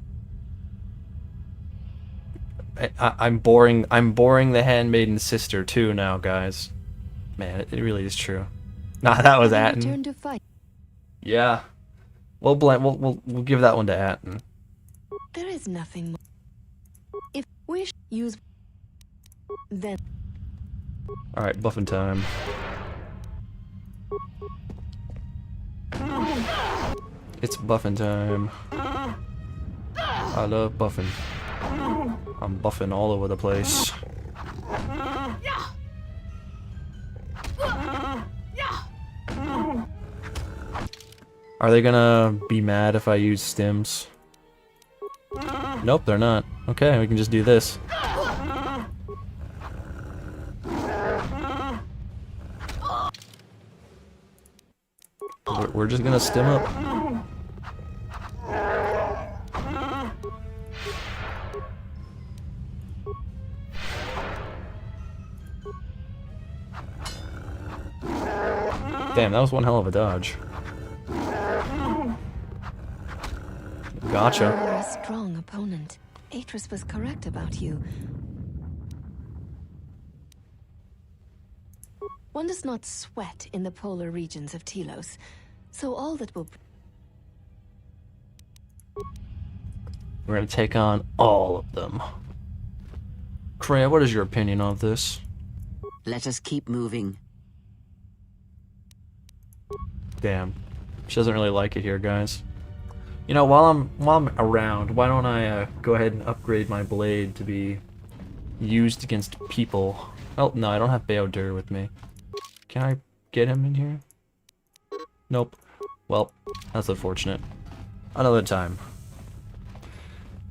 I'm boring the handmaiden sister too now, guys. Man, it really is true. Nah, that was Atten. Turn to fight. Yeah. We'll give that one to Atten. There is nothing more. If we use then Alright, buffing time. It's buffing time. I love buffing. I'm buffing all over the place. Are they gonna be mad if I use stims? Nope, they're not. Okay, we can just do this. We're just gonna stim up. Damn, that was one hell of a dodge. Gotcha. you are a strong opponent. Atris was correct about you. One does not sweat in the polar regions of Telos, so all that will... We're gonna take on all of them. Kreia, what is your opinion on this? Let us keep moving. Damn. She doesn't really like it here, guys. You know, while I'm around, why don't I go ahead and upgrade my blade to be used against people? Oh, no, I don't have Bao Dur with me. Can I get him in here? Nope. Well, that's unfortunate. Another time.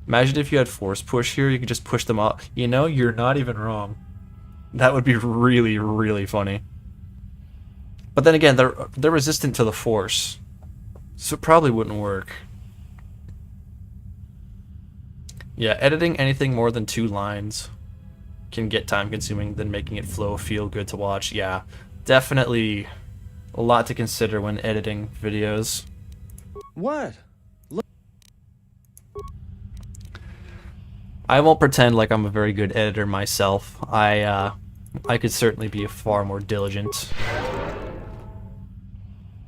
Imagine if you had force push here, you could just push them off. You know, you're not even wrong. That would be really, really funny. But then again, they're resistant to the force, so it probably wouldn't work. Yeah, editing anything more than 2 lines can get time-consuming than making it flow feel good to watch. Yeah, definitely a lot to consider when editing videos. What? I won't pretend like I'm a very good editor myself. I could certainly be far more diligent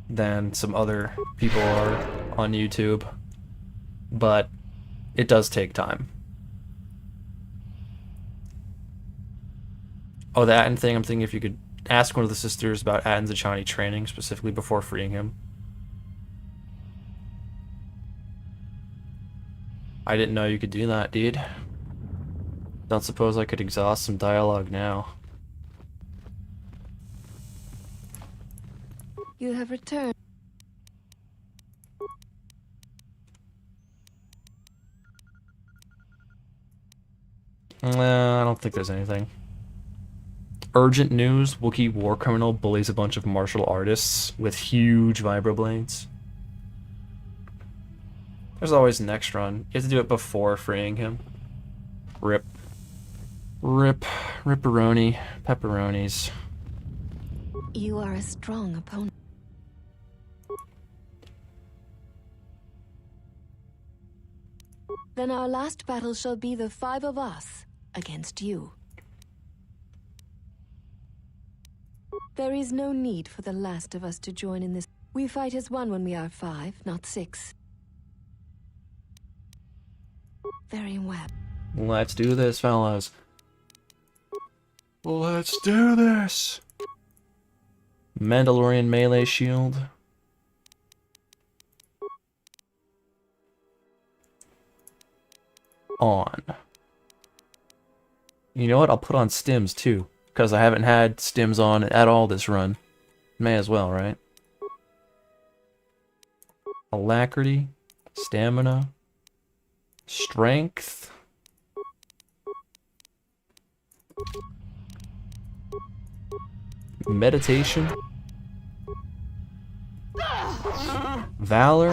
than some other people are on YouTube, but it does take time. Oh, the Atten thing, I'm thinking if you could ask one of the sisters about Atten's Achani training, specifically before freeing him. I didn't know you could do that, dude. Don't suppose I could exhaust some dialogue now. You have returned. I don't think there's anything. Urgent news, Wookiee war criminal bullies a bunch of martial artists with huge vibroblades. There's always the next run. You have to do it before freeing him. Rip. Rip. Ripperoni. Pepperonis. You are a strong opponent. Then our last battle shall be the 5 of us against you. There is no need for the last of us to join in this. We fight as one when we are 5, not 6. Very well. Let's do this, fellas. Let's do this! Mandalorian melee shield. On. You know what? I'll put on stims too, because I haven't had stims on at all this run. May as well, right? Alacrity, stamina, strength. Meditation. Valor.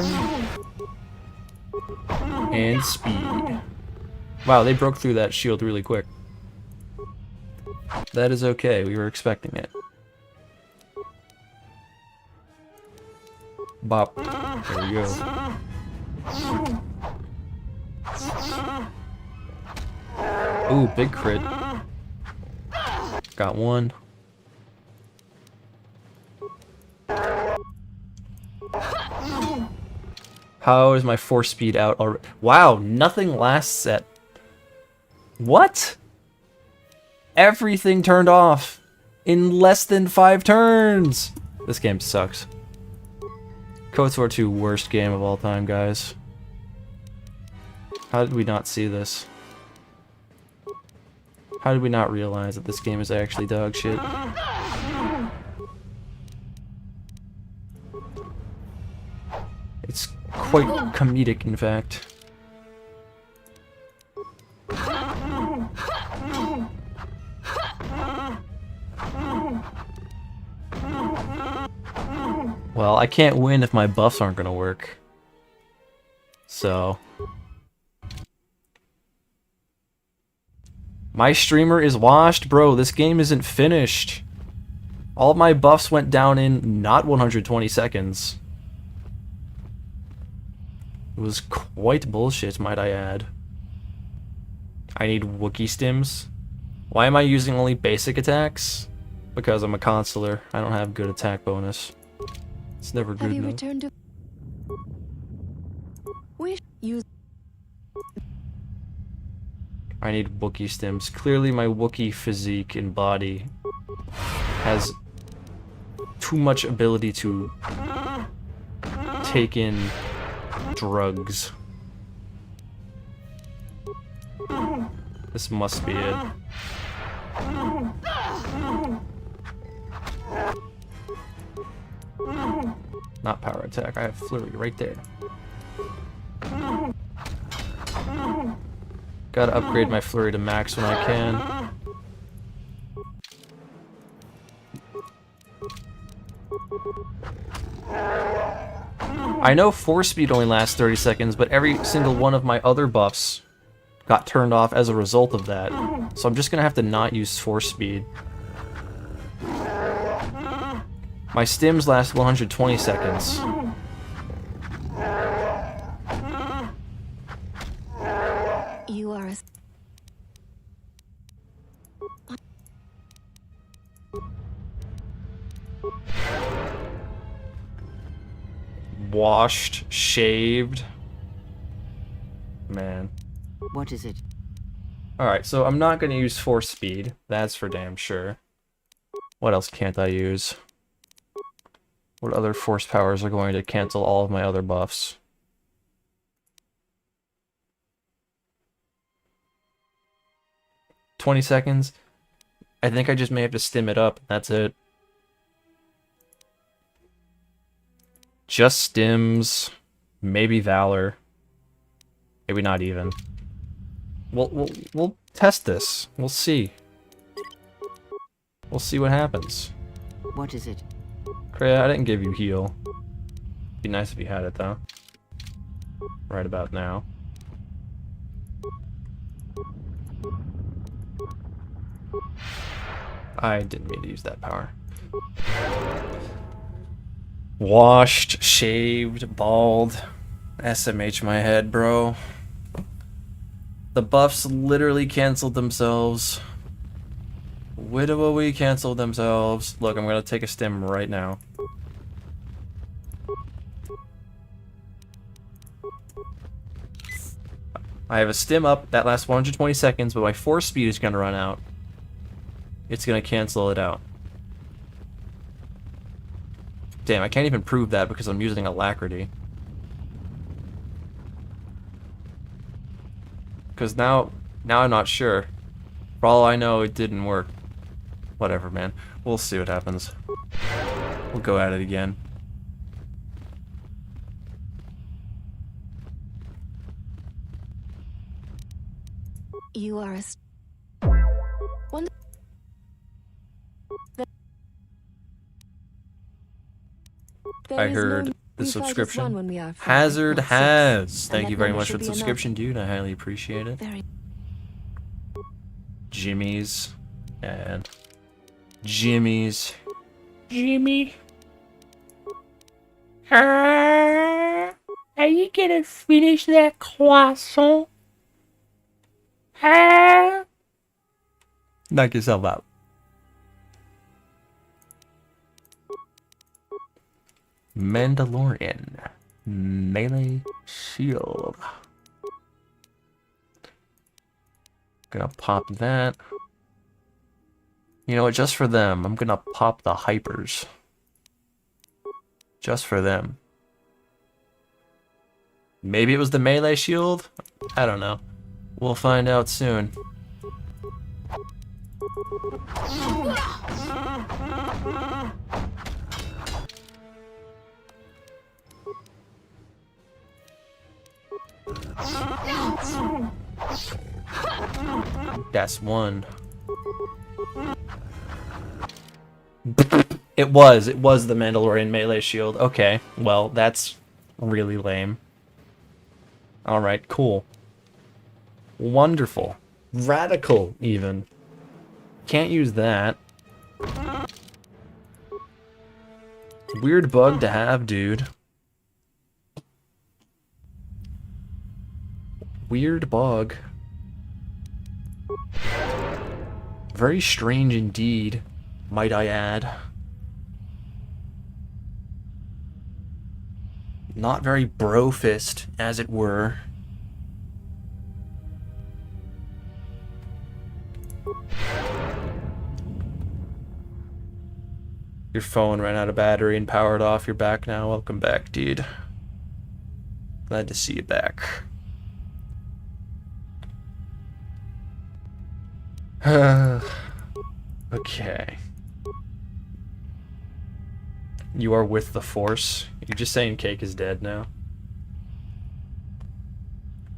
And speed. Wow, they broke through that shield really quick. That is okay, we were expecting it. Bop. There we go. Ooh, big crit. Got one. How is my force speed out already? Wow, nothing lasts at... What? Everything turned off in less than 5 turns! This game sucks. KOTOR 2, worst game of all time, guys. How did we not see this? How did we not realize that this game is actually dog shit? It's quite comedic, in fact. Well, I can't win if my buffs aren't gonna work. So... My streamer is washed, bro. This game isn't finished. All of my buffs went down in not 120 seconds. It was quite bullshit, might I add. I need Wookiee stims. Why am I using only basic attacks? Because I'm a consular. I don't have good attack bonus. It's never good Have you enough. returned to... Wish use... I need Wookiee stims. Clearly my Wookiee physique and body has too much ability to take in drugs. This must be it. Not power attack, I have flurry right there. Gotta upgrade my flurry to max when I can. I know force speed only lasts 30 seconds, but every single one of my other buffs got turned off as a result of that. So I'm just gonna have to not use force speed. My stims last 120 seconds. You are a... Washed, shaved. Man. What is it? Alright, so I'm not gonna use force speed. That's for damn sure. What else can't I use? What other force powers are going to cancel all of my other buffs? $20 seconds? I think I just may have to stim it up. That's it. Just stims. Maybe Valor. Maybe not even. We'll test this. We'll see. We'll see what happens. What is it? Kreia, I didn't give you heal. Be nice if you had it, though. Right about now. I didn't mean to use that power. Washed, shaved, bald. SMH my head, bro. The buffs literally canceled themselves. Widowy canceled themselves. Look, I'm gonna take a stim right now. I have a stim up that lasts 120 seconds, but my force speed is going to run out. It's going to cancel it out. Damn, I can't even prove that because I'm using alacrity. Because now I'm not sure. For all I know, it didn't work. Whatever, man. We'll see what happens. We'll go at it again. You are a... One... I heard the subscription. Hazard has. Thank you very much for the subscription, dude. I highly appreciate it. Jimmy's. And... Jimmy's. Jimmy? Are you gonna finish that croissant? Knock yourself out. Mandalorian. Melee shield. Gonna pop that. You know what, just for them, I'm gonna pop the hypers. Just for them. Maybe it was the melee shield? I don't know. We'll find out soon. That's one. It was the Mandalorian melee shield. Okay, well, that's really lame. Alright, cool. Wonderful. Radical, even. Can't use that. Weird bug to have, dude. Weird bug. Very strange indeed, might I add. Not very brofist, as it were. Your phone ran out of battery and powered off. You're back now. Welcome back, dude. Glad to see you back. Okay. You are with the Force. You're just saying Cake is dead now.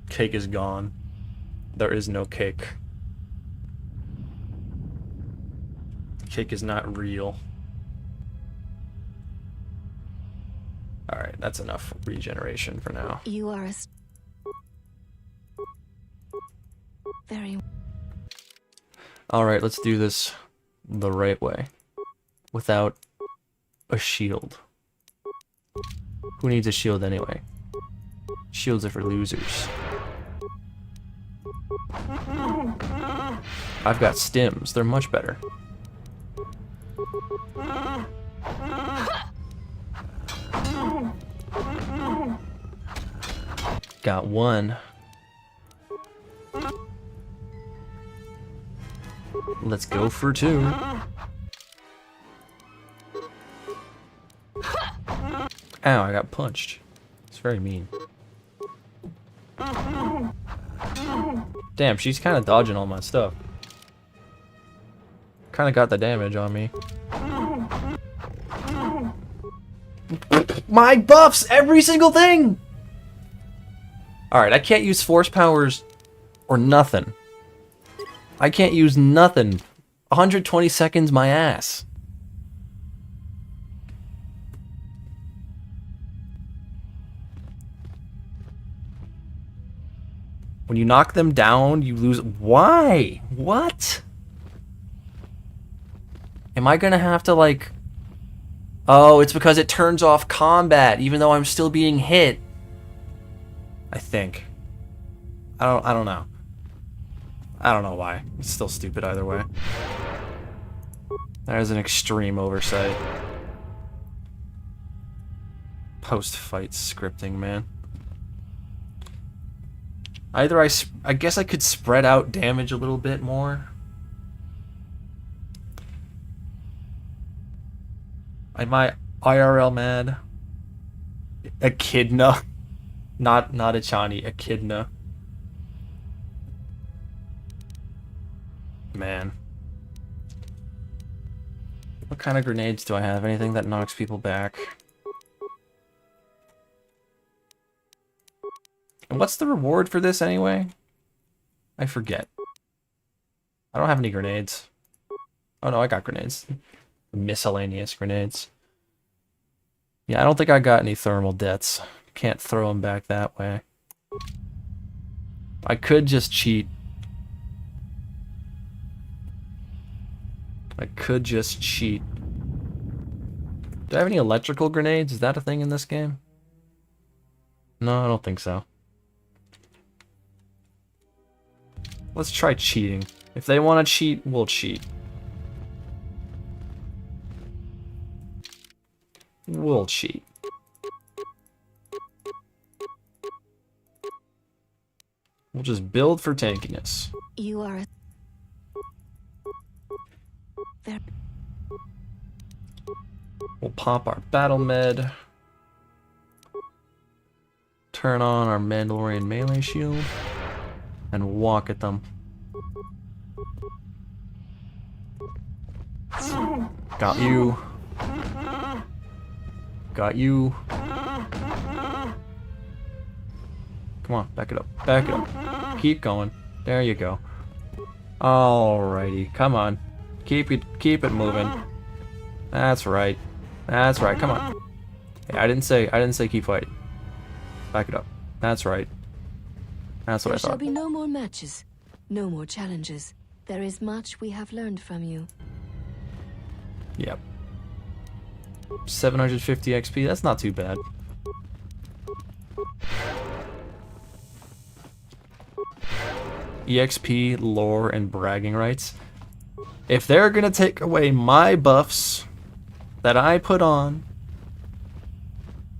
Cake is gone. There is no Cake. Cake is not real. Alright, that's enough regeneration for now. You are a... Very... Alright, let's do this the right way. Without a shield. Who needs a shield anyway? Shields are for losers. I've got stims. They're much better. Got one. Let's go for two. Ow, I got punched. It's very mean. Damn, she's kind of dodging all my stuff. Kind of got the damage on me. My buffs! Every single thing! Alright, I can't use force powers or nothing. I can't use nothing. 120 seconds, my ass. When you knock them down, you lose... Why? What? Am I gonna have to, like... Oh, it's because it turns off combat, even though I'm still being hit. I think. I don't know. I don't know why. It's still stupid either way. That is an extreme oversight. Post-fight scripting, man. Either I guess I could spread out damage a little bit more. Am I IRL mad? Echidna. Not a Chani, Echidna. Man. What kind of grenades do I have? Anything that knocks people back? And what's the reward for this anyway? I forget. I don't have any grenades. Oh no, I got grenades. Miscellaneous grenades. Yeah, I don't think I got any thermal deaths. Can't throw them back that way. I could just cheat. I could just cheat. Do I have any electrical grenades? Is that a thing in this game? No, I don't think so. Let's try cheating. If they want to cheat, we'll cheat. We'll cheat. We'll just build for tankiness. You are a... We'll pop our battle med. Turn on our Mandalorian melee shield. And walk at them. Got you. Got you. Come on, back it up. Back it up. Keep going. There you go. Alrighty, come on. Keep it moving. That's right. That's right. Come on. Hey, I didn't say keep fighting. Back it up. That's right. That's what There I shall thought. be no more matches, no more challenges. There is much we have learned from you. Yep. 750 XP. That's not too bad. EXP, lore, and bragging rights. If they're gonna take away my buffs that I put on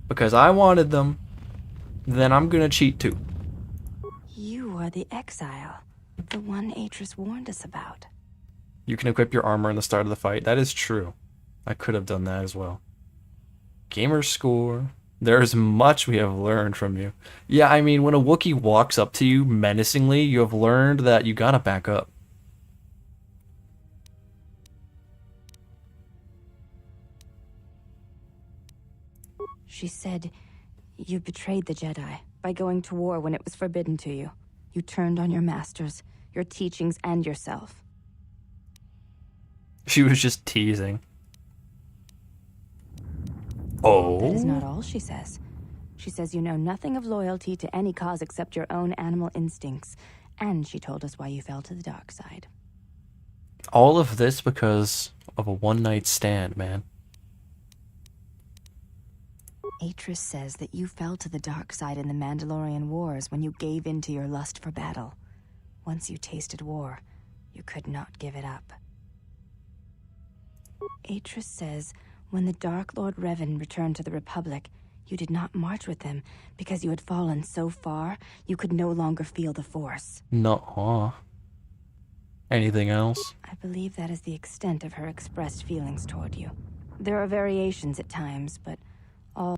because I wanted them, then I'm gonna cheat too. You are the exile, the one Atris warned us about. You can equip your armor in the start of the fight. That is true. I could have done that as well. Gamer score. There's much we have learned from you. Yeah, I mean, when a Wookiee walks up to you menacingly, you have learned that you gotta back up. She said, you betrayed the Jedi by going to war when it was forbidden to you. You turned on your masters, your teachings, and yourself. She was just teasing. That is not Oh? all she says. She says you know nothing of loyalty to any cause except your own animal instincts. And she told us why you fell to the dark side. All of this because of a one-night stand, man. Atris says that you fell to the dark side in the Mandalorian Wars when you gave in to your lust for battle. Once you tasted war, you could not give it up. Atris says when the Dark Lord Revan returned to the Republic, you did not march with him because you had fallen so far you could no longer feel the Force. Nuh-uh. Anything else? I believe that is the extent of her expressed feelings toward you. There are variations at times, but all...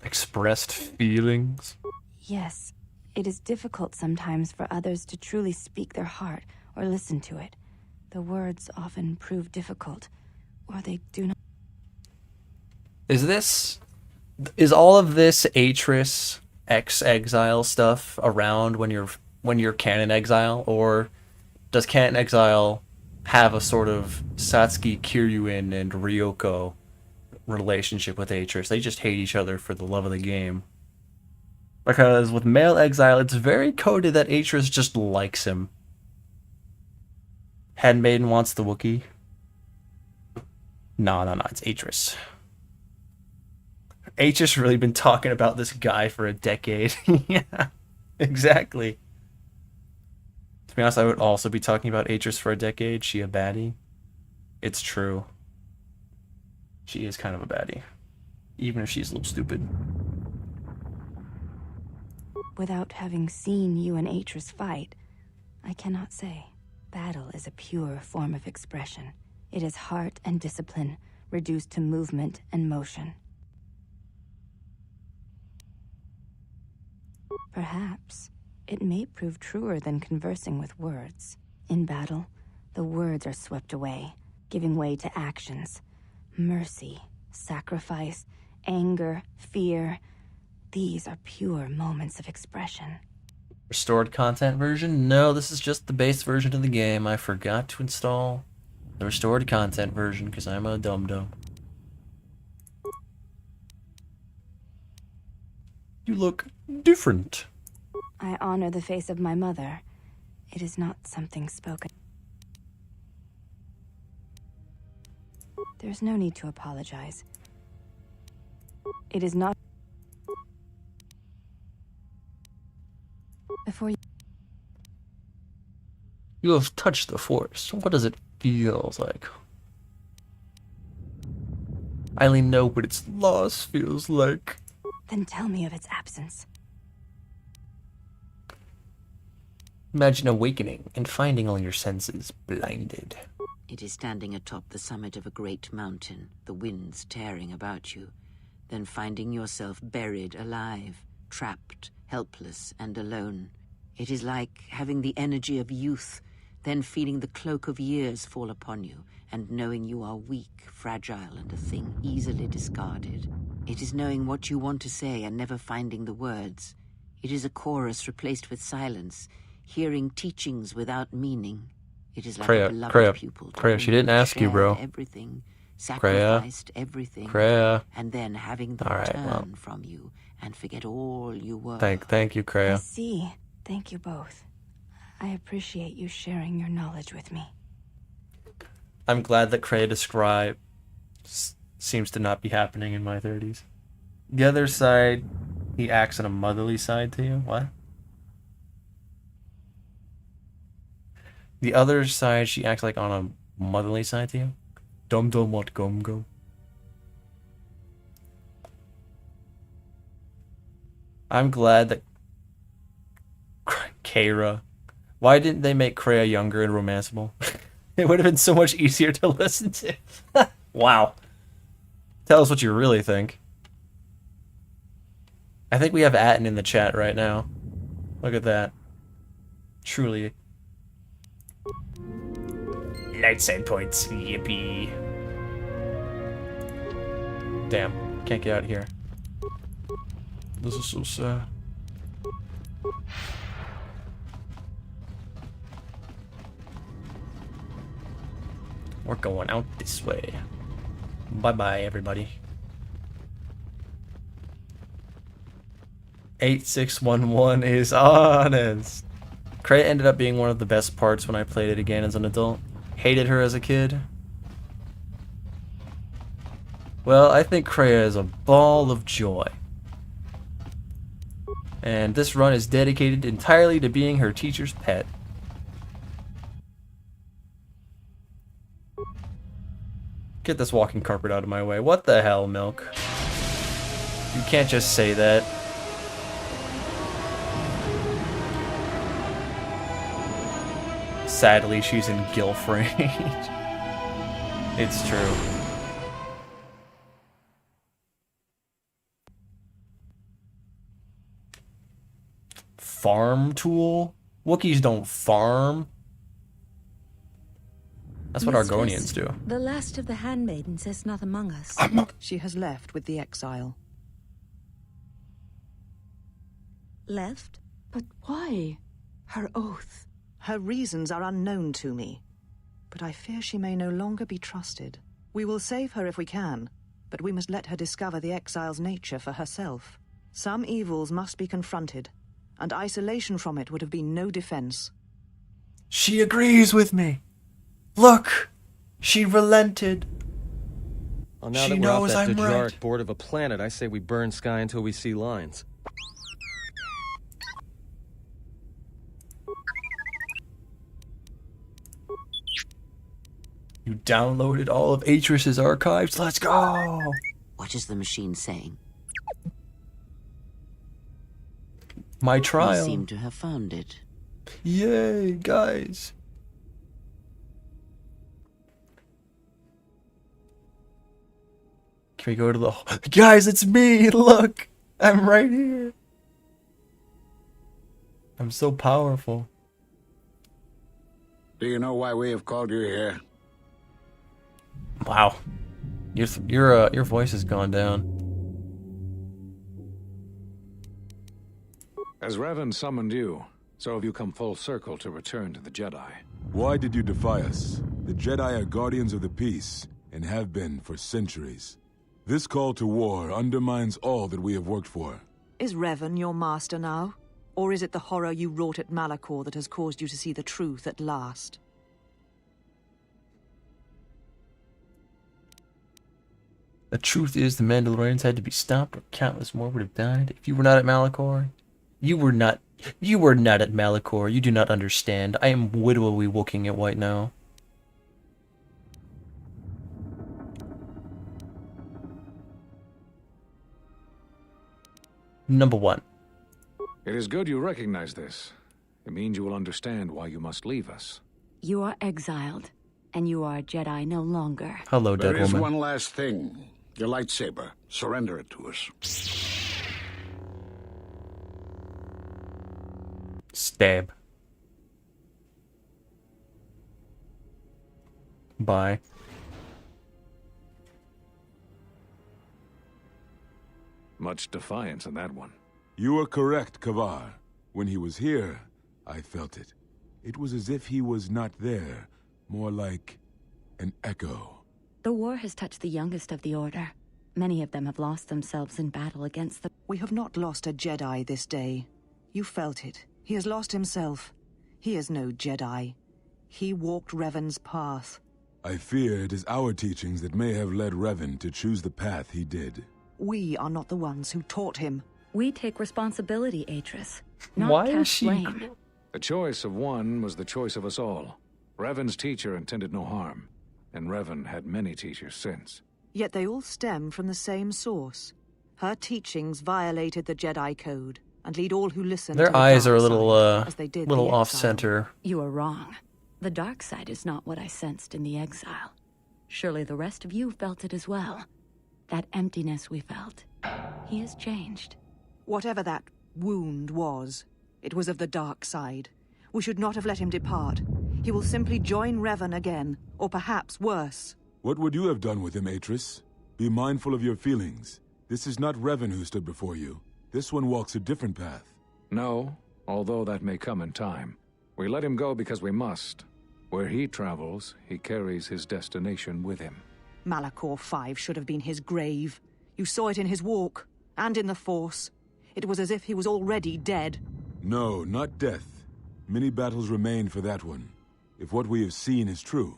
Expressed feelings? Yes, it is difficult sometimes for others to truly speak their heart or listen to it. The words often prove difficult, or they do not... Is all of this Atris ex-exile stuff around when you're canon exile, or does canon exile have a sort of Satsuki Kiryuin and Ryoko relationship with Atris? They just hate each other for the love of the game. Because with male exile, it's very coded that Atris just likes him. Handmaiden wants the Wookiee. No, it's Atris. Atris really been talking about this guy for a decade. Yeah, exactly. To be honest, I would also be talking about Atris for a decade. She a baddie? It's true. She is kind of a baddie. Even if she's a little stupid. Without having seen you and Atris fight, I cannot say. Battle is a pure form of expression. It is heart and discipline, reduced to movement and motion. Perhaps it may prove truer than conversing with words. In battle, the words are swept away, giving way to actions. Mercy, sacrifice, anger, fear. These are pure moments of expression. Restored content version? No, this is just the base version of the game. I forgot to install the restored content version because I'm a dum-dum. You look different. I honor the face of my mother. It is not something spoken. There's no need to apologize. It is not... Before you... You have touched the Force. What does it feel like? I only know what its loss feels like. Then tell me of its absence. Imagine awakening and finding all your senses blinded. It is standing atop the summit of a great mountain, the winds tearing about you, then finding yourself buried alive, trapped, helpless, and alone. It is like having the energy of youth, then feeling the cloak of years fall upon you, and knowing you are weak, fragile, and a thing easily discarded. It is knowing what you want to say and never finding the words. It is a chorus replaced with silence, hearing teachings without meaning. It is like a beloved pupil. Kreia, she didn't ask you, bro. Everything, sacrificed everything, Kreia. and then having them turn from you and forget all you were. Thank you, Kreia. I see. Thank you both. I appreciate you sharing your knowledge with me. I'm glad that Kreia describe seems to not be happening in my 30s. The other side, he acts on a motherly side to you? What? The other side, she acts like on a motherly side to you? Dum-dum what gum-gum. I'm glad that Keira... Why didn't they make Kreia younger and romanceable? It would have been so much easier to listen to. Wow. Tell us what you really think. I think we have Atten in the chat right now. Look at that. Truly. Light side points. Yippee. Damn. Can't get out of here. This is so sad. We're going out this way. Bye-bye, everybody. 8611 is honest. Kreia ended up being one of the best parts when I played it again as an adult. Hated her as a kid. Well, I think Kreia is a ball of joy. And this run is dedicated entirely to being her teacher's pet. Get this walking carpet out of my way. What the hell, Milk? You can't just say that. Sadly, she's in gilf range. It's true. Farm tool? Wookiees don't farm. That's what Argonians do. The last of the handmaidens is not among us. She has left with the exile. Left? But why? Her oath. Her reasons are unknown to me, but I fear she may no longer be trusted. We will save her if we can, but we must let her discover the exile's nature for herself. Some evils must be confronted, and isolation from it would have been no defense. She agrees with me. Look, she relented. Well, now she that we're off knows that I'm Dejaric right. board of a planet, I say we burn sky until we see lines. You downloaded all of Atris's archives? Let's go! What is the machine saying? My You trial. seem to have found it. Yay, guys. Can we go to the... Guys, it's me! Look! I'm right here. I'm so powerful. Do you know why we have called you here? Wow. Your voice has gone down. As Revan summoned you, so have you come full circle to return to the Jedi. Why did you defy us? The Jedi are guardians of the peace, and have been for centuries. This call to war undermines all that we have worked for. Is Revan your master now? Or is it the horror you wrought at Malachor that has caused you to see the truth at last? The truth is the Mandalorians had to be stopped or countless more would have died. If you were not at Malachor, you were not at Malachor. You do not understand. I am wittily looking at White now. Number 1. It is good you recognize this. It means you will understand why you must leave us. You are exiled, and you are a Jedi no longer. Hello, dead There is woman. one last thing. Your lightsaber. Surrender it to us. Stab. Bye. Much defiance in that one. You are correct, Kavar. When he was here, I felt it. It was as if he was not there, more like an echo. The war has touched the youngest of the Order. Many of them have lost themselves in battle against the... We have not lost a Jedi this day. You felt it. He has lost himself. He is no Jedi. He walked Revan's path. I fear it is our teachings that may have led Revan to choose the path he did. We are not the ones who taught him. We take responsibility, Atris. Not Why is cast she... blame. The choice of one was the choice of us all. Revan's teacher intended no harm, and Revan had many teachers since. Yet they all stem from the same source. Her teachings violated the Jedi Code and lead all who listen to Their the eyes are a dark little, side, as they did little the off exile. center. You are wrong. The dark side is not what I sensed in the exile. Surely the rest of you felt it as well. That emptiness we felt. He has changed. Whatever that wound was, it was of the dark side. We should not have let him depart. He will simply join Revan again, or perhaps worse. What would you have done with him, Atris? Be mindful of your feelings. This is not Revan who stood before you. This one walks a different path. No, although that may come in time. We let him go because we must. Where he travels, he carries his destination with him. Malachor 5 should have been his grave. You saw it in his walk, and in the Force. It was as if he was already dead. No, not death. Many battles remain for that one, if what we have seen is true.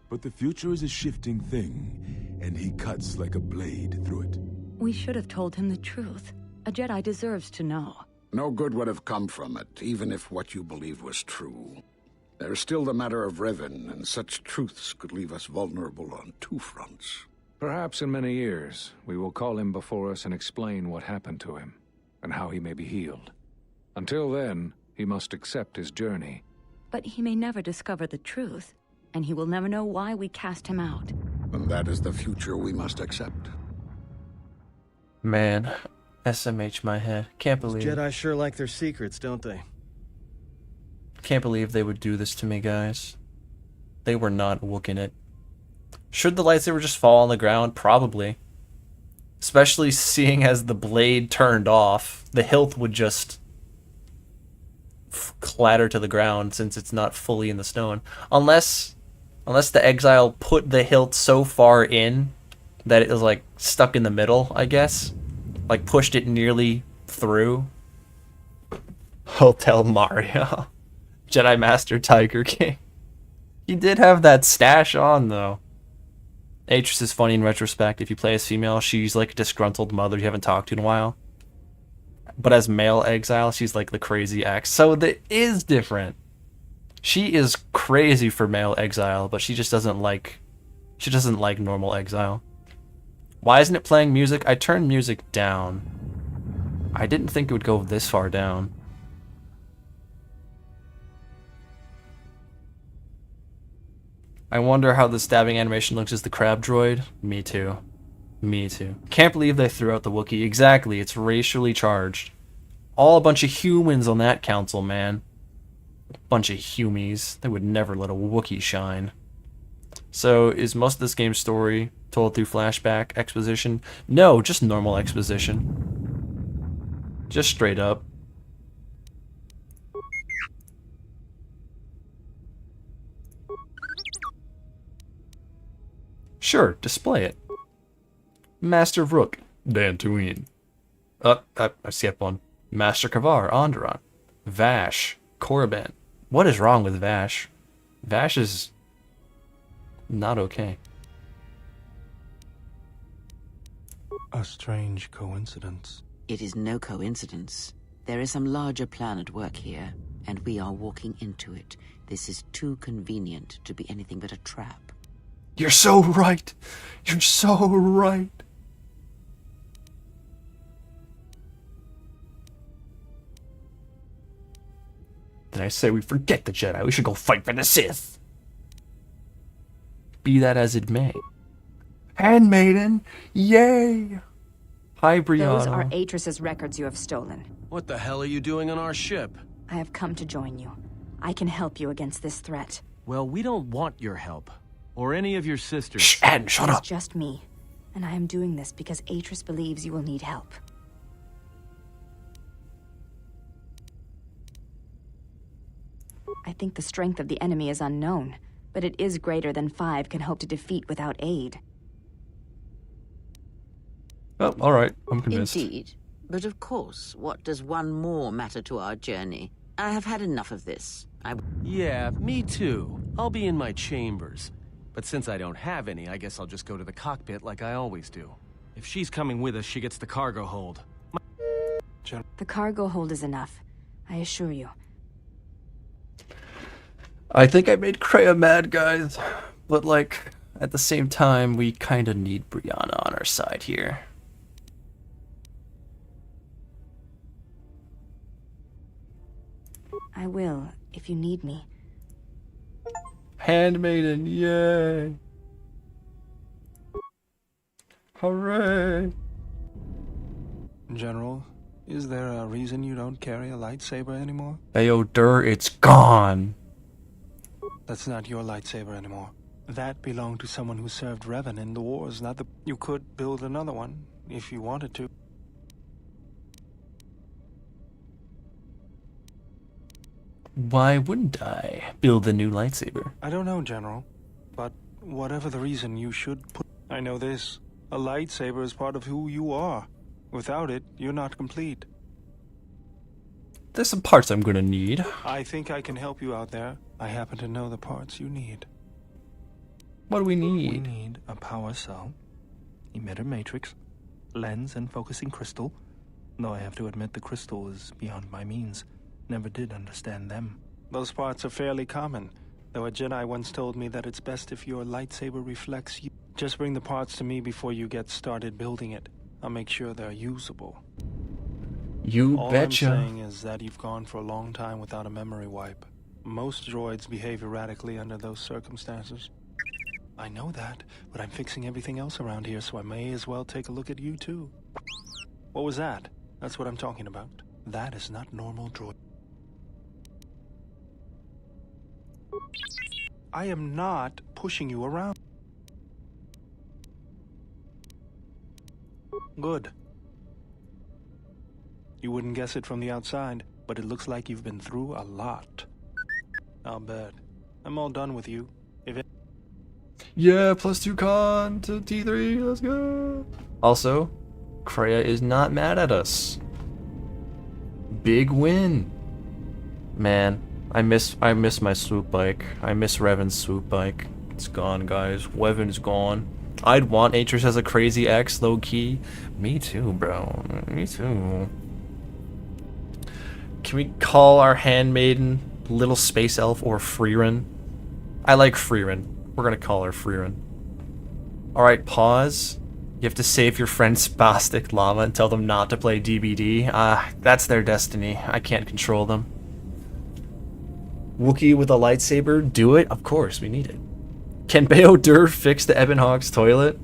But the future is a shifting thing, and he cuts like a blade through it. We should have told him the truth. A Jedi deserves to know. No good would have come from it, even if what you believed was true. There's still the matter of Revan, and such truths could leave us vulnerable on two fronts. Perhaps in many years, we will call him before us and explain what happened to him, and how he may be healed. Until then, he must accept his journey. But he may never discover the truth, and he will never know why we cast him out. And that is the future we must accept. Man, SMH my head. Can't believe Jedi sure like their secrets, don't they? Can't believe they would do this to me, guys. They were not looking it. Should the lightsaber just fall on the ground? Probably. Especially seeing as the blade turned off, the hilt would just clatter to the ground since it's not fully in the stone. Unless the exile put the hilt so far in that it was like stuck in the middle, I guess. Like pushed it nearly through. Hotel Mario. Jedi Master Tiger King. He did have that stash on, though. Atris is funny in retrospect. If you play as female, she's like a disgruntled mother you haven't talked to in a while. But as male exile, she's like the crazy ex. So that is different. She is crazy for male exile, but she just doesn't like... She doesn't like normal exile. Why isn't it playing music? I turned music down. I didn't think it would go this far down. I wonder how the stabbing animation looks as the crab droid. Me too. Me too. Can't believe they threw out the Wookiee. Exactly, it's racially charged. All a bunch of humans on that council, man. Bunch of humies. They would never let a Wookiee shine. So, is most of this game's story told through flashback exposition? No, just normal exposition. Just straight up. Sure, display it. Master Vrook, Dantooine. I skipped one. Master Kavar, Onderon. Vash, Korriban. What is wrong with Vash? Vash is not okay. A strange coincidence. It is no coincidence. There is some larger plan at work here, and we are walking into it. This is too convenient to be anything but a trap. You're so right. You're so right. Then I say we forget the Jedi. We should go fight for the Sith. Be that as it may. Handmaiden, yay! Hi, Brianna. Those are Atris's records you have stolen. What the hell are you doing on our ship? I have come to join you. I can help you against this threat. Well, we don't want your help. Or any of your sisters. Shh, Anne, shut up. It's just me. And I am doing this because Atris believes you will need help. I think the strength of the enemy is unknown, but it is greater than 5 can hope to defeat without aid. Oh, alright. I'm convinced. Indeed. But of course, what does one more matter to our journey? I have had enough of this. Yeah, me too. I'll be in my chambers. But since I don't have any, I guess I'll just go to the cockpit like I always do. If she's coming with us, she gets the cargo hold. The cargo hold is enough, I assure you. I think I made Kreia mad, guys. But, like, at the same time, we kind of need Brianna on our side here. I will, if you need me. Handmaiden, yay! Hooray! General, is there a reason you don't carry a lightsaber anymore? Bao Dur, it's gone! That's not your lightsaber anymore. That belonged to someone who served Revan in the wars, not the... You could build another one, if you wanted to. Why wouldn't I build a new lightsaber? I don't know, General. But whatever the reason, you should put... I know this. A lightsaber is part of who you are. Without it, you're not complete. There's some parts I'm gonna need. I think I can help you out there. I happen to know the parts you need. What do we need? We need a power cell, emitter matrix, lens and focusing crystal. Though I have to admit the crystal is beyond my means. Never did understand them. Those parts are fairly common, though a Jedi once told me that it's best if your lightsaber reflects you. Just bring the parts to me before you get started building it. I'll make sure they're usable. You All betcha. I'm saying is that you've gone for a long time without a memory wipe. Most droids behave erratically under those circumstances. I know that, but I'm fixing everything else around here, so I may as well take a look at you too. What was that? That's what I'm talking about. That is not normal droid. I am not pushing you around. Good. You wouldn't guess it from the outside, but it looks like you've been through a lot. I'll bet. I'm all done with you. If it... Yeah, +2 con to T3, let's go! Also, Kreia is not mad at us. Big win. Man, I miss my swoop bike. I miss Revan's swoop bike. It's gone, guys. Revan's gone. I'd want Atris as a crazy X, low key. Me too, bro. Me too. Can we call our handmaiden Little Space Elf or Freerin? I like Freerin. We're gonna call her Freerin. Alright, pause. You have to save your friend Spastic Llama and tell them not to play DBD. That's their destiny. I can't control them. Wookiee with a lightsaber? Do it? Of course, we need it. Can Bao Dur fix the Ebon Hawk's toilet?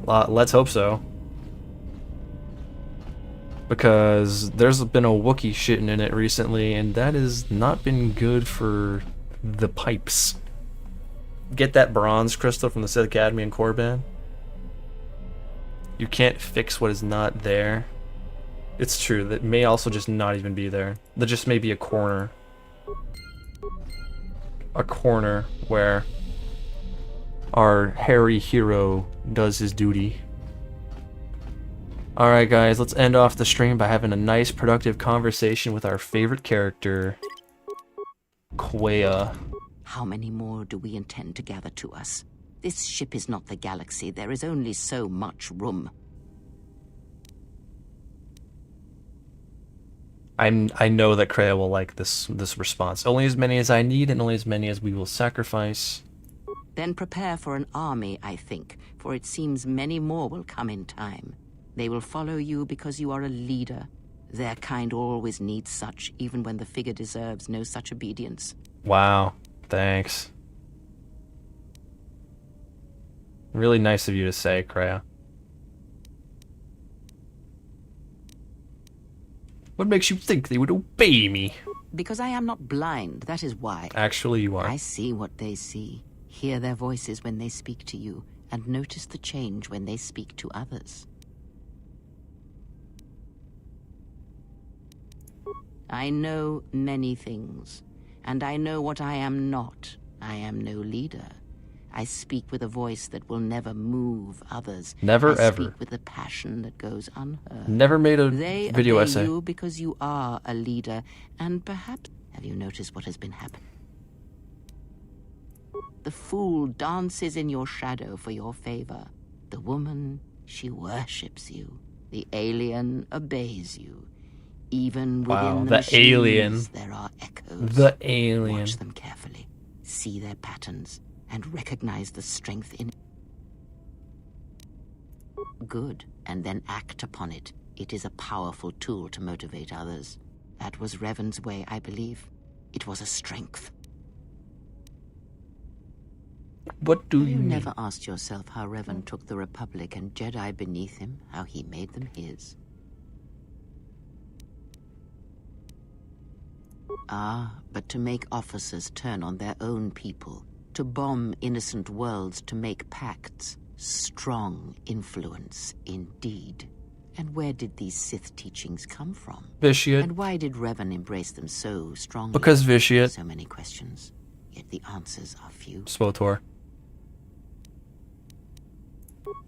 Let's hope so. Because there's been a Wookiee shitting in it recently, and that has not been good for the pipes. Get that bronze crystal from the Sith Academy in Korriban. You can't fix what is not there. It's true, that may also just not even be there. There just may be a corner. A corner where our hairy hero does his duty. Alright guys, let's end off the stream by having a nice productive conversation with our favorite character, Quea. How many more do we intend to gather to us? This ship is not the galaxy. There is only so much room. I know that Kreia will like this response. Only as many as I need, and only as many as we will sacrifice. Then prepare for an army, I think, for it seems many more will come in time. They will follow you because you are a leader. Their kind always needs such, even when the figure deserves no such obedience. Wow, thanks. Really nice of you to say, Kreia. What makes you think they would obey me? Because I am not blind, that is why. Actually, you are. I see what they see, hear their voices when they speak to you, and notice the change when they speak to others. I know many things, and I know what I am not. I am no leader. I speak with a voice that will never move others. Never I ever. speak with a passion that goes unheard. Never made a They video obey essay. you because you are a leader, and perhaps have you noticed what has been happening? The fool dances in your shadow for your favor. The woman, she worships you. The alien obeys you. Even within the machines, alien. there are echoes. The alien. Watch them carefully. See their patterns and recognize the strength in it. Good, and then act upon it. It is a powerful tool to motivate others. That was Revan's way, I believe. It was a strength. What do you You mean? never asked yourself how Revan took the Republic and Jedi beneath him, how he made them his? Ah, but to make officers turn on their own people, to bomb innocent worlds, to make pacts. Strong influence, indeed. And where did these Sith teachings come from? Vitiate. And why did Revan embrace them so strongly? Because Vitiate. So many questions, yet the answers are few. SWTOR.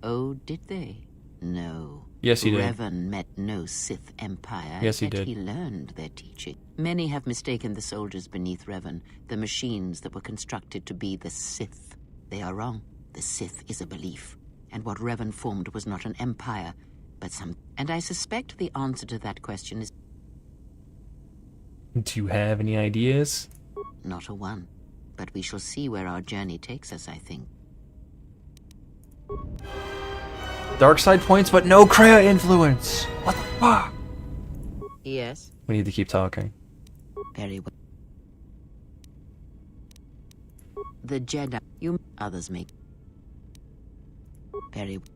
Oh, did they? No. Yes, he did. Revan met no Sith empire, Yes, he yet did. he learned their teaching. Many have mistaken the soldiers beneath Revan, the machines that were constructed to be the Sith. They are wrong. The Sith is a belief, and what Revan formed was not an empire, but some... And I suspect the answer to that question is... Do you have any ideas? Not a one. But we shall see where our journey takes us, I think. Dark side points, but no Kreia influence. What the fuck? Yes? We need to keep talking. Very well. The Jedi... You... Others make... Very well.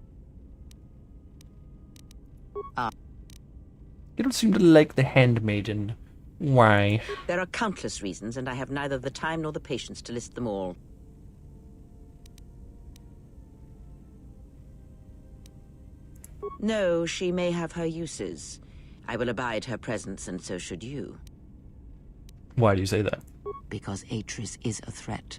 You don't seem to like the handmaiden. Why? There are countless reasons, and I have neither the time nor the patience to list them all. No, she may have her uses. I will abide her presence, and so should you. Why do you say that? Because Atris is a threat,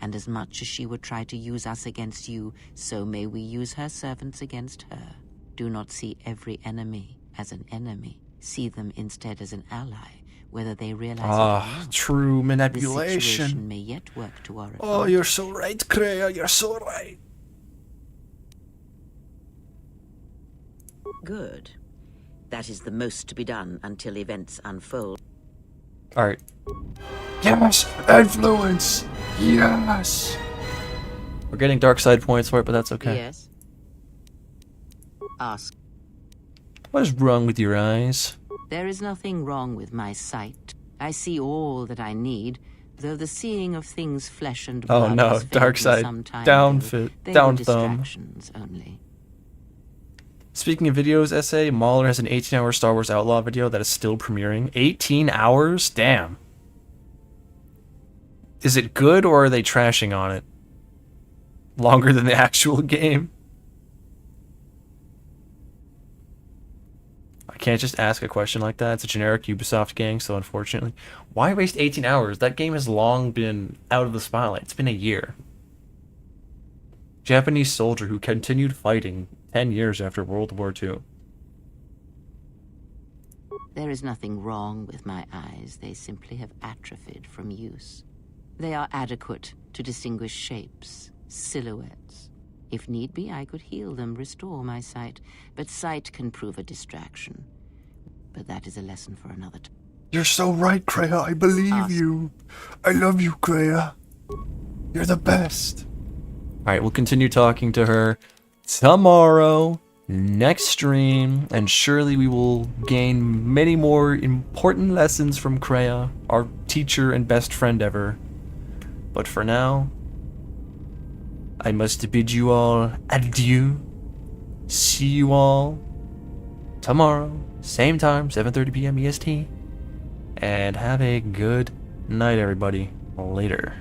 and as much as she would try to use us against you, so may we use her servants against her. Do not see every enemy as an enemy. See them instead as an ally, whether they realize it or not. True The manipulation. situation may yet work to our advantage. Oh, you're so right, Kreia. You're so right. Good. That is the most to be done until events unfold. Alright. Yes! Influence! Yes! We're getting dark side points for it, but that's okay. Yes? Ask. What is wrong with your eyes? There is nothing wrong with my sight. I see all that I need. Though the seeing of things flesh and Oh blood no, has failed dark me side. some time Down ago, fit. they Down were thumb. distractions only. Speaking of videos, essay, Mahler has an 18-hour Star Wars Outlaw video that is still premiering. 18 hours? Damn. Is it good, or are they trashing on it? Longer than the actual game? I can't just ask a question like that. It's a generic Ubisoft gang, so unfortunately. Why waste 18 hours? That game has long been out of the spotlight. It's been a year. Japanese soldier who continued fighting 10 years after World War II. There is nothing wrong with my eyes. They simply have atrophied from use. They are adequate to distinguish shapes, silhouettes. If need be, I could heal them, restore my sight. But sight can prove a distraction. But that is a lesson for another time. You're so right, Kreia. I believe you. I love you, Kreia. You're the best. Alright, we'll continue talking to her tomorrow, next stream, and surely we will gain many more important lessons from Kreia, our teacher and best friend ever. But for now, I must bid you all adieu. See you all tomorrow, same time, 7:30 p.m. EST. And have a good night, everybody. Later.